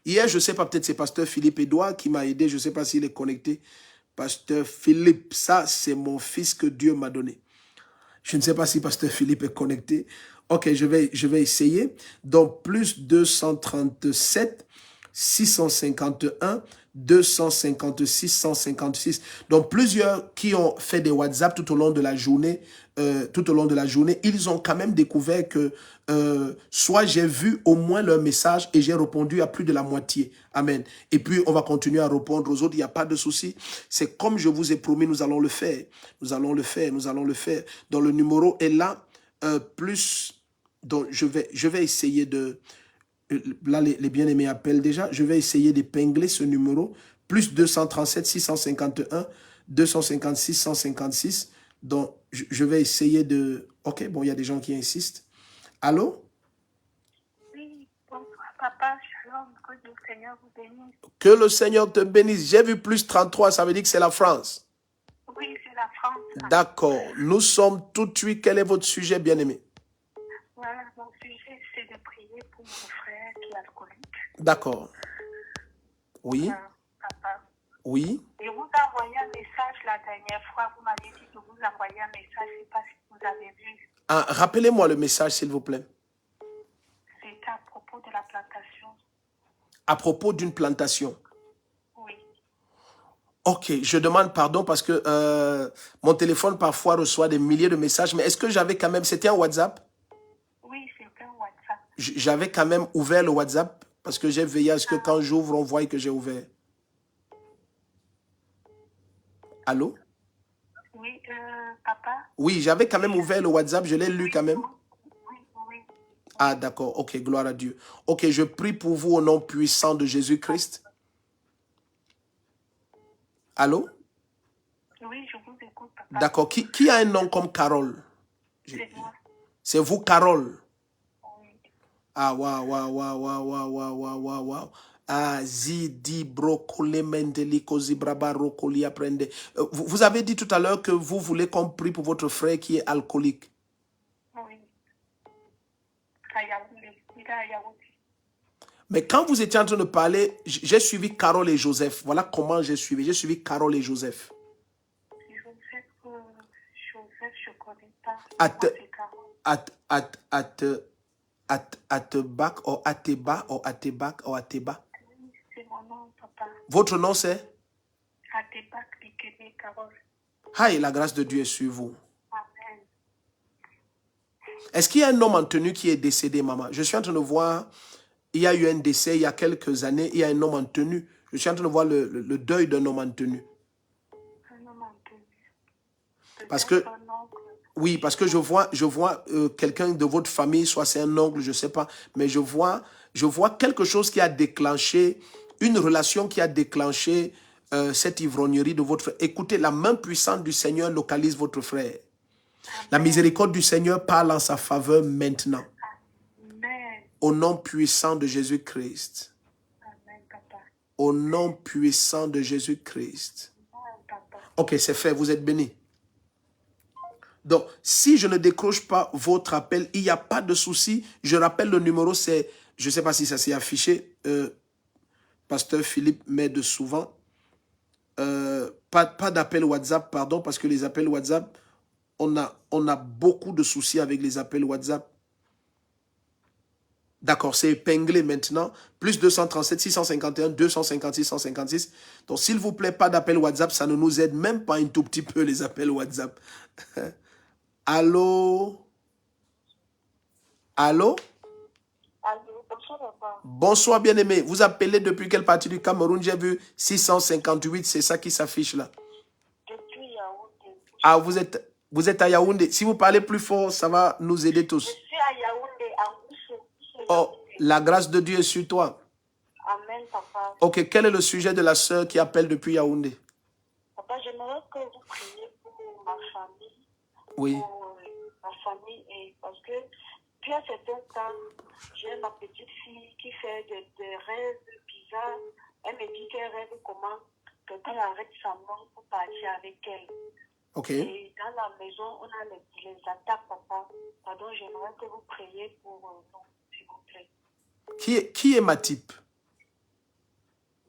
Hier, je ne sais pas, peut-être c'est pasteur Philippe Edouard qui m'a aidé, je ne sais pas s'il est connecté. Pasteur Philippe, ça c'est mon fils que Dieu m'a donné. Je ne sais pas si pasteur Philippe est connecté. Ok, je vais essayer. Donc, plus 237, 651, 256, 156. Donc, plusieurs qui ont fait des WhatsApp tout au long de la journée, ils ont quand même découvert que soit j'ai vu au moins leur message et j'ai répondu à plus de la moitié. Amen. Et puis, on va continuer à répondre aux autres. Il n'y a pas de souci. C'est comme je vous ai promis, nous allons le faire. Nous allons le faire. Donc, le numéro est là. Plus, donc je vais essayer de, là les bien-aimés appellent déjà, je vais essayer d'épingler ce numéro, plus 237 651 256 156, donc je vais essayer de, ok, bon, il y a des gens qui insistent. Allô? Oui, bonsoir papa, shalom, que le Seigneur vous bénisse. Que le Seigneur te bénisse. J'ai vu plus 33, ça veut dire que c'est la France. Oui, c'est la France. D'accord, nous sommes tout de suite. Quel est votre sujet, bien-aimé? Voilà, mon sujet, c'est de prier pour mon frère qui est alcoolique. D'accord. Oui. Papa. Oui. Je vous ai envoyé un message la dernière fois. Vous m'avez dit de vous envoyer un message. Je ne sais pas si vous avez vu. Ah, rappelez-moi le message, s'il vous plaît. C'était à propos de la plantation. À propos d'une plantation. Oui. Ok, je demande pardon parce que mon téléphone parfois reçoit des milliers de messages. Mais est-ce que j'avais quand même... C'était un WhatsApp? Oui, c'était un WhatsApp. J'avais quand même ouvert le WhatsApp parce que j'ai veillé à ce que quand j'ouvre, on voit que j'ai ouvert. Allô? Oui, papa? Oui, j'avais quand même ouvert le WhatsApp. Je l'ai lu quand même. Oui. Ah, d'accord. Ok, gloire à Dieu. Ok, je prie pour vous au nom puissant de Jésus-Christ. Allô? Oui, je vous écoute, papa. D'accord. Qui a un nom comme Carole? C'est moi. C'est vous, Carole? Oui. Ah, waouh. Ah, zidi brocole mendeliko zibraba rocoli apprende. Vous avez dit tout à l'heure que vous voulez qu'on prie pour votre frère qui est alcoolique. Oui. Mais quand vous étiez en train de parler, j'ai suivi Carole et Joseph. Voilà comment j'ai suivi. J'ai suivi Carole et Joseph. Joseph, je ne connais pas. Atebak ou Ateba ou Atebak ou Ateba. C'est mon nom, papa. Votre nom c'est? Atebak Likebe Carole. Aïe, la grâce de Dieu est sur vous. Amen. Est-ce qu'il y a un homme en tenue qui est décédé, maman? Je suis en train de voir, il y a eu un décès il y a quelques années, il y a un homme en tenue. Je suis en train de voir le deuil d'un homme en tenue. Un homme en tenue. Parce Peut-être que, un oncle. oui, parce que je vois quelqu'un de votre famille, soit c'est un oncle, je ne sais pas, mais je vois quelque chose qui a déclenché, une relation qui a déclenché cette ivrognerie de votre frère. Écoutez, la main puissante du Seigneur localise votre frère. La miséricorde du Seigneur parle en sa faveur maintenant. Amen. Au nom puissant de Jésus-Christ. Amen, papa. Au nom puissant de Jésus-Christ. Amen, papa. Ok, c'est fait, vous êtes bénis. Donc, si je ne décroche pas votre appel, il n'y a pas de souci. Je rappelle le numéro, c'est, je ne sais pas si ça s'est affiché, Pasteur Philippe m'aide souvent. Pas d'appel WhatsApp, pardon, parce que les appels WhatsApp, on a beaucoup de soucis avec les appels WhatsApp. D'accord, c'est épinglé maintenant. Plus 237 651 256 156. Donc, s'il vous plaît, pas d'appel WhatsApp, ça ne nous aide même pas un tout petit peu, les appels WhatsApp. Allô? Allô? Allô, bonsoir, papa. Bonsoir, bien-aimé. Vous appelez depuis quelle partie du Cameroun? J'ai vu 658, c'est ça qui s'affiche là. Depuis Yaoundé. Ah, vous êtes à Yaoundé. Si vous parlez plus fort, ça va nous aider Je tous. suis à Yaoundé, à Oussou. Oh, la grâce de Dieu est sur toi. Amen, papa. Ok, quel est le sujet de la sœur qui appelle depuis Yaoundé? Papa, j'aimerais que vous priez pour ma famille. Oui. Pour ma famille, et parce que depuis un certain temps, j'ai ma petite fille qui fait des rêves bizarres. Elle me dit qu'elle rêve comment quelqu'un arrête sa main pour partir avec elle. Ok. Et dans la maison, on a les attaques, papa. Pardon, j'aimerais que vous priez pour nous, s'il vous plaît. Qui est ma type?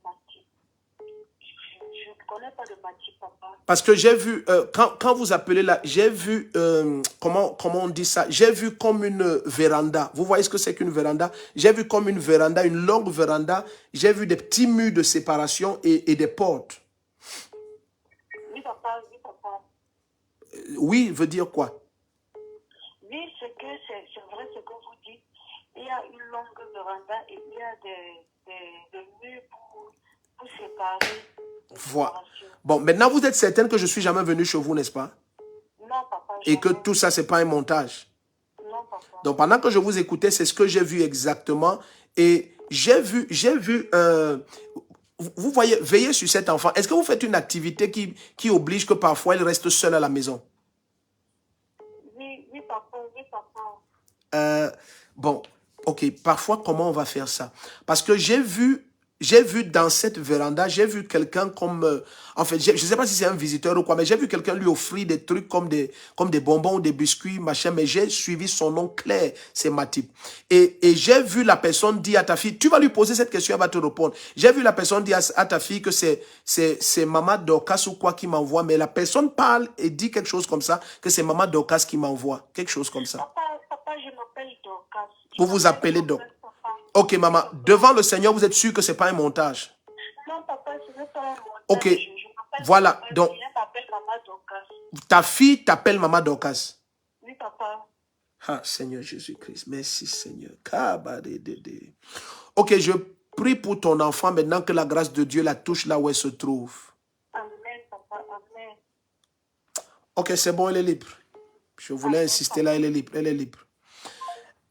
Mati. Je ne connais pas de Mati, papa. Parce que j'ai vu, quand vous appelez là, j'ai vu, comment on dit ça? J'ai vu comme une véranda. Vous voyez ce que c'est qu'une véranda? J'ai vu comme une véranda, une longue véranda. J'ai vu des petits murs de séparation et des portes. Oui, papa, oui, papa. Oui, veut dire quoi? Oui, c'est vrai ce que vous dites. Il y a une longue véranda et il y a des murs pour séparer les Voilà. séparations. Bon, maintenant vous êtes certaine que je suis jamais venu chez vous, n'est-ce pas? Non, papa. Et que jamais. tout ça, c'est pas un montage. Non, papa. Donc pendant que je vous écoutais, c'est ce que j'ai vu exactement. Et j'ai vu, vous voyez, veillez sur cet enfant. Est-ce que vous faites une activité qui oblige que parfois il reste seul à la maison? Oui, papa, oui, papa. Bon, ok, parfois comment on va faire ça? Parce que j'ai vu dans cette véranda, j'ai vu quelqu'un comme, en fait, je ne sais pas si c'est un visiteur ou quoi, mais j'ai vu quelqu'un lui offrir des trucs comme des bonbons ou des biscuits, machin, mais j'ai suivi son nom clair, c'est Matip. Et j'ai vu la personne dire à ta fille, tu vas lui poser cette question, elle va te répondre. J'ai vu la personne dire à ta fille que c'est Maman Dorcas ou quoi qui m'envoie, mais la personne parle et dit quelque chose comme ça, que c'est Maman Dorcas qui m'envoie, quelque chose comme ça. Papa, je m'appelle Dorcas. Vous vous appelez Dorcas. Ok, maman, devant le Seigneur, vous êtes sûr que ce n'est pas un montage? Non, papa, ce n'est pas un montage. Ok, voilà. Donc, Maman Dorcas. ta fille t'appelle Maman Dorcas. Oui, papa. Ah, Seigneur Jésus-Christ, merci Seigneur. Ok, je prie pour ton enfant maintenant que la grâce de Dieu la touche là où elle se trouve. Amen, papa, amen. Ok, c'est bon, elle est libre. Je voulais insister là, elle est libre, elle est libre.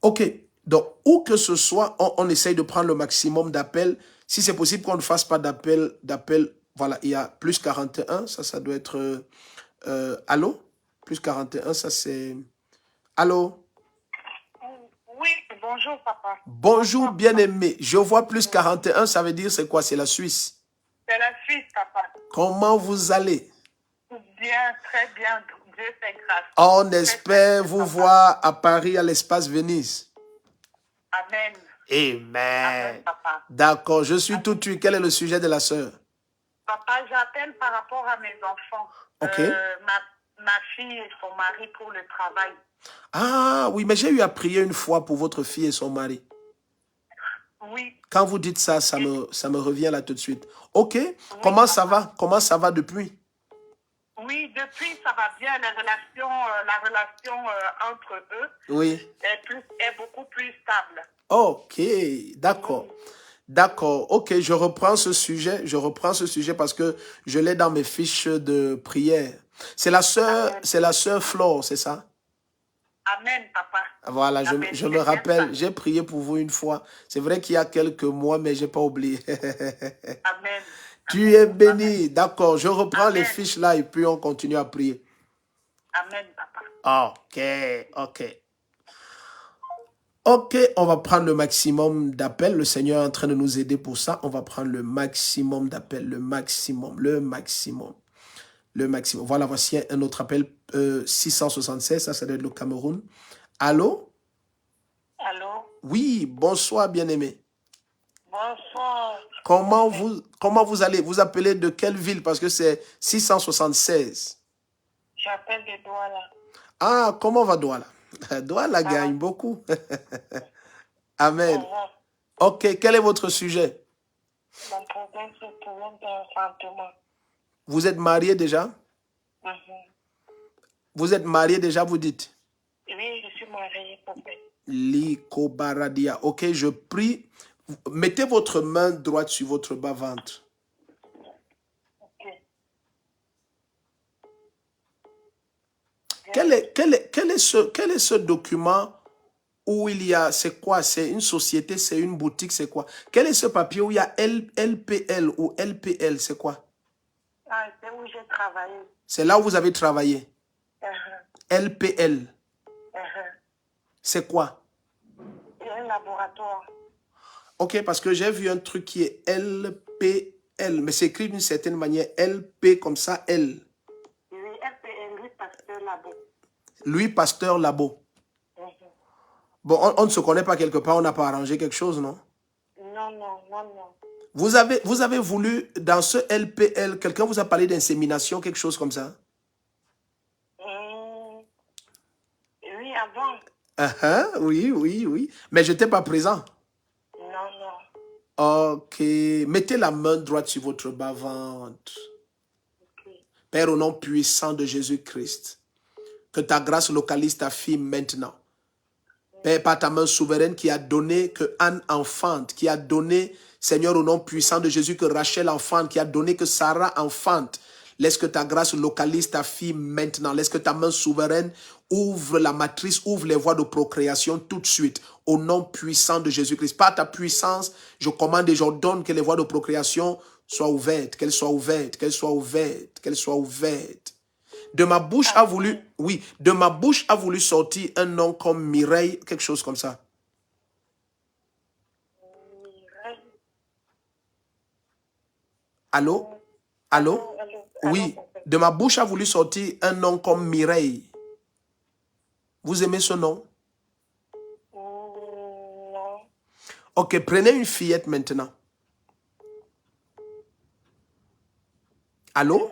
Ok, donc où que ce soit, on essaye de prendre le maximum d'appels. Si c'est possible qu'on ne fasse pas d'appel, voilà, il y a plus 41, ça doit être... allô? Plus 41, ça c'est... Allô? Oui, bonjour, papa. Bonjour, bien-aimé. Je vois plus 41, ça veut dire c'est quoi? C'est la Suisse. C'est la Suisse, papa. Comment vous allez? Bien, très bien. Dieu fait grâce. On espère vous voir à Paris, à l'espace Venise. Amen. Amen. Amen, papa. D'accord, je suis tout tué. Quel est le sujet de la sœur? Papa, j'appelle par rapport à mes enfants. Ok. Ma fille et son mari pour le travail. Ah oui, mais j'ai eu à prier une fois pour votre fille et son mari. Oui. Quand vous dites ça, ça me revient là tout de suite. Ok, oui, comment ça va? Comment ça va depuis? Oui, depuis, ça va bien. La relation entre eux Oui. est beaucoup plus stable. Ok, d'accord. D'accord, ok, je reprends ce sujet parce que je l'ai dans mes fiches de prière. C'est la sœur Flore, c'est ça? Amen, papa. Voilà, Amen, je me c'est bien rappelle, ça. j'ai prié pour vous une fois. C'est vrai qu'il y a quelques mois, mais j'ai pas oublié. Amen. Tu es béni, d'accord. Je reprends les Amen. fiches là et puis on continue à prier. Amen, papa. Ok. Ok, on va prendre le maximum d'appels. Le Seigneur est en train de nous aider pour ça. On va prendre le maximum d'appels, le maximum. Voilà, voici un autre appel, 676, ça doit être le Cameroun. Allô? Allô? Oui, bonsoir, bien-aimé. Bonsoir. Comment vous allez? Vous appelez de quelle ville? Parce que c'est 676. J'appelle de Douala. Ah, comment va Douala? Douala gagne beaucoup. Amen. Ok, quel est votre sujet? Mon problème, c'est le problème d'enfantement. Vous êtes marié déjà? Vous êtes marié déjà, vous dites? Oui, je suis mariée, papa. Liko Baradia. Ok, je prie. Mettez votre main droite sur votre bas-ventre. Ok. Quel est ce document où il y a, c'est quoi? C'est une société, c'est une boutique, c'est quoi? Quel est ce papier où il y a LPL ou LPL, c'est quoi? Ah, c'est où j'ai travaillé. C'est là où vous avez travaillé. LPL. C'est quoi? C'est un laboratoire. Ok, parce que j'ai vu un truc qui est LPL, mais c'est écrit d'une certaine manière, LP comme ça, L. Oui, LPL, Louis Pasteur Labo. Louis Pasteur Labo. Bon, on ne se connaît pas quelque part, on n'a pas arrangé quelque chose, non? Non. Vous avez voulu, dans ce LPL, quelqu'un vous a parlé d'insémination, quelque chose comme ça? Oui, avant. Oui. Mais je n'étais pas présent. Non. Ok. Mettez la main droite sur votre bas-ventre. Okay. Père, au nom puissant de Jésus-Christ, que ta grâce localise ta fille maintenant. Père, par ta main souveraine qui a donné que Anne enfante, qui a donné, Seigneur, au nom puissant de Jésus, que Rachel enfante, qui a donné que Sarah enfante. Laisse que ta grâce localise ta fille maintenant. Laisse que ta main souveraine ouvre la matrice, ouvre les voies de procréation tout de suite. Au nom puissant de Jésus-Christ. Par ta puissance, je commande et j'ordonne que les voies de procréation soient ouvertes, qu'elles soient ouvertes, qu'elles soient ouvertes, qu'elles soient ouvertes. De ma bouche a voulu, oui, de ma bouche a voulu sortir un nom comme Mireille, quelque chose comme ça. Mireille. Allô? Oui, de ma bouche a voulu sortir un nom comme Mireille. Vous aimez ce nom? Non. Ok, prenez une fillette maintenant. Allô?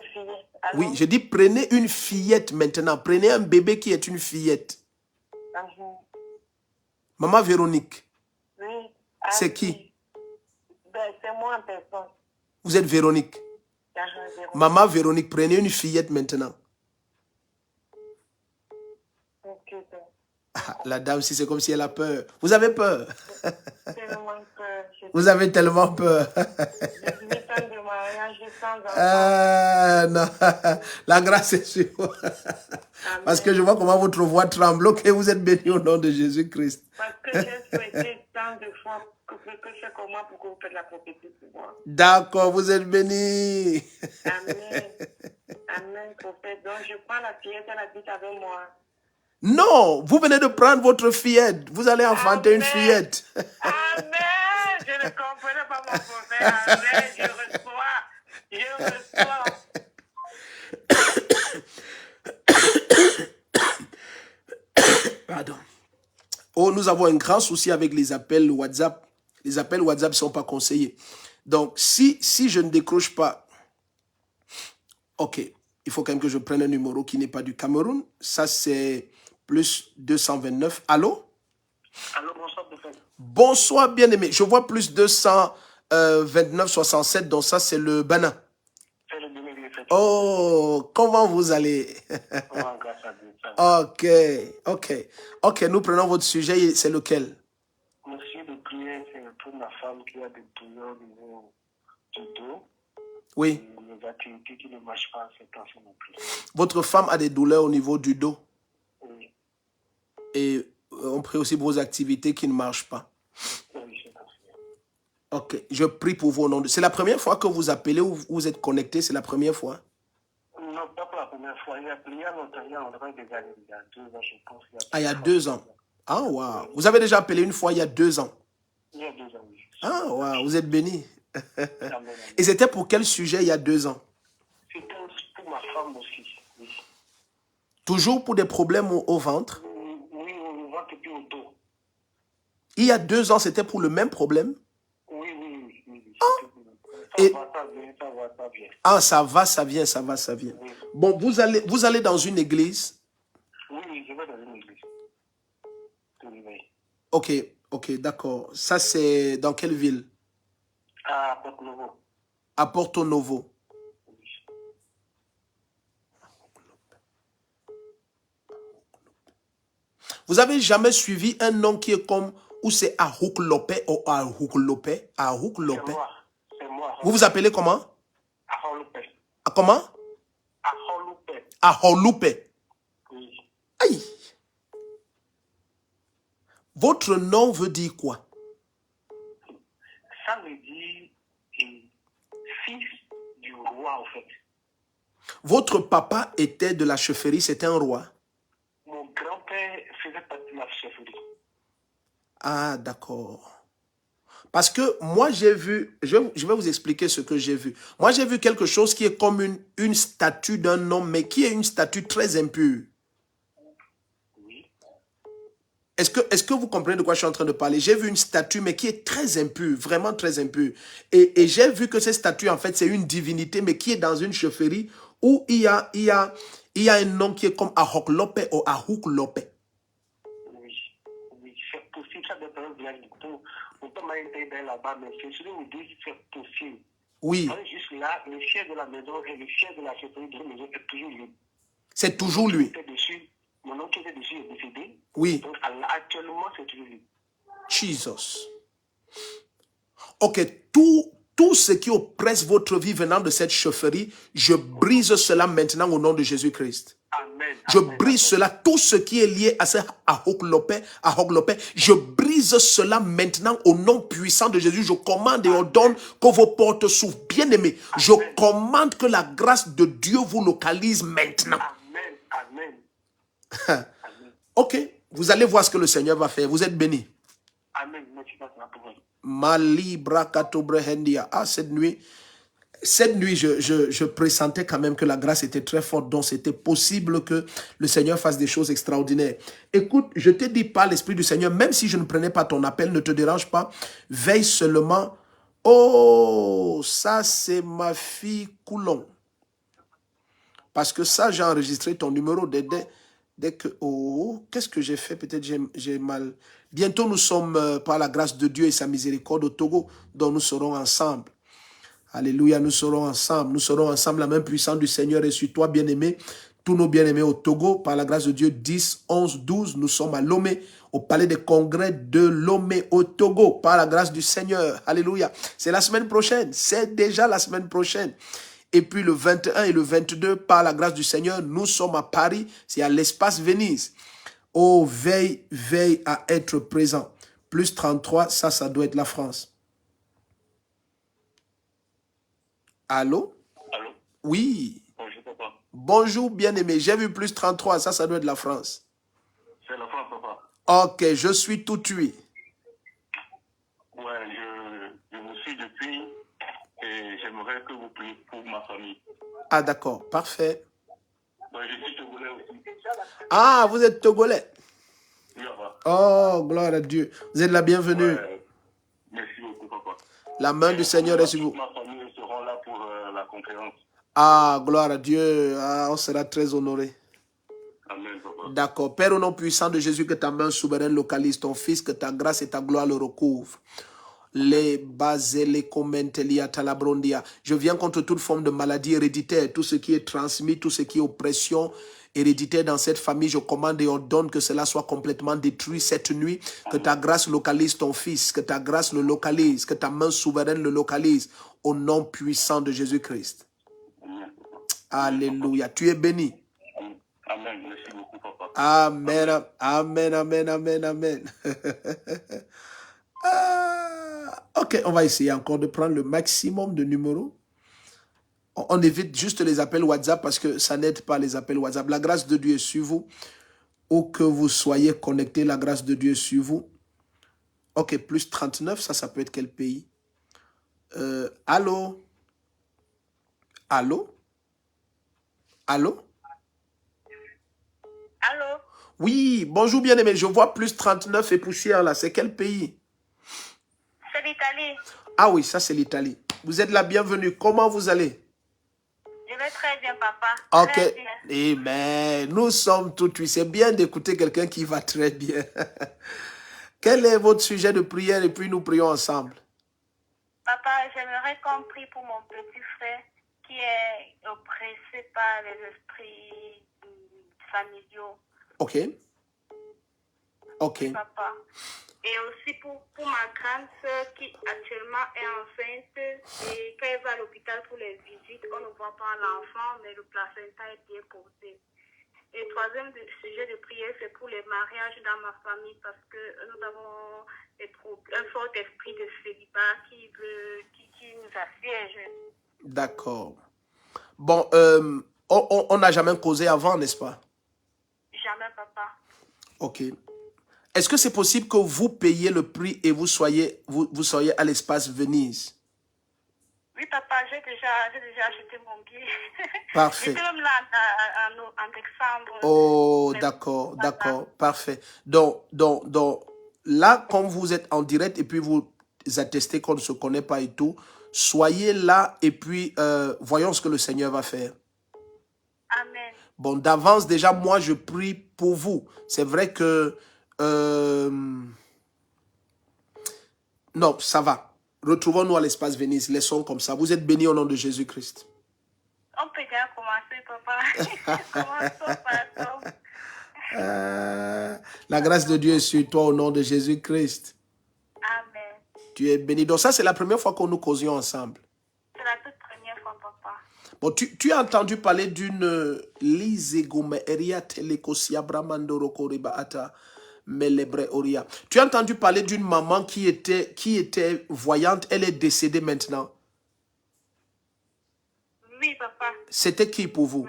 Oui, je dis prenez une fillette maintenant. Prenez un bébé qui est une fillette. Maman Véronique. Oui. C'est qui? C'est moi en personne. Vous êtes Véronique. Maman Véronique, prenez une fillette maintenant. Ah, la dame, si c'est comme si elle a peur. Vous avez peur? Tellement peur. Vous avez tellement peur. 18 ans de mariage, sans enfant. Ah, non. La grâce est sur vous. Parce que je vois comment votre voix tremble. Ok, vous êtes béni au nom de Jésus-Christ. Parce que j'ai souhaité tant de fois que c'est comment pour que vous faites la prophétie pour moi. D'accord, vous êtes béni. Amen, prophète. Donc je prends la fillette, elle habite avec moi. Non, vous venez de prendre votre fillette. Vous allez enfanter une fillette. Amen. Je ne comprenais pas mon prophète. Amen. Je reçois. Pardon. Oh, nous avons un grand souci avec les appels WhatsApp. Les appels WhatsApp ne sont pas conseillés. Donc, si je ne décroche pas... Ok, il faut quand même que je prenne un numéro qui n'est pas du Cameroun. Ça, c'est plus 229. Allô? Allô, bonsoir, prophète. Bonsoir, bien-aimé. Je vois plus 229 67, donc ça, c'est le Bénin. C'est le Bénin, Oh, comment vous allez? Comment grâce à Dieu, ça va. Ok, nous prenons votre sujet, c'est lequel? Merci de prier, c'est pour ma femme qui a des douleurs au niveau du dos. Oui, Et les activités qui ne marchent pas, c'est pas ça non plus. votre femme a des douleurs au niveau du dos Oui, et on prie aussi pour vos activités qui ne marchent pas. oui, c'est parfait. Ok, je prie pour vos noms. C'est la première fois que vous appelez ou vous êtes connecté, c'est la première fois? Non, pas pour la première fois. Il y a longtemps, il y a environ des années, il y a 2 ans, je pense. Ah, il y a 2 ans. Ah, waouh. Vous avez déjà appelé une fois il y a 2 ans. Il y a 2 ans, oui. Ah, waouh, vous êtes béni. Amen. Et c'était pour quel sujet il y a 2 ans? C'est pour ma femme aussi. Oui, Toujours pour des problèmes au ventre? oui, on voit que puis au dos. Il y a 2 ans, c'était pour le même problème? Oui, oui, oui. oui. Et- Ça va, ça vient, ça va, ça vient. Ah, ça va, ça vient, ça va, ça vient. Oui, Bon, vous allez dans une église? oui, je vais dans une église. Oui, oui. Ok, d'accord. Ça, c'est dans quelle ville? À Porto-Novo. À Porto Novo. Oui. Vous avez jamais suivi un nom qui est comme, ou c'est Ahouk Lopé ou Ahouk Lopé? Ahouk C'est Lopé. moi. C'est moi. Vous vous appelez comment? Aholupe. Ah, comment? Aholupe. Aholupe. Oui. Aïe. Votre nom veut dire quoi? Ça veut dire fils du roi, en fait. Votre papa était de la chefferie, c'était un roi. Mon grand-père faisait partie de la chefferie. Ah, d'accord. Parce que moi, j'ai vu, je vais vous expliquer ce que j'ai vu. Moi, j'ai vu quelque chose qui est comme une statue d'un homme, mais qui est une statue très impure. Oui. Est-ce que vous comprenez de quoi je suis en train de parler? J'ai vu une statue, mais qui est très impure, vraiment très impure. Et j'ai vu que cette statue, en fait, c'est une divinité, mais qui est dans une chefferie où il y a un nom qui est comme Ahouk Lopé ou Ahouk Lopé. Oui. Oui. C'est possible. Ça dépend du village du tout. On peut m'arrêter là-bas, mais c'est celui où dit que c'est possible. Oui, Juste là, le chef de la maison et le chef de la chefferie de la maison est toujours lui. c'est toujours lui. Mon oncle qui était dessus est décédé. Oui, Donc actuellement, c'est toujours lui. Jesus. Ok, tout ce qui oppresse votre vie venant de cette chefferie, je brise cela maintenant au nom de Jésus-Christ. Amen. Je Amen, brise amen. cela, tout ce qui est lié à ce Ahouk Lopé, je brise cela maintenant au nom puissant de Jésus. Je commande et ordonne que vos portes s'ouvrent. Bien-aimés, je commande que la grâce de Dieu vous localise maintenant. Amen. Amen. Amen. Ok, vous allez voir ce que le Seigneur va faire. Vous êtes bénis. Amen. Merci pour la parole. Mali Brakatobrehendia. Ah, cette nuit, je pressentais quand même que la grâce était très forte, donc c'était possible que le Seigneur fasse des choses extraordinaires. Écoute, je te dis par l'Esprit du Seigneur, même si je ne prenais pas ton appel, ne te dérange pas, veille seulement. Oh, ça c'est ma fille Coulon. Parce que ça, j'ai enregistré ton numéro dès que... Oh, qu'est-ce que j'ai fait? Peut-être j'ai mal... Bientôt, nous sommes, par la grâce de Dieu et sa miséricorde au Togo, dont nous serons ensemble. Alléluia, nous serons ensemble. Nous serons ensemble. La main puissante du Seigneur est sur toi, bien-aimé. Tous nos bien-aimés au Togo, par la grâce de Dieu, 10, 11, 12, nous sommes à Lomé, au palais des congrès de Lomé au Togo, par la grâce du Seigneur. Alléluia. C'est la semaine prochaine. C'est déjà la semaine prochaine. Et puis le 21 et le 22, par la grâce du Seigneur, nous sommes à Paris. C'est à l'Espace Venise. Oh, veille à être présent. Plus 33, ça doit être la France. Allô? Allô? Oui. Bonjour, papa. Bonjour, bien-aimé. J'ai vu plus 33, ça doit être la France. C'est la France, papa. Ok, je suis tout tué. Ouais, je vous suis depuis et j'aimerais que vous priez pour ma famille. Ah, d'accord, parfait. Ouais, je suis togolais aussi. Ah, vous êtes togolais. Oui, papa. Oh, gloire à Dieu. Vous êtes la bienvenue. Ouais, merci beaucoup, papa. La main du Seigneur est sur vous. Toute ma famille seront là pour la conférence. Ah, gloire à Dieu. Ah, on sera très honorés. Amen, papa. D'accord. Père, au nom puissant de Jésus, que ta main souveraine localise ton Fils, que ta grâce et ta gloire le recouvrent. Les basele comentelia talabrondia. Je viens contre toute forme de maladie héréditaire, tout ce qui est transmis, tout ce qui est oppression héréditaire dans cette famille. Je commande et ordonne que cela soit complètement détruit cette nuit, que ta grâce localise ton fils, que ta grâce le localise, que ta main souveraine le localise, au nom puissant de Jésus-Christ. Alléluia. Tu es béni. Amen. Merci beaucoup, papa. Amen, amen, amen, amen, amen. Ok, on va essayer encore de prendre le maximum de numéros. On évite juste les appels WhatsApp parce que ça n'aide pas les appels WhatsApp. La grâce de Dieu est sur vous. Où que vous soyez connectés, la grâce de Dieu est sur vous. Ok, plus 39, ça peut être quel pays? Allô? Allô? Allô? Allô? Oui, bonjour bien-aimé. Je vois plus 39 et poussière là. C'est quel pays? C'est l'Italie. Ah oui, ça c'est l'Italie. Vous êtes la bienvenue. Comment vous allez? Je vais très bien, papa. Ok. Très bien. Amen. Nous sommes tout oui. C'est bien d'écouter quelqu'un qui va très bien. Quel est votre sujet de prière et puis nous prions ensemble? Papa, j'aimerais qu'on prie pour mon petit frère qui est oppressé par les esprits familiaux. Ok. Ok. Papa. Et aussi pour ma grande soeur qui actuellement est enceinte et quand elle va à l'hôpital pour les visites, on ne voit pas l'enfant, mais le placenta est bien porté. Et troisième sujet de prière, c'est pour les mariages dans ma famille parce que nous avons un fort esprit de célibat qui nous assiège. D'accord. Bon, on n'a jamais causé avant, n'est-ce pas? Jamais, papa. Ok. Est-ce que c'est possible que vous payiez le prix et vous soyez à l'espace Venise? Oui, papa, j'ai déjà acheté mon billet. Parfait. J'étais même là en décembre. Oh, d'accord, d'accord, parfait. Donc, là, comme vous êtes en direct et puis vous attestez qu'on ne se connaît pas et tout, soyez là et puis voyons ce que le Seigneur va faire. Amen. Bon, d'avance, déjà, moi, je prie pour vous. C'est vrai que... non, ça va. Retrouvons-nous à l'espace Venise. Laissons comme ça. Vous êtes bénis au nom de Jésus-Christ. On peut déjà commencer, papa. Commençons par La grâce de Dieu est sur toi au nom de Jésus-Christ. Amen. Tu es béni. Donc ça, c'est la première fois que nous causions ensemble. C'est la toute première fois, papa. Bon, tu as entendu parler d'une tu as entendu parler d'une maman qui était voyante. Elle est décédée maintenant. Oui, papa. C'était qui pour vous?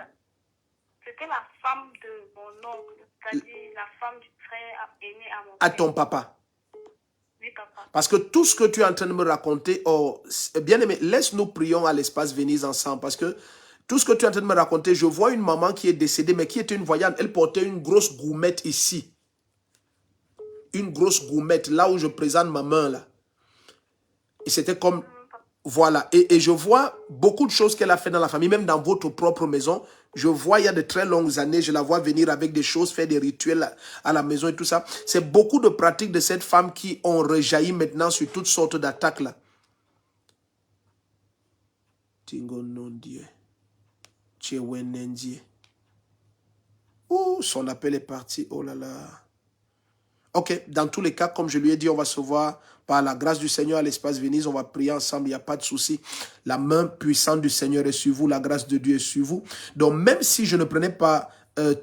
C'était la femme de mon oncle, c'est-à-dire la femme du frère aîné à mon À père. ton papa. Oui, papa. Parce que tout ce que tu es en train de me raconter, bien aimé, laisse-nous prions à l'espace Venise ensemble. Parce que tout ce que tu es en train de me raconter, je vois une maman qui est décédée, mais qui était une voyante. Elle portait une grosse gourmette ici. Une grosse gourmette, là où je présente ma main, là. Et c'était comme... Voilà. Et je vois beaucoup de choses qu'elle a fait dans la famille, même dans votre propre maison. Je vois, il y a de très longues années, je la vois venir avec des choses, faire des rituels à la maison et tout ça. C'est beaucoup de pratiques de cette femme qui ont rejailli maintenant sur toutes sortes d'attaques, là. Oh, son appel est parti. Oh là là. Ok, dans tous les cas, comme je lui ai dit, on va se voir par la grâce du Seigneur à l'espace Venise. On va prier ensemble, il n'y a pas de souci. La main puissante du Seigneur est sur vous, la grâce de Dieu est sur vous. Donc, même si je ne prenais pas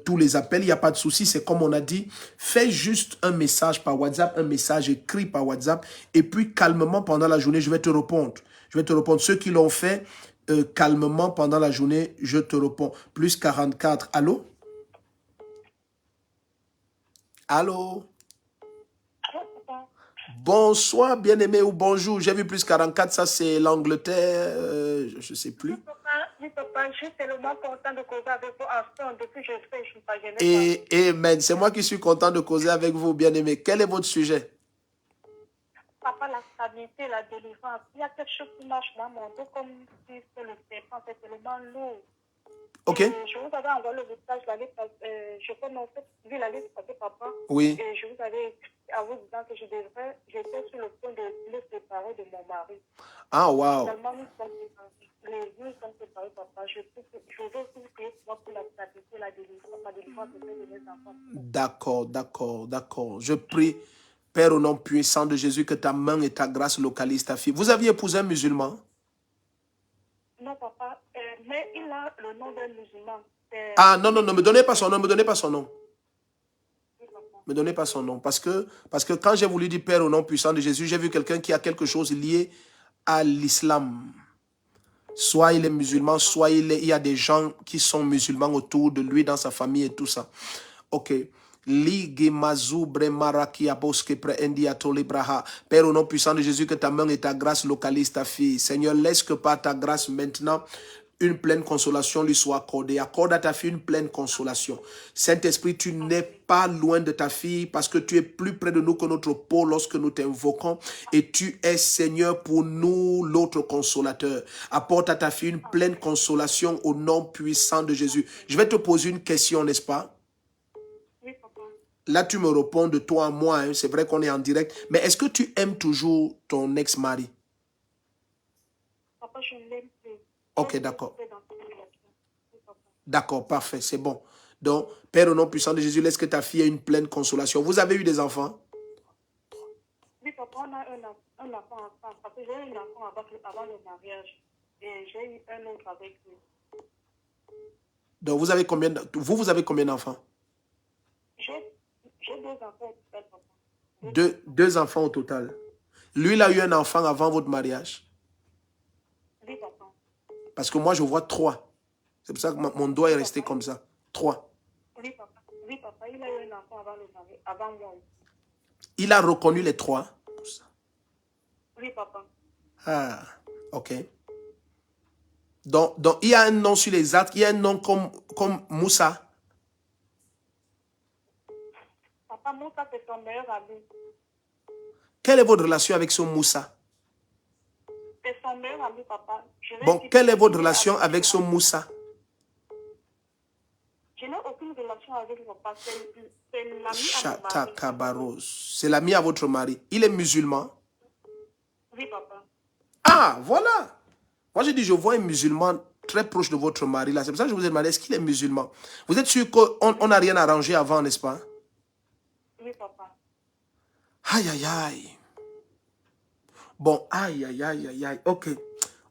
tous les appels, il n'y a pas de souci. C'est comme on a dit, fais juste un message par WhatsApp, un message écrit par WhatsApp. Et puis, calmement, pendant la journée, je vais te répondre. Je vais te répondre. Ceux qui l'ont fait, calmement, pendant la journée, je te réponds. Plus 44. Allô? Allô? Bonsoir, bien-aimé, ou bonjour. J'ai vu plus 44, ça c'est l'Angleterre, je ne sais plus. Oui, papa, je suis tellement content de causer avec vous ensemble. Depuis que je suis pas gênée. Et amen, c'est moi qui suis content de causer avec vous, bien-aimé. Quel est votre sujet? Papa, la stabilité, la délivrance. Il y a quelque chose qui marche dans mon dos comme si c'est le serpent, c'est tellement lourd. Ok. Je vous avais envoyé le message, je connaissais, vu la liste passer, papa. Oui. Et je vous avais à vous disant que j'étais sur le point de le séparer Ah, wow. Finalement, nous sommes séparés, papa. Je veux aussi prier pour moi pour la stabilité, la délivrance de mes enfants. D'accord, d'accord, d'accord. Je prie, Père, au nom puissant de Jésus, que ta main et ta grâce localisent ta fille. Vous aviez épousé un musulman? Non, papa, mais il a le nom d'un musulman. Ah, non, non, ne me donnez pas son nom, ne me donnez pas son nom. Oui, papa. Ne me donnez pas son nom. Parce que quand j'ai voulu dire Père au nom puissant de Jésus, j'ai vu quelqu'un qui a quelque chose lié à l'islam. Soit il est musulman, soit il y a des gens qui sont musulmans autour de lui, dans sa famille et tout ça. Ok. Père, au nom puissant de Jésus, que ta main et ta grâce localisent ta fille. Seigneur, laisse que par ta grâce maintenant, une pleine consolation lui soit accordée. Accorde à ta fille une pleine consolation. Saint-Esprit, tu n'es pas loin de ta fille parce que tu es plus près de nous que notre peau lorsque nous t'invoquons. Et tu es, Seigneur, pour nous l'autre consolateur. Apporte à ta fille une pleine consolation au nom puissant de Jésus. Je vais te poser une question, n'est-ce pas? Oui, papa. Là, tu me réponds de toi à moi. Hein. C'est vrai qu'on est en direct. Mais est-ce que tu aimes toujours ton ex-mari? Papa, je l'aime plus. Ok, d'accord. D'accord, parfait, c'est bon. Donc, Père, au nom puissant de Jésus, laisse que ta fille ait une pleine consolation. Vous avez eu des enfants? Oui, papa, on a un enfant ensemble. Parce que j'ai eu un enfant avant le mariage. Et j'ai eu un autre avec lui. Donc, vous avez combien d'enfants? J'ai deux enfants au total, papa. Deux enfants au total. Lui, il a eu un enfant avant votre mariage? Oui, papa. Parce que moi, je vois 3. C'est pour ça que mon doigt est resté comme ça. 3. Oui, papa. Oui, papa. Il a eu un enfant avant moi. Il a reconnu les 3? Oui, papa. Ah, ok. Donc, il y a un nom sur les actes. Il y a un nom comme Moussa. Papa, Moussa, c'est ton meilleur ami. Quelle est votre relation avec ce Moussa? C'est son meilleur ami, papa. Bon, quelle est votre relation avec ce Moussa? Je n'ai aucune relation avec lui, papa. C'est l'ami à Chata mon mari. C'est l'ami à votre mari. Il est musulman? Oui, papa. Ah, voilà. Moi, j'ai dit, je vois un musulman très proche de votre mari là. C'est pour ça que je vous ai demandé, est-ce qu'il est musulman? Vous êtes sûr qu'on n'a rien arrangé avant, n'est-ce pas? Oui, papa. Aïe, aïe, aïe. Bon, aïe, aïe, aïe, aïe, aïe. Ok.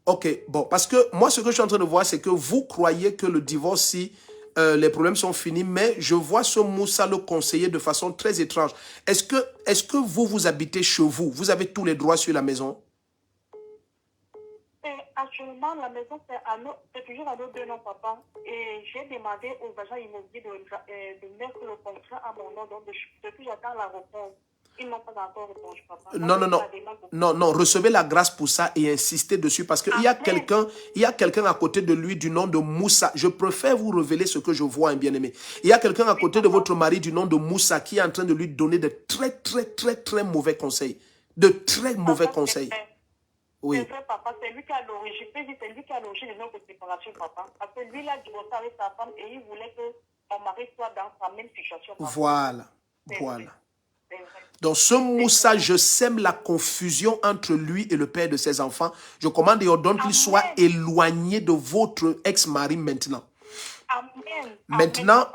Ok, bon, parce que moi, ce que je suis en train de voir, c'est que vous croyez que le divorce, si les problèmes sont finis, mais je vois ce Moussa le conseiller de façon très étrange. Est-ce que vous habitez chez vous? Vous avez tous les droits sur la maison? Et actuellement, la maison, c'est toujours à nos deux noms, papa. Et j'ai demandé aux agents immobiliers de mettre le contrat à mon nom. Donc, depuis, j'attends la réponse. Ils n'ont pas encore répondu, papa. Non, recevez la grâce pour ça et insistez dessus parce qu'il y a quelqu'un à côté de lui du nom de Moussa. Je préfère vous révéler ce que je vois, un bien-aimé. Il y a quelqu'un à côté de votre mari du nom de Moussa qui est en train de lui donner de très, très, très, très mauvais conseils. De très mauvais conseils. Oui. C'est vrai, papa, c'est lui qui a l'origine. C'est lui qui a l'origine de notre séparation, papa. Parce que lui, il a divorcé avec sa femme et il voulait que mon mari soit dans sa même situation. Papa. Voilà. Donc ce Moussa, je sème la confusion entre lui et le père de ses enfants. Je commande et ordonne qu'il soit éloigné de votre ex-mari maintenant. Amen. Maintenant,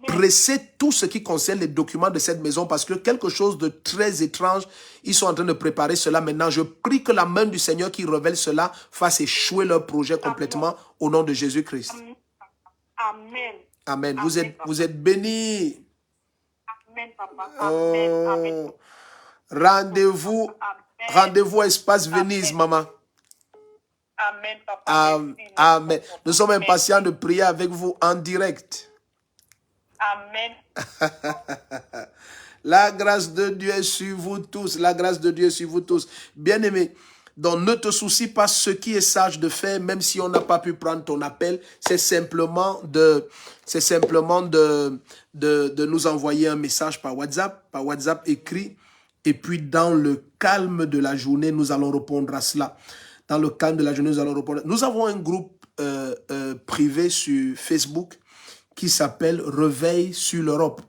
pressez tout ce qui concerne les documents de cette maison parce que quelque chose de très étrange, ils sont en train de préparer cela maintenant. Je prie que la main du Seigneur qui révèle cela fasse échouer leur projet complètement au nom de Jésus-Christ. Amen. Amen. Vous êtes bénis. Amen, papa. Amen. Rendez-vous à Espace Venise, maman. Amen, papa. Amen. Nous sommes impatients de prier avec vous en direct. Amen. La grâce de Dieu est sur vous tous. La grâce de Dieu est sur vous tous. Bien-aimés, donc ne te soucie pas ce qui est sage de faire, même si on n'a pas pu prendre ton appel. C'est simplement de nous envoyer un message par WhatsApp écrit. Et puis dans le calme de la journée, nous allons répondre à cela. Dans le calme de la journée, nous allons répondre. Nous avons un groupe privé sur Facebook qui s'appelle Réveil sur l'Europe.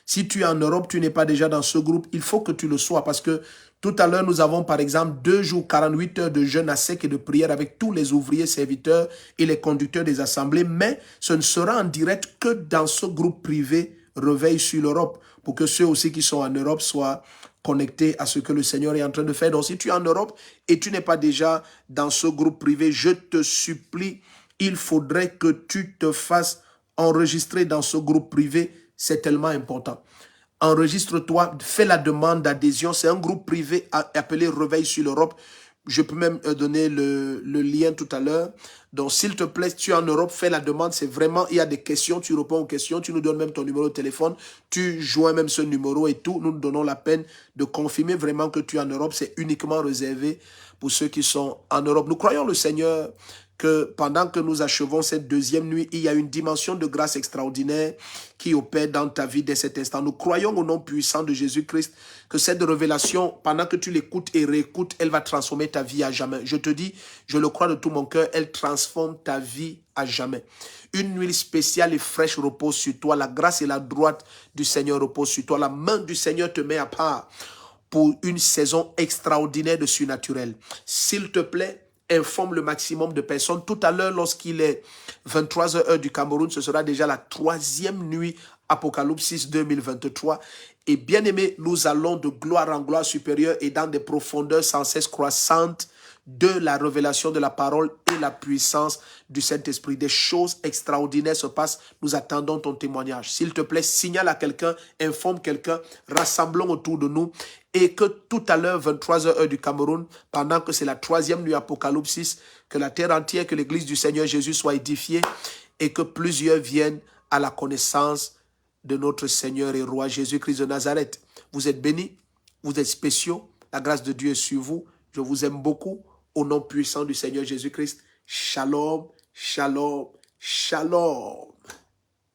Si tu es en Europe, tu n'es pas déjà dans ce groupe, il faut que tu le sois parce que Tout à l'heure, nous avons par exemple 2 jours, 48 heures de jeûne à sec et de prière avec tous les ouvriers, serviteurs et les conducteurs des assemblées, mais ce ne sera en direct que dans ce groupe privé Réveil sur l'Europe, pour que ceux aussi qui sont en Europe soient connectés à ce que le Seigneur est en train de faire. Donc si tu es en Europe et tu n'es pas déjà dans ce groupe privé, je te supplie, il faudrait que tu te fasses enregistrer dans ce groupe privé, c'est tellement important. Enregistre-toi, fais la demande d'adhésion. C'est un groupe privé appelé Réveil sur l'Europe. Je peux même donner le lien tout à l'heure. Donc, s'il te plaît, tu es en Europe, fais la demande. C'est vraiment, il y a des questions, tu réponds aux questions, tu nous donnes même ton numéro de téléphone, tu joins même ce numéro et tout. Nous nous donnons la peine de confirmer vraiment que tu es en Europe. C'est uniquement réservé pour ceux qui sont en Europe. Nous croyons le Seigneur que pendant que nous achevons cette deuxième nuit, il y a une dimension de grâce extraordinaire qui opère dans ta vie dès cet instant. Nous croyons au nom puissant de Jésus-Christ que cette révélation, pendant que tu l'écoutes et réécoutes, elle va transformer ta vie à jamais. Je te dis, je le crois de tout mon cœur, elle transforme ta vie à jamais. Une huile spéciale et fraîche repose sur toi. La grâce et la droite du Seigneur reposent sur toi. La main du Seigneur te met à part pour une saison extraordinaire de surnaturel. S'il te plaît, informe le maximum de personnes. Tout à l'heure, lorsqu'il est 23h heure du Cameroun, ce sera déjà la 3e nuit Apocalypse 2023. Et bien aimé, nous allons de gloire en gloire supérieure et dans des profondeurs sans cesse croissantes de la révélation de la parole et la puissance du Saint-Esprit. Des choses extraordinaires se passent. Nous attendons ton témoignage. S'il te plaît, signale à quelqu'un, informe quelqu'un, rassemblons autour de nous et que tout à l'heure, 23h heure du Cameroun, pendant que c'est la 3e nuit Apocalypse, que la terre entière, que l'église du Seigneur Jésus soit édifiée et que plusieurs viennent à la connaissance de notre Seigneur et Roi Jésus-Christ de Nazareth. Vous êtes bénis, vous êtes spéciaux, la grâce de Dieu est sur vous. Je vous aime beaucoup. Au nom puissant du Seigneur Jésus-Christ, shalom, shalom, shalom.